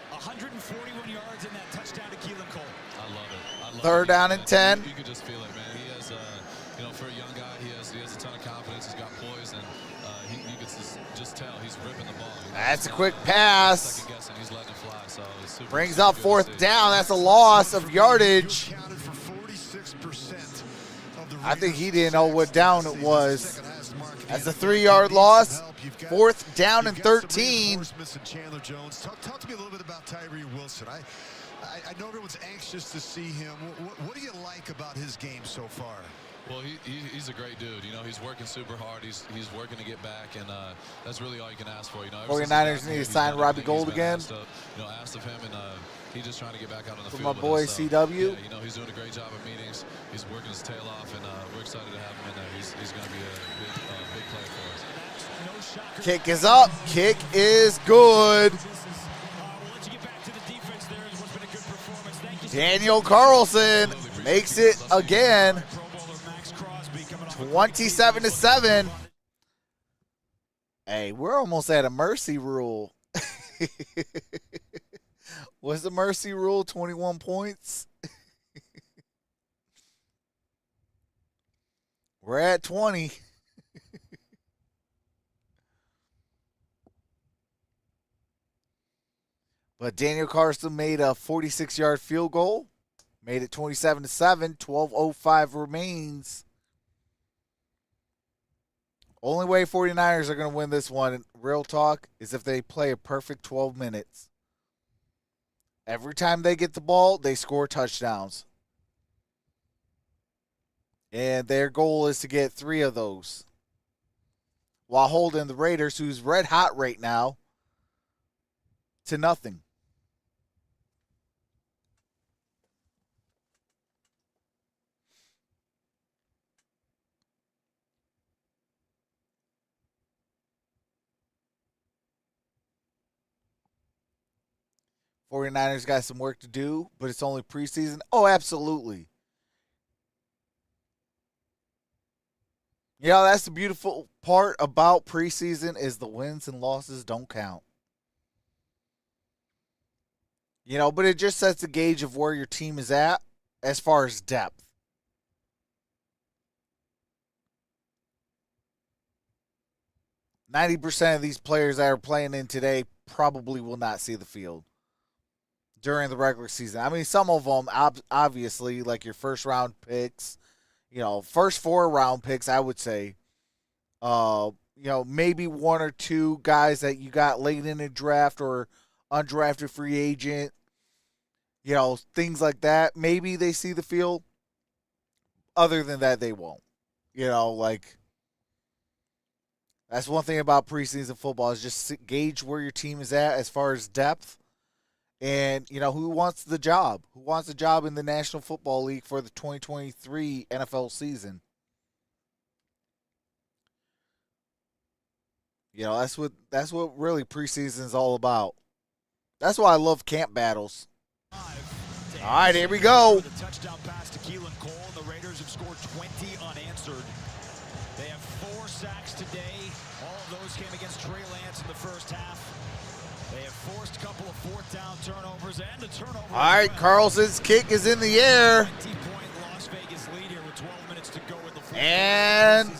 141 yards, and that touchdown to Keelan Cole. I love it. Third down and 10. You can just feel it, man. He has, you know, for a young guy, he has a ton of confidence. He's got poise, and you can just tell he's ripping the ball. That's a quick pass. Second guessing, he's letting it fly. So it's super, Brings super up good to fourth see. down. That's a loss of yardage. Counted for 46% of the I think he Raiders' didn't know what sacks down this it season. was. Second highest mark of That's the a NFL. 3-yard Needs loss. some help. You've got- Fourth down and you've got some 13. reinforcements in Chandler Jones. Talk to me a little bit about Tyree Wilson. I know everyone's anxious to see him. What do you like about his game so far? Well, he's a great dude. You know, he's working super hard. He's working to get back, and that's really all you can ask for. You know, ever since he 49ers got need to here, he's sign done Robbie everything he's Gold been again. asked of him, and he's just trying to get back out on the For field. my with boy, us. So, CW. Yeah, you know, he's doing a great job at meetings. He's working his tail off, and we're excited to have him in there. He's going to be a big player for us. Kick is up. Kick is good. Daniel Carlson makes it again. 27-7. Hey, we're almost at a mercy rule. What's the mercy rule? 21 points. We're at 20. But Daniel Carlson made a 46-yard field goal. Made it 27-7. 12:05 remains. Only way 49ers are going to win this one, real talk, is if they play a perfect 12 minutes. Every time they get the ball, they score touchdowns. And their goal is to get 3 of those, while holding the Raiders, who's red hot right now, to nothing. '49ers got some work to do, but it's only preseason. Oh, absolutely. You know, that's the beautiful part about preseason is the wins and losses don't count. You know, but it just sets a gauge of where your team is at as far as depth. 90% of these players that are playing in today probably will not see the field during the regular season. I mean, some of them, obviously, like your first-round picks, first 4-round picks, I would say. Maybe 1 or 2 guys that you got late in the draft or undrafted free agent, things like that. Maybe they see the field. Other than that, they won't. That's one thing about preseason football is just gauge where your team is at as far as depth. And, who wants the job? Who wants a job in the National Football League for the 2023 NFL season? That's what really preseason is all about. That's why I love camp battles. All right, here we go. The touchdown pass to Keelan Cole. The Raiders have scored 20 unanswered. They have 4 sacks today. All of those came against Trey Lance in the first half. They have forced a couple of 4th down turnovers and a turnover. All right, Carlson's kick is in the air. 20-point Las Vegas lead here with 12 minutes to go in the fourth. And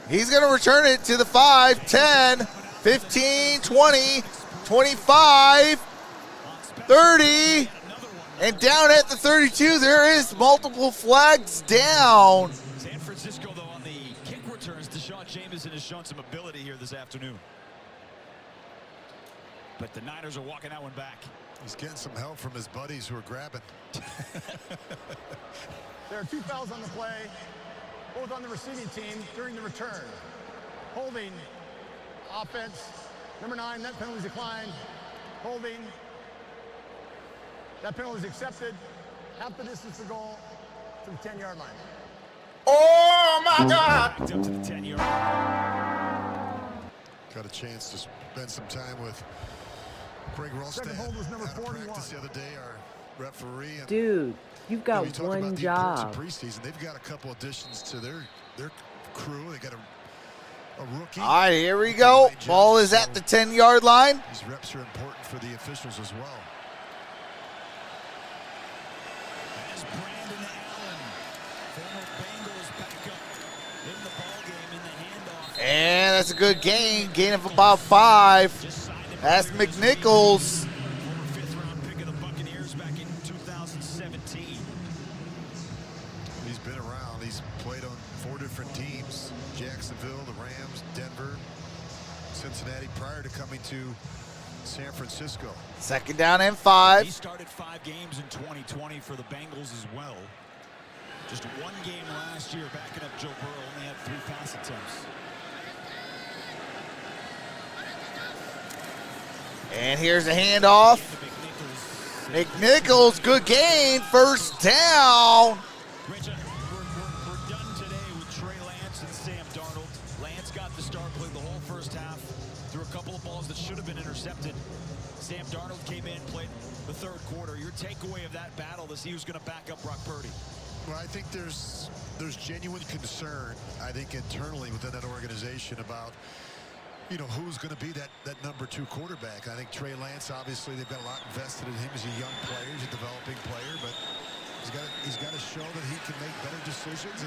he's going to return it to the 5, 10, 15, 20, 25, 30, and down at the 32. There is multiple flags down. San Francisco, though, on the kick returns, Deshaun Jameson has shown some ability here this afternoon. But the Niners are walking that one back. He's getting some help from his buddies who are grabbing. There are 2 fouls on the play, both on the receiving team during the return. Holding, offense, number 9, that penalty is declined. Holding, that penalty is accepted. Half the distance to goal to the 10-yard line. Oh my God! Backed up to the 10-yard line. Got a chance to spend some time with Craig Rolstad. Second hold was number out of 41. practice the other day, our referee. And, Dude, you've got we talked one about the job. importance of preseason. They've got a couple additions to their crew. They got a rookie. All right, here we go. Ball is at the 10-yard line. These reps are important for the officials as well. As Brandon Allen, former Bengals backup, in the ballgame in the handoff. And that's a good gain of about 5. That's McNichols. Former 5th-round pick of the Buccaneers back in 2017. He's been around. He's played on 4 different teams. Jacksonville, the Rams, Denver, Cincinnati, prior to coming to San Francisco. Second down and 5. He started 5 games in 2020 for the Bengals as well. Just 1 game last year backing up Joe Burrow. Only had 3 pass attempts. And here's a handoff. McNichols, good gain. First down. Richard, we're done today with Trey Lance and Sam Darnold. Lance got the start, played the whole first half, threw a couple of balls that should have been intercepted. Sam Darnold came in, played the 3rd quarter. Your takeaway of that battle to see who's going to back up Brock Purdy? Well, I think there's genuine concern, I think, internally within that organization about, who's going to be that number 2 quarterback. I think Trey Lance, obviously, they've got a lot invested in him. He's a young player, he's a developing player, but he's got to show that he can make better decisions.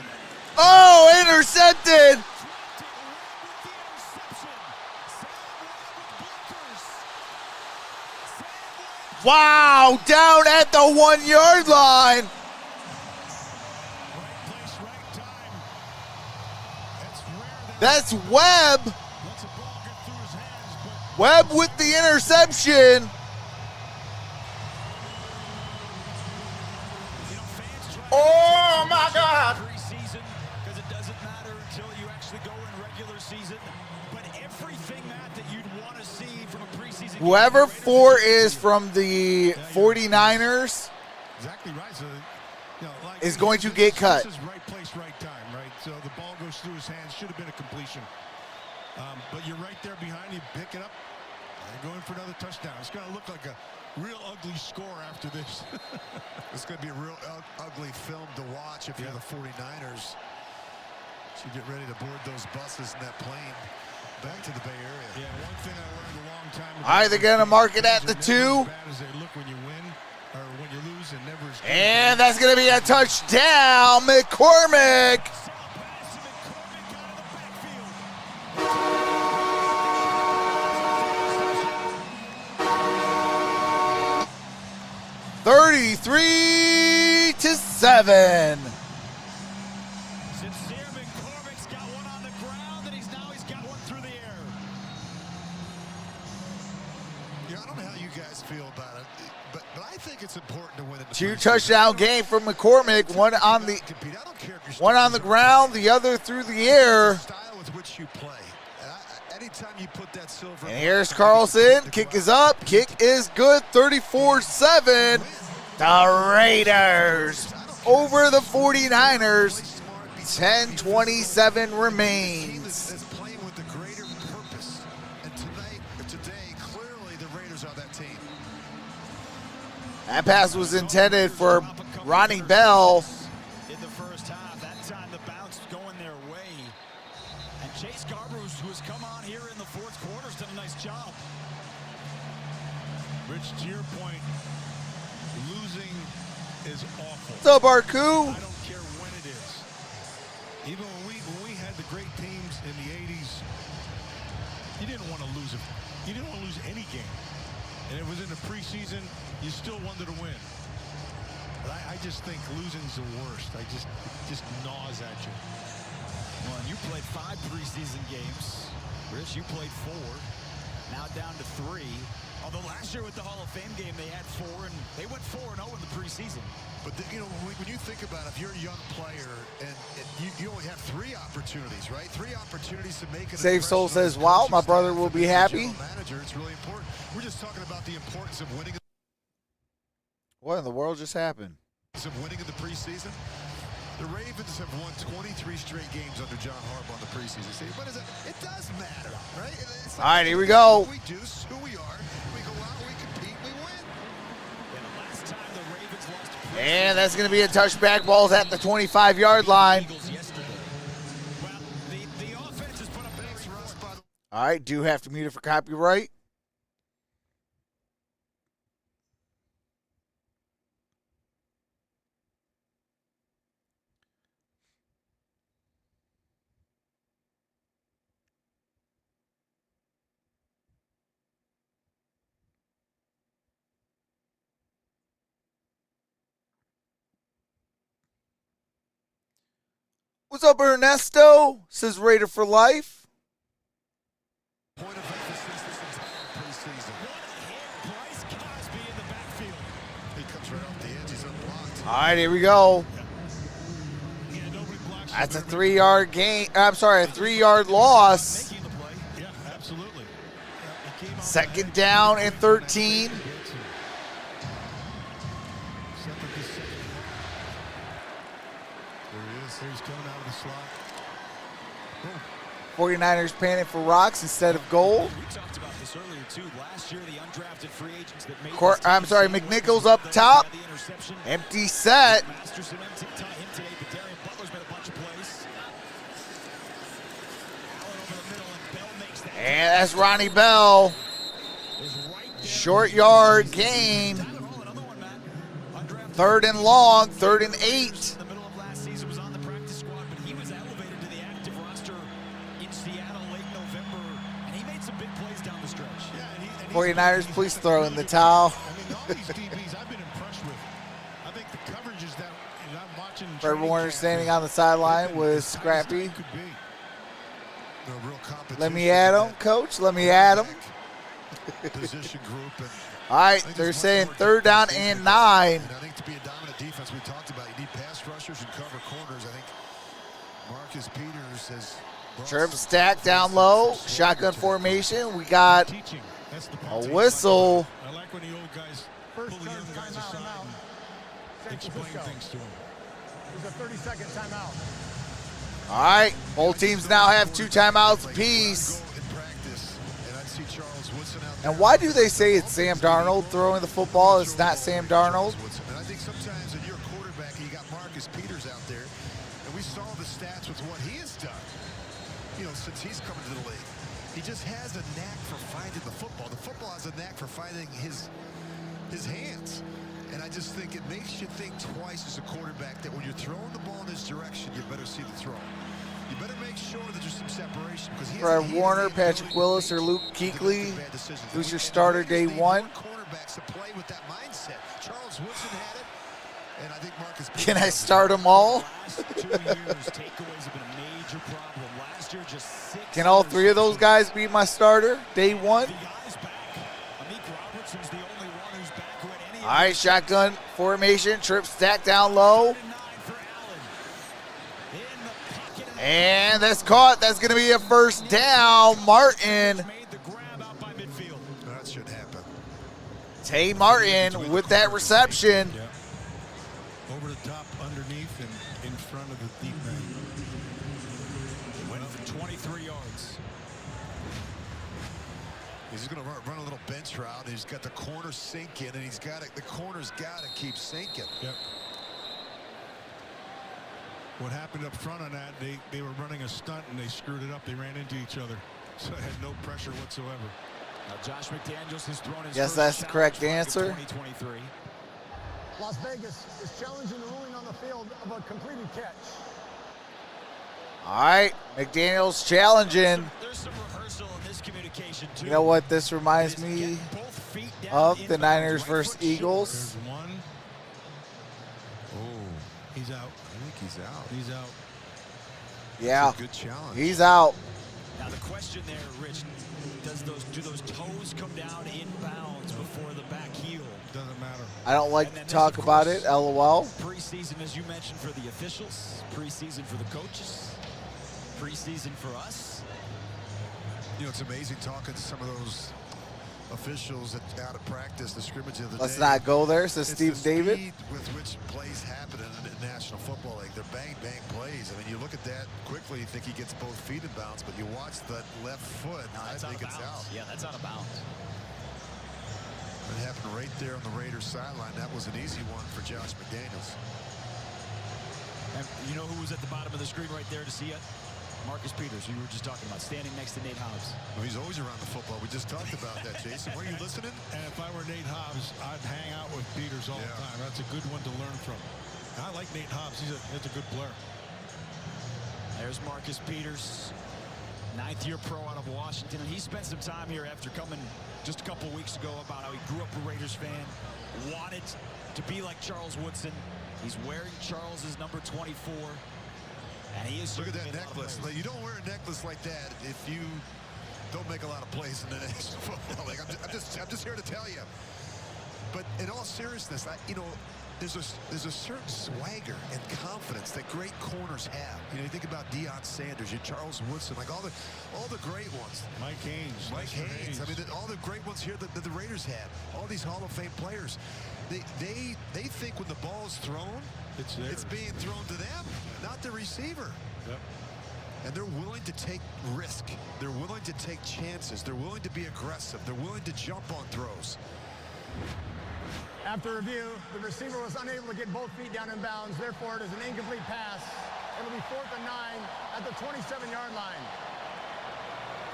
And intercepted. Wow, down at the 1-yard line. That's Webb. Webb with the interception. Oh my God! Preseason, because it doesn't matter until you actually go in regular season. But everything, Matt, that you'd want to see from a preseason. Whoever 4 is from the 49ers Exactly right. So, is going to get cut. This is right place, right time, right? So the ball goes through his hands. Should have been a completion. But you're right there behind you. Pick it up. And go in for another touchdown. It's going to look like a real ugly score after this. it's going to be a real ugly film to watch if you're the 49ers. So you get ready to board those buses in that plane back to the Bay Area. Yeah, one thing I learned a long time ago. All right, they're going to mark it at the 2. As bad as they look when you win or when you lose, and never as good. And that's going to be a touchdown, McCormick. 33-7. Sincere McCormick's got one on the ground, and he's got one through the air. Yeah, I don't know how you guys feel about it, but I think it's important to win in the 2 touchdown game from McCormick. One on the ground, the other through the air. Style with which you play. Anytime you put that silver. And here's Carlson. Kick is up. Kick is good. 34-7. The Raiders over the 49ers. 10:27 remains. Playing with the greater purpose. And today, clearly the Raiders are that team. That pass was intended for Ronnie Bell. In the first half, that time the bounce going their way. And Chase Garbers, who has come on here in the fourth quarter, has done a nice job. Rich, to your point, losing is awful. What's up, Arku? I don't care when it is. Even when we had the great teams in the 80s, you didn't want to lose it. You didn't want to lose any game. And it was in the preseason, you still wanted to win. But I just think losing's the worst. It just gnaws at you. Well, and you played 5 preseason games. Rich, you played 4. Now down to 3. Although last year with the Hall of Fame game, they had 4, and they went 4-0 in the preseason. But, when you think about it, if you're a young player and you only have 3 opportunities, right? 3 opportunities to make it. Save Soul says, wow, my brother will be happy. Manager, it's really important. We're just talking about the importance of winning. What in the world just happened? Of winning in the preseason. The Ravens have won 23 straight games under John Harbaugh in the preseason. See, what is it? It does matter, right? All right, here we go. What we do, it's who we are. We go out, we compete, we win. And the last time the Ravens lost to And that's going to be a touchback. Ball's at the 25-yard line. Well, the offense has put up thanks, Russ, by the All right, do have to mute it for copyright. What's up, Ernesto? Says Raider for life. Point of emphasis this entire preseason. Bryce Cosby in the backfield. He comes right off the edge. He's unblocked. All right, here we go. Yeah, nobody blocks you. That's a 3-yard gain. I'm sorry, a 3-yard loss. Making the play. Yeah, absolutely. He came out Second down and 13. There he is. He's coming out of the slot. 49ers panning for rocks instead of gold. We talked about this earlier, too. Last year, the undrafted free agents that made I'm sorry, McNichols up top. Empty set. Masterson him today, but Darian Butler's made a bunch of plays. Allen over the middle, and Bell makes that. And that's Ronnie Bell. Short yard gain. 3rd and long, 3rd and 8. In the middle of last season was on the practice squad, but he was elevated to the active roster in Seattle late November, and he made some big plays down the stretch. Yeah, and 49ers, please throw in the towel. I mean, all these DBs I've been impressed with. I think the coverages that I'm watching. Trevor Warner standing on the sideline was scrappy. Could be. No real competition. Let me at him, coach. Let me at him. Position group. And All right, they're saying 3rd down and 9. and I think to be a dominant defense, we talked about, you need pass rushers and cover corners. I think Marcus Peters has. Sherb stacked down low. Shotgun formation. We got Teaching. That's the a part. whistle. I like when the old guys First pull the young charge, guys timeout, aside now. and San explain Francisco. things to them. There's a 30-second timeout. All right, both teams now have 2 timeouts apiece. In practice, and I'd see Charles Woodson out And why do they say it's Sam Darnold throwing the football? It's not Sam Darnold. And I think sometimes when you're a quarterback and you got Marcus Peters out there, and we saw the stats with what he has done, since he's come into the league. He just has a knack for finding the football. The football has a knack for finding his hands. And I just think it makes you think twice as a quarterback that when you're throwing the ball in this direction, you better see the throw. You better make sure that there's some separation. Because Fred Warner, Patrick Willis, or Luke Kuechly. Who's your starter day 1? quarterbacks to play with that mindset. Charles Woodson had it, and I think Marcus. Can I start them all? Last 2 years, takeaways have been a major problem. Last year, just 6. Can all 3 of those guys be my starter day 1? All right, shotgun formation, trip stack down low. And that's caught. That's going to be a first down. Martin. That should happen. Tay Martin with that reception. Yeah. Over the top, underneath, and in front of the deep man. Went for 23 yards. He's going to run a little bench route. He's got the corner sinking, and he's got it. The corner's got to keep sinking. Yep. What happened up front on that, they were running a stunt, and they screwed it up. They ran into each other, so it had no pressure whatsoever. Now Josh McDaniels has thrown his Yes, that's the correct answer. 2023. Las Vegas is challenging the ruling on the field of a completed catch. All right, McDaniels challenging. There's some rehearsal in this communication too. You know what this reminds me of? The Niners versus Eagles. There's one. Oh, he's out. I think he's out. He's out. Yeah, Good challenge. he's out. Now the question there, Rich, do those toes come down in bounds before the back heel? Doesn't matter. I don't like to talk about it, LOL. Preseason, as you mentioned, for the officials. Preseason for the coaches. Preseason for us. You know, it's amazing talking to some of those officials out of practice, the scrimmage of the Let's day. not go there, says It's Steve the David. speed with which plays happen in the National Football League. They're bang plays. I mean, you look at that quickly, you think he gets both feet in bounds, but you watch that left foot, No, I think it's out. Yeah, that's out of bounds. It happened right there on the Raiders sideline. That was an easy one for Josh McDaniels. And you know who was at the bottom of the screen right there to see it? Marcus Peters, who you were just talking about, standing next to Nate Hobbs. Well, he's always around the football. We just talked about that, Jason. Were you listening? And if I were Nate Hobbs, I'd hang out with Peters all the time. That's a good one to learn from. I like Nate Hobbs. That's a good player. There's Marcus Peters, 9th-year pro out of Washington, and he spent some time here after coming just a couple weeks ago about how he grew up a Raiders fan, wanted to be like Charles Woodson. He's wearing Charles's number 24. And he is. Look at that necklace. Like, you don't wear a necklace like that if you don't make a lot of plays in the National Football League. I'm just here to tell you. But in all seriousness, you know, there's a certain swagger and confidence that great corners have. You know, you think about Deion Sanders, you Charles Woodson, like all the great ones. Mike Haynes. Mike Haynes. I mean, all the great ones here that the Raiders had. All these Hall of Fame players. They think when the ball is thrown, it's being thrown to them, not the receiver. Yep. And they're willing to take risk. They're willing to take chances. They're willing to be aggressive. They're willing to jump on throws. After review, the receiver was unable to get both feet down in bounds. Therefore, it is an incomplete pass. It'll be 4th and 9 at the 27-yard line.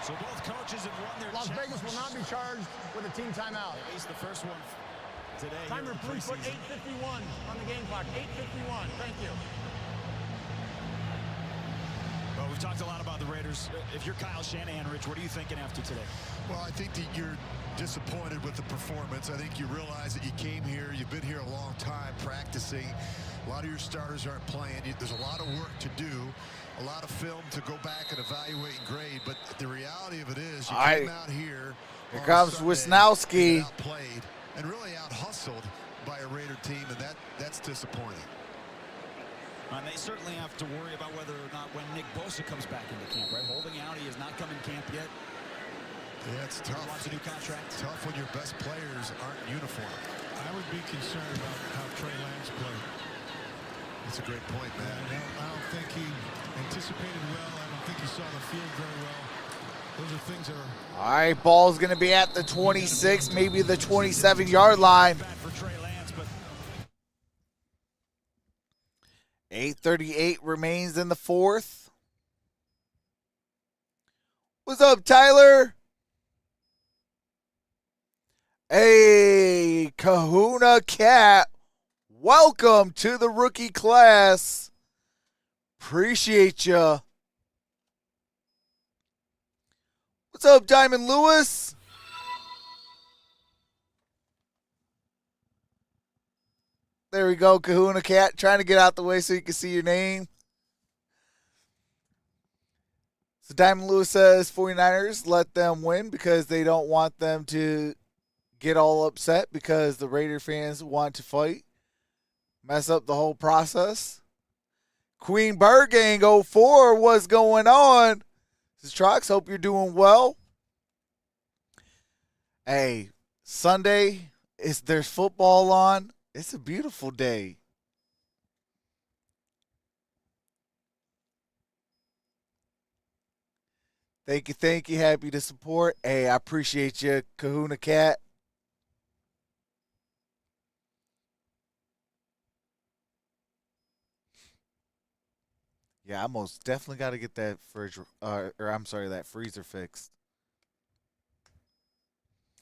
So both coaches have won their Las challenge. Vegas will not be charged with a team timeout. At least the first one today. Timer, please put 8:51 on the game clock. 8:51. Thank you. Well, we've talked a lot about the Raiders. If you're Kyle Shanahan, Rich, what are you thinking after today? Well, I think that you're disappointed with the performance. I think you realize that you came here, you've been here a long time practicing. A lot of your starters aren't playing. There's a lot of work to do, a lot of film to go back and evaluate and grade. But the reality of it is, you came out here. Here comes Wisnowski. Outplayed and really out-hustled by a Raider team, and that's disappointing. And they certainly have to worry about whether or not when Nick Bosa comes back into camp, right? Holding out, he has not come in camp yet. Yeah, it's tough. He wants a new contract. Tough when your best players aren't in uniform. I would be concerned about how Trey Lance played. That's a great point, man. I don't think he anticipated well. I don't think he saw the field very well. Those are things that are... All right, ball's going to be at the 26, maybe the 27-yard line. 8:38 remains in the 4th. What's up, Tyler? Hey, Kahuna Cat. Welcome to the rookie class. Appreciate ya. What's up, Diamond Lewis? There we go, Kahuna Cat, trying to get out the way so you can see your name. So Diamond Lewis says 49ers let them win because they don't want them to get all upset because the Raider fans want to fight. Mess up the whole process. Queen Bird Gang 04, what's going on? This is Trox, hope you're doing well. Hey, Sunday, there's football on. It's a beautiful day. Thank you. Happy to support. Hey, I appreciate you, Kahuna Cat. Yeah, I most definitely got to get that that freezer fixed.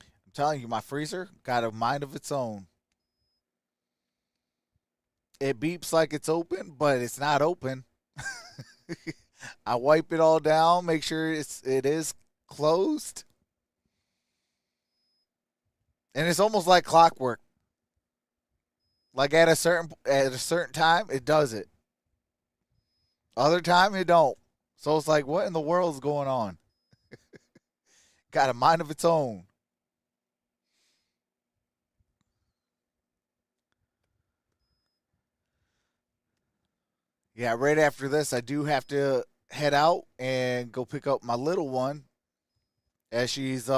I'm telling you, my freezer got a mind of its own. It beeps like it's open, but it's not open. I wipe it all down, make sure it is closed. And it's almost like clockwork. Like at a certain time, it does it. Other time, it don't. So it's like, what in the world is going on? Got a mind of its own. Yeah, right after this, I do have to head out and go pick up my little one as she's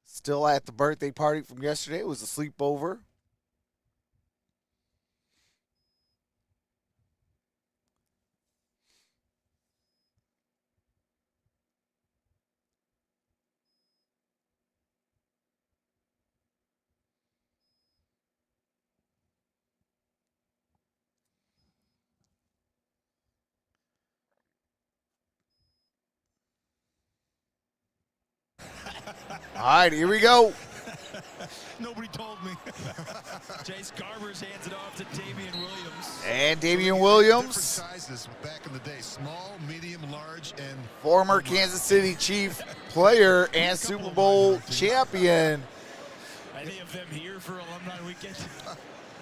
still at the birthday party from yesterday. It was a sleepover. All right, here we go. Nobody told me. Chase Garbers hands it off to Damian Williams. And Damian Williams. Different sizes back in the day. Small, medium, large, and former Kansas City Chief player and Super Bowl champion. Any of them here for alumni weekend?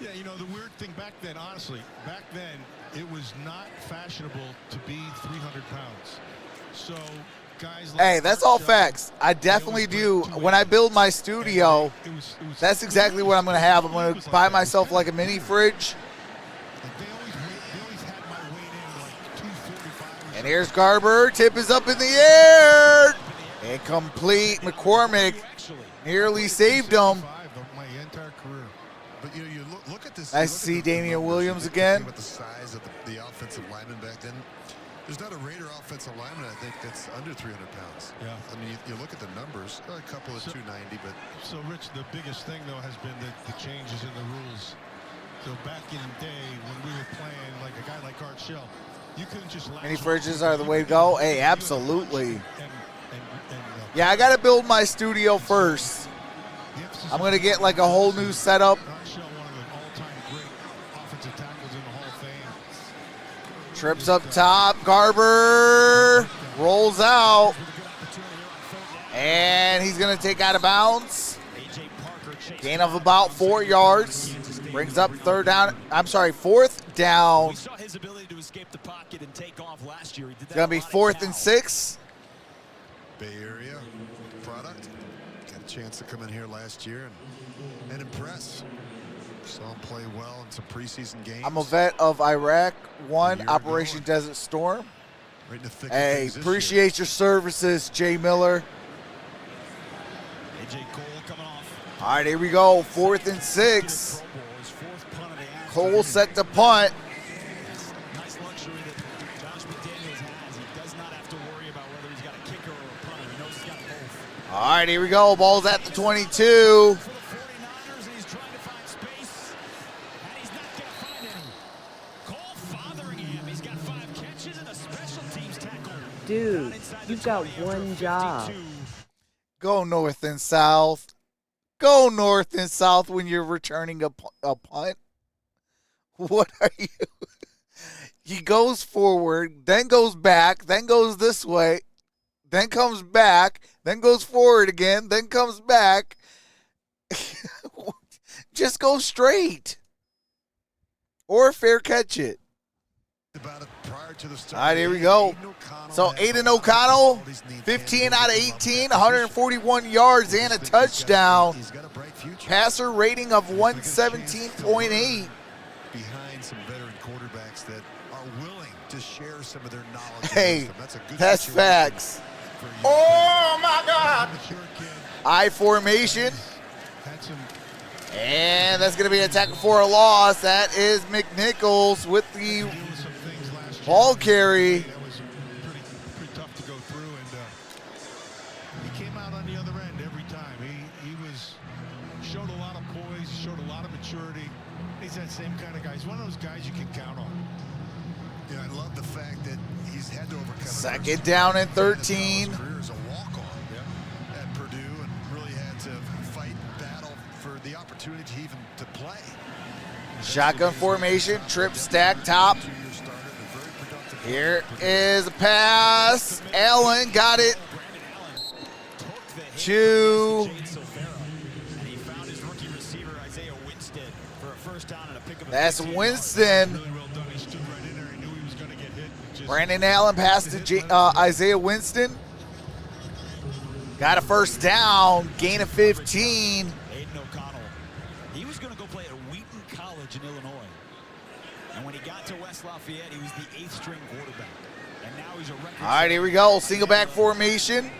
Yeah, you know, the weird thing back then, honestly, back then, it was not fashionable to be 300 pounds. So guys like hey, that's all facts. I definitely do. When I build my studio, that's exactly what I'm going to have. I'm going to buy myself like a mini fridge. And here's Garber. Tip is up in the air. Incomplete. McCormick nearly saved him. my entire career. But you know, you look at this. Nice to see Damian Williams again. With the size of the offensive lineman back then, there's not a Raider offensive lineman, I think, that's under 300 pounds. Yeah. I mean, you look at the numbers, a couple of 290, but. So, Rich, the biggest thing, though, has been the changes in the rules. So back in the day when we were playing like a guy like Art Shell, you couldn't just mini fridges are the way to go. Hey, absolutely. Yeah, I got to build my studio first. I'm going to get like a whole new setup. Trips up top. Garber rolls out. And he's going to take out of bounds. Gain of about 4 yards. Brings up fourth down. We saw his ability to escape the pocket and take off last year. It's going to be 4th and 6. Bay Area product. Got a chance to come in here last year and impress. Saw him play well in some preseason games. I'm a vet of Iraq 1, Operation Desert Storm. Right in the thick hey, of appreciate your services, Jay Miller. AJ Cole coming off. All right, here we go. 4th and 6. Cole set to punt. Nice luxury that Josh McDaniels has. He does not have to worry about whether he's got a kicker or a punter. He knows he's got both. All right, here we go. Ball's at the 22. Dude, you've got one job. Go north and south. Go north and south when you're returning a punt. What are you? He goes forward, then goes back, then goes this way, then comes back, then goes forward again, then comes back. Just go straight. or fair catch it. All right, here we go. So Aiden O'Connell, 15 out of 18, 141 yards and a touchdown. Passer rating of 117.8. Behind some veteran quarterbacks that are willing to share some of their knowledge. Hey, that's facts. Oh my God! I formation. And that's going to be a tackle for a loss. That is McNichols with the ball carry. That was pretty tough to go through, and he came out on the other end every time. He showed a lot of poise, showed a lot of maturity. He's that same kind of guy. He's one of those guys you can count on. Yeah, I love the fact that he's had to overcome. Second down and 13. His career as a walk-on at Purdue, and really had to fight battle for the opportunity even to play. Shotgun formation, trip stack top. Here is a pass. Allen got it to that's Winston. Brandon Allen passed to Isaiah Winston. Got a first down, gain of 15. Aiden O'Connell, he was going to go play at Wheaton College in Illinois. And when he got to West Lafayette, he was the 8th string quarterback. And now he's a record. All right, here we go. Single back formation.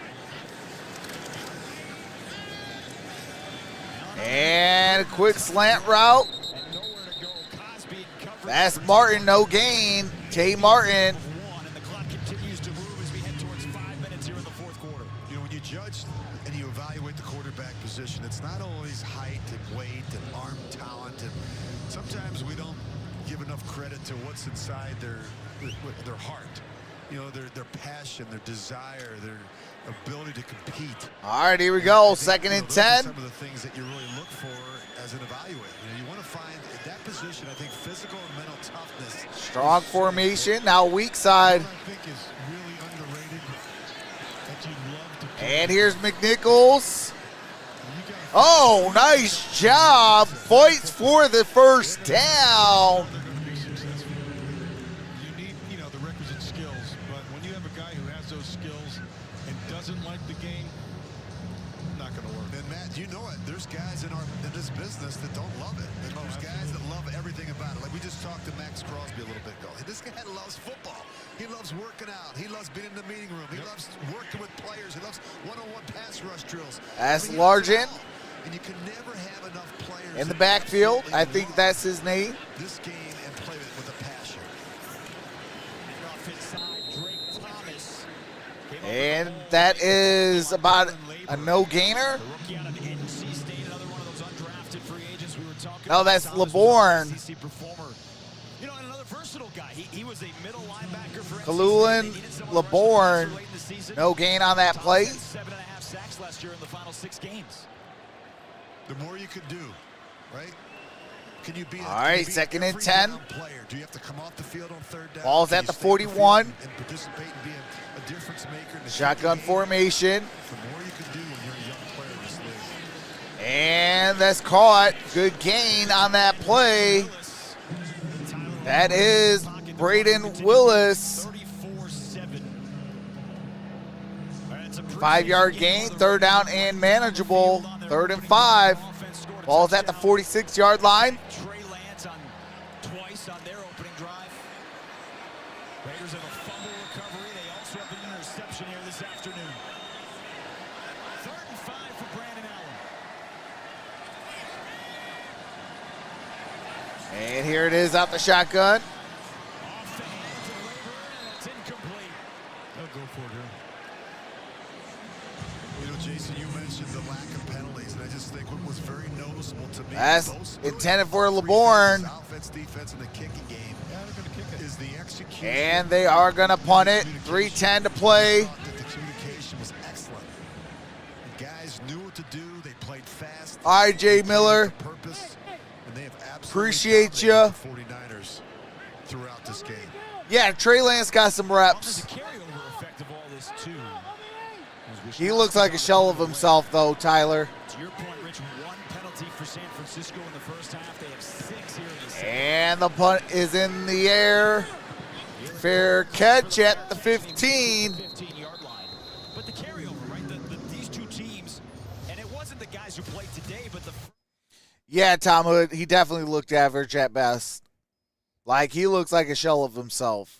And a quick slant route. That's Martin, no gain. Tay Martin. And the clock continues to move as we head towards 5 minutes here in the fourth quarter. You know, when you judge and you evaluate the quarterback position, it's not always height and weight and arm talent. And sometimes we don't give enough credit to what's inside their heart. You know, their passion, their desire, their ability to compete. All right, here we go. Second and 10. Some of the things that you really look for as an evaluator. You know, you want to find at that position, I think, physical and mental toughness. Strong formation. Now weak side. I think is really underrated. That you'd love to And here's McNichols. Oh, nice job. Fights for the first down. they're going to be successful. You need, the requisite skills, but when you have a guy who has those skills and doesn't like the game, not going to work. And Matt, you know it. There's guys in this business that don't love it. And there's guys that love everything about it. Like we just talked to Max Crosby a little bit ago. This guy loves football. He loves working out. He loves being in the meeting room. He loves working with players. He loves one-on-one pass rush drills. That's Largent. And you can never have enough players In the backfield. I think that's his name. this game and play it with a passion. And that is about a no-gainer. No, that's LeBourne. Kalulin, LeBourne. No gain on that play. 7.5 sacks last year in the final 6 games. The more you could do, right? Can you be All right, second and 10. Player? Do you have to come off the field on third down? Ball's Can at you the stay on 41. field and participate and be a difference maker in the Shotgun game? formation. The more you can do when you're a young player in this league. And that's caught. Good gain on that play. That is Braden Willis. 5-yard gain, third down and manageable. 3rd and 5. Ball's at the 46-yard line. Trey Lance on twice on their opening drive. Raiders have a fumble recovery. They also have an interception here this afternoon. 3rd and 5 for Brandon Allen. And here it is out the shotgun. Off the hands of Rayburn, and it's incomplete. They'll go for it here. You know, Jason, you mentioned the lack of penalties, and I just think what was very noticeable to me. That's intended for LeBourne. Offense, defense, and the kicking game. Yeah, they're going to kick it. Is the execution. And they are going to punt it. 3:10 to play. The communication was excellent. The guys knew what to do. They played fast. All right, Jay Miller. Purpose, and they have absolutely Appreciate you. dominated the 49ers throughout this game. Yeah, Trey Lance got some reps. The carryover effect of all this, too. He looks like a shell of himself, though, Tyler. To your point, Rich, 1 penalty for San Francisco. Francisco in the first half. They have 6 here in the second. And the punt is in the air. Fair catch at the 15. 15-yard line. But the carryover, right? These two teams, and it wasn't the guys who played today, but the... Yeah, Tom Hood, he definitely looked average at best. Like, he looks like a shell of himself.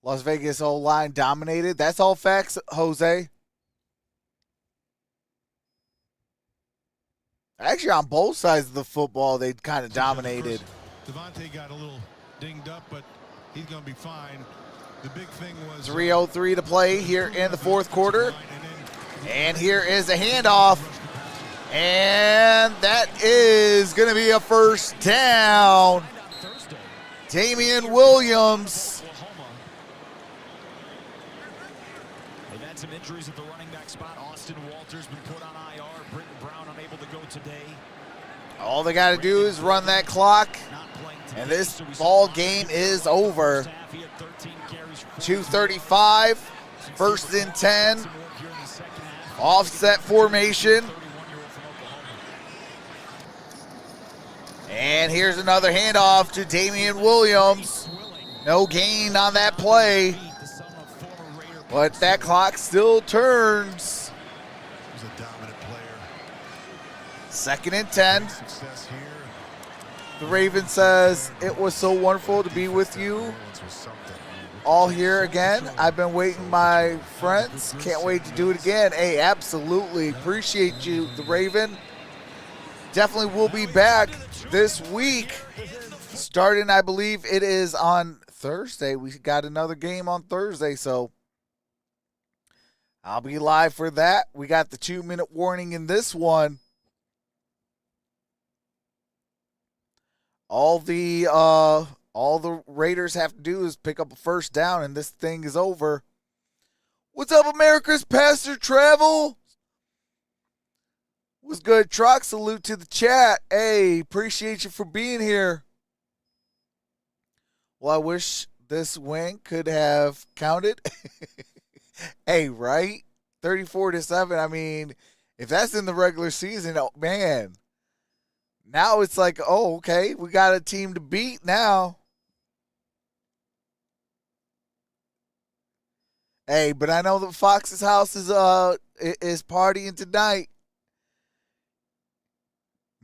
Las Vegas O-line dominated. That's all facts, Jose. Actually, on both sides of the football, they kind of dominated. Devontae got a little dinged up, but he's going to be fine. The big thing was 3:03 to play here in the fourth quarter. And here is a handoff. And that is going to be a first down. Damian Williams. They've had some injuries at the running back spot. Austin Walters been put on IR. Britton Brown unable to go today. All they got to do is run that clock. And this ball game is over. 2:35, first and 10. Offset formation. And here's another handoff to Damian Williams. No gain on that play. But that clock still turns. He's a dominant player. Second and 10. The Raven says, it was so wonderful to be with you all here again. I've been waiting, my friends. Can't wait to do it again. Hey, absolutely. Appreciate you, the Raven. Definitely will be back this week. Starting, I believe it is on Thursday. We got another game on Thursday, so I'll be live for that. We got the 2-minute warning in this one. All the Raiders have to do is pick up a first down, and this thing is over. What's up, America's Pastor Travel? What's good, Troxel? Salute to the chat. Hey, appreciate you for being here. Well, I wish this win could have counted. Hey, right? 34-7. I mean, if that's in the regular season, oh, man. Now it's like, oh, okay, we got a team to beat now. Hey, but I know that Fox's house is partying tonight.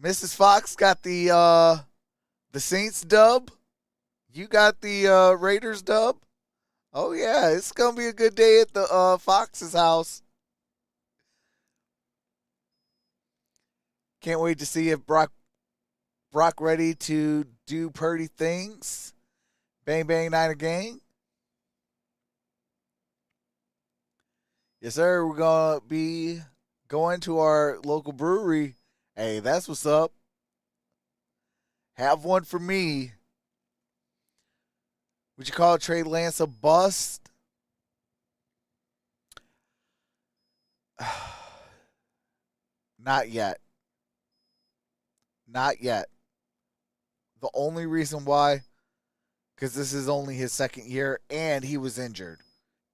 Mrs. Fox got the Saints dub. You got the Raiders dub. Oh yeah, it's gonna be a good day at the Fox's house. Can't wait to see if Brock ready to do Purdy things. Bang, bang, Niner gang. Yes, sir. We're going to be going to our local brewery. Hey, that's what's up. Have one for me. Would you call Trey Lance a bust? Not yet. Not yet. The only reason why, because this is only his second year and he was injured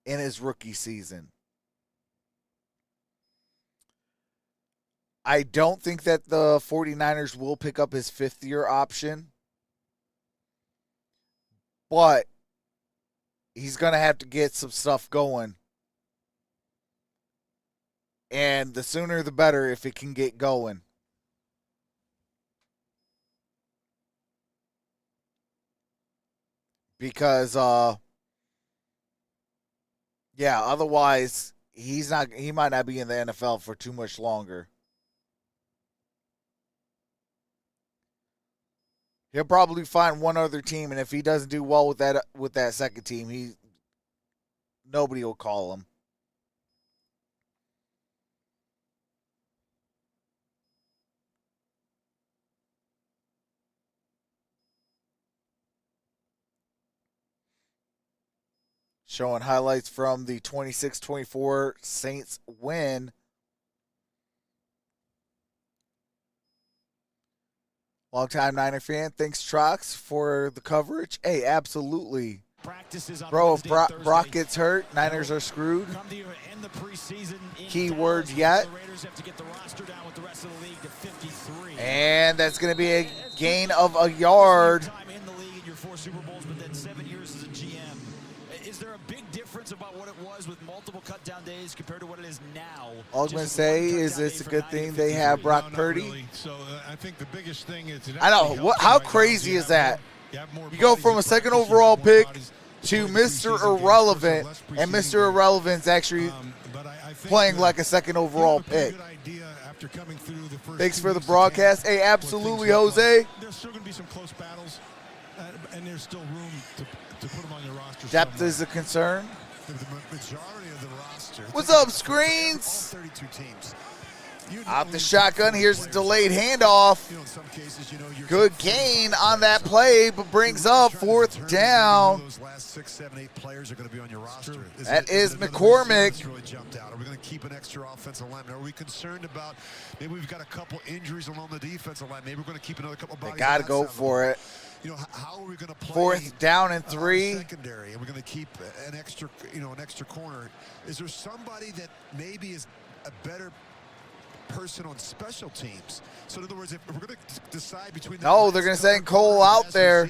in his rookie season. I don't think that the 49ers will pick up his fifth-year option, but he's going to have to get some stuff going. And the sooner the better if it can get going. Because, yeah, otherwise he might not be in the NFL for too much longer. He'll probably find one other team, and if he doesn't do well with that second team, nobody will call him. Showing highlights from the 26-24 Saints win. Longtime Niner fan. Thanks, Trox, for the coverage. Hey, absolutely. Practices on Bro, if Wednesday and Thursday. Brock gets hurt, Niners are screwed. Come to end the preseason in Keyword Dallas. yet. The Raiders have to get the roster down with the rest of the league to 53. And that's going to be a gain of a yard. Time in the league in your 4 Super Bowls, but then 7 years as a GM. Is there a big difference about what it was with multiple cut-down days compared to what it is now? All I'm going to say is it's a good thing they have Brock Purdy. Really. So I think the biggest thing is I know. How crazy is that? You go from a second overall pick to Mr. Irrelevant, and Mr. Irrelevant's actually playing like a second overall pick. Thanks for the broadcast. Hey, absolutely, Jose. There's still going to be some close battles, and there's still room to put them on your roster. Depth is a concern. The majority of the roster. What's up, Screens? All 32 teams. Off the shotgun. Here's the delayed handoff. In some cases, Good gain on that play, but brings up 4th down. Those last 6, 7, 8 players are going to be on your roster. That is McCormick. Really jumped out. Are we going to keep an extra offensive lineman? Are we concerned about maybe we've got a couple injuries along the defensive line? Maybe we're going to keep another couple bodies. They got to go for it. How are we going to play 4th down and 3. Secondary, and we're going to keep an extra corner. Is there somebody that maybe is a better person on special teams? So in other words, if we're going to decide between they're going to send Cole out there,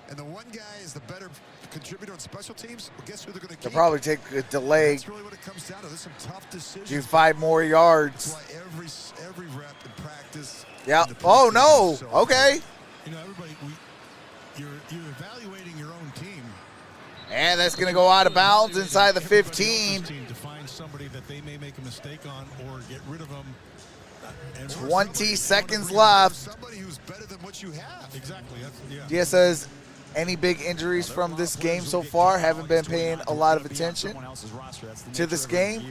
and the one guy is the better contributor on special teams, well, guess who they're going to keep? They'll probably take a delay. That's really what it comes down to. There's some tough decisions. Do 5 more yards. That's why every rep in practice. Yeah. Oh no. Okay. Everybody, you're evaluating your own team. And that's going to go out of bounds inside the 15. To find somebody that they may make a mistake on or get rid of them. 20 seconds left. Somebody who's better than what you have. Exactly. Dia says, any big injuries from this game so far? Haven't been paying a lot of attention to this game.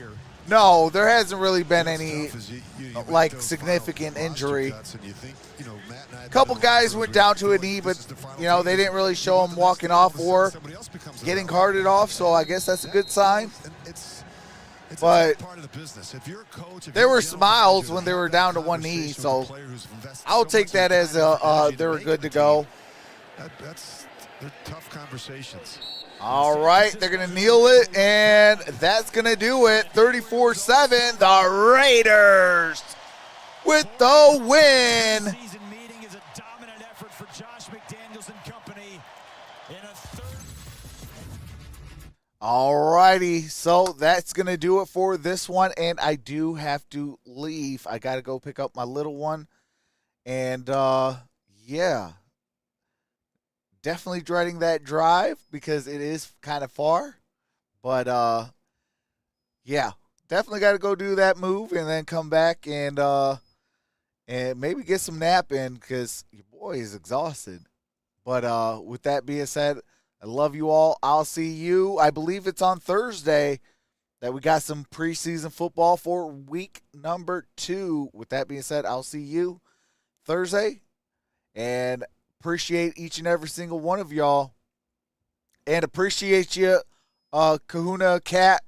No, there hasn't really been any significant injury. A couple guys went down to a knee, but they didn't really show them walking off or getting carted off. So I guess that's a good sign. But there were smiles when they were down to one knee, so I'll take that as they were good to go. They're tough conversations. All right, they're going to kneel it, and that's going to do it. 34-7, the Raiders with the win. Season meeting is a dominant effort for Josh McDaniels and company in a third. All righty, so that's going to do it for this one, and I do have to leave. I got to go pick up my little one, and yeah. Definitely dreading that drive because it is kind of far. But, yeah, definitely got to go do that move and then come back and maybe get some nap in because your boy is exhausted. But with that being said, I love you all. I'll see you. I believe it's on Thursday that we got some preseason football for week number 2. With that being said, I'll see you Thursday. And appreciate each and every single one of y'all. And appreciate you, Kahuna Cat.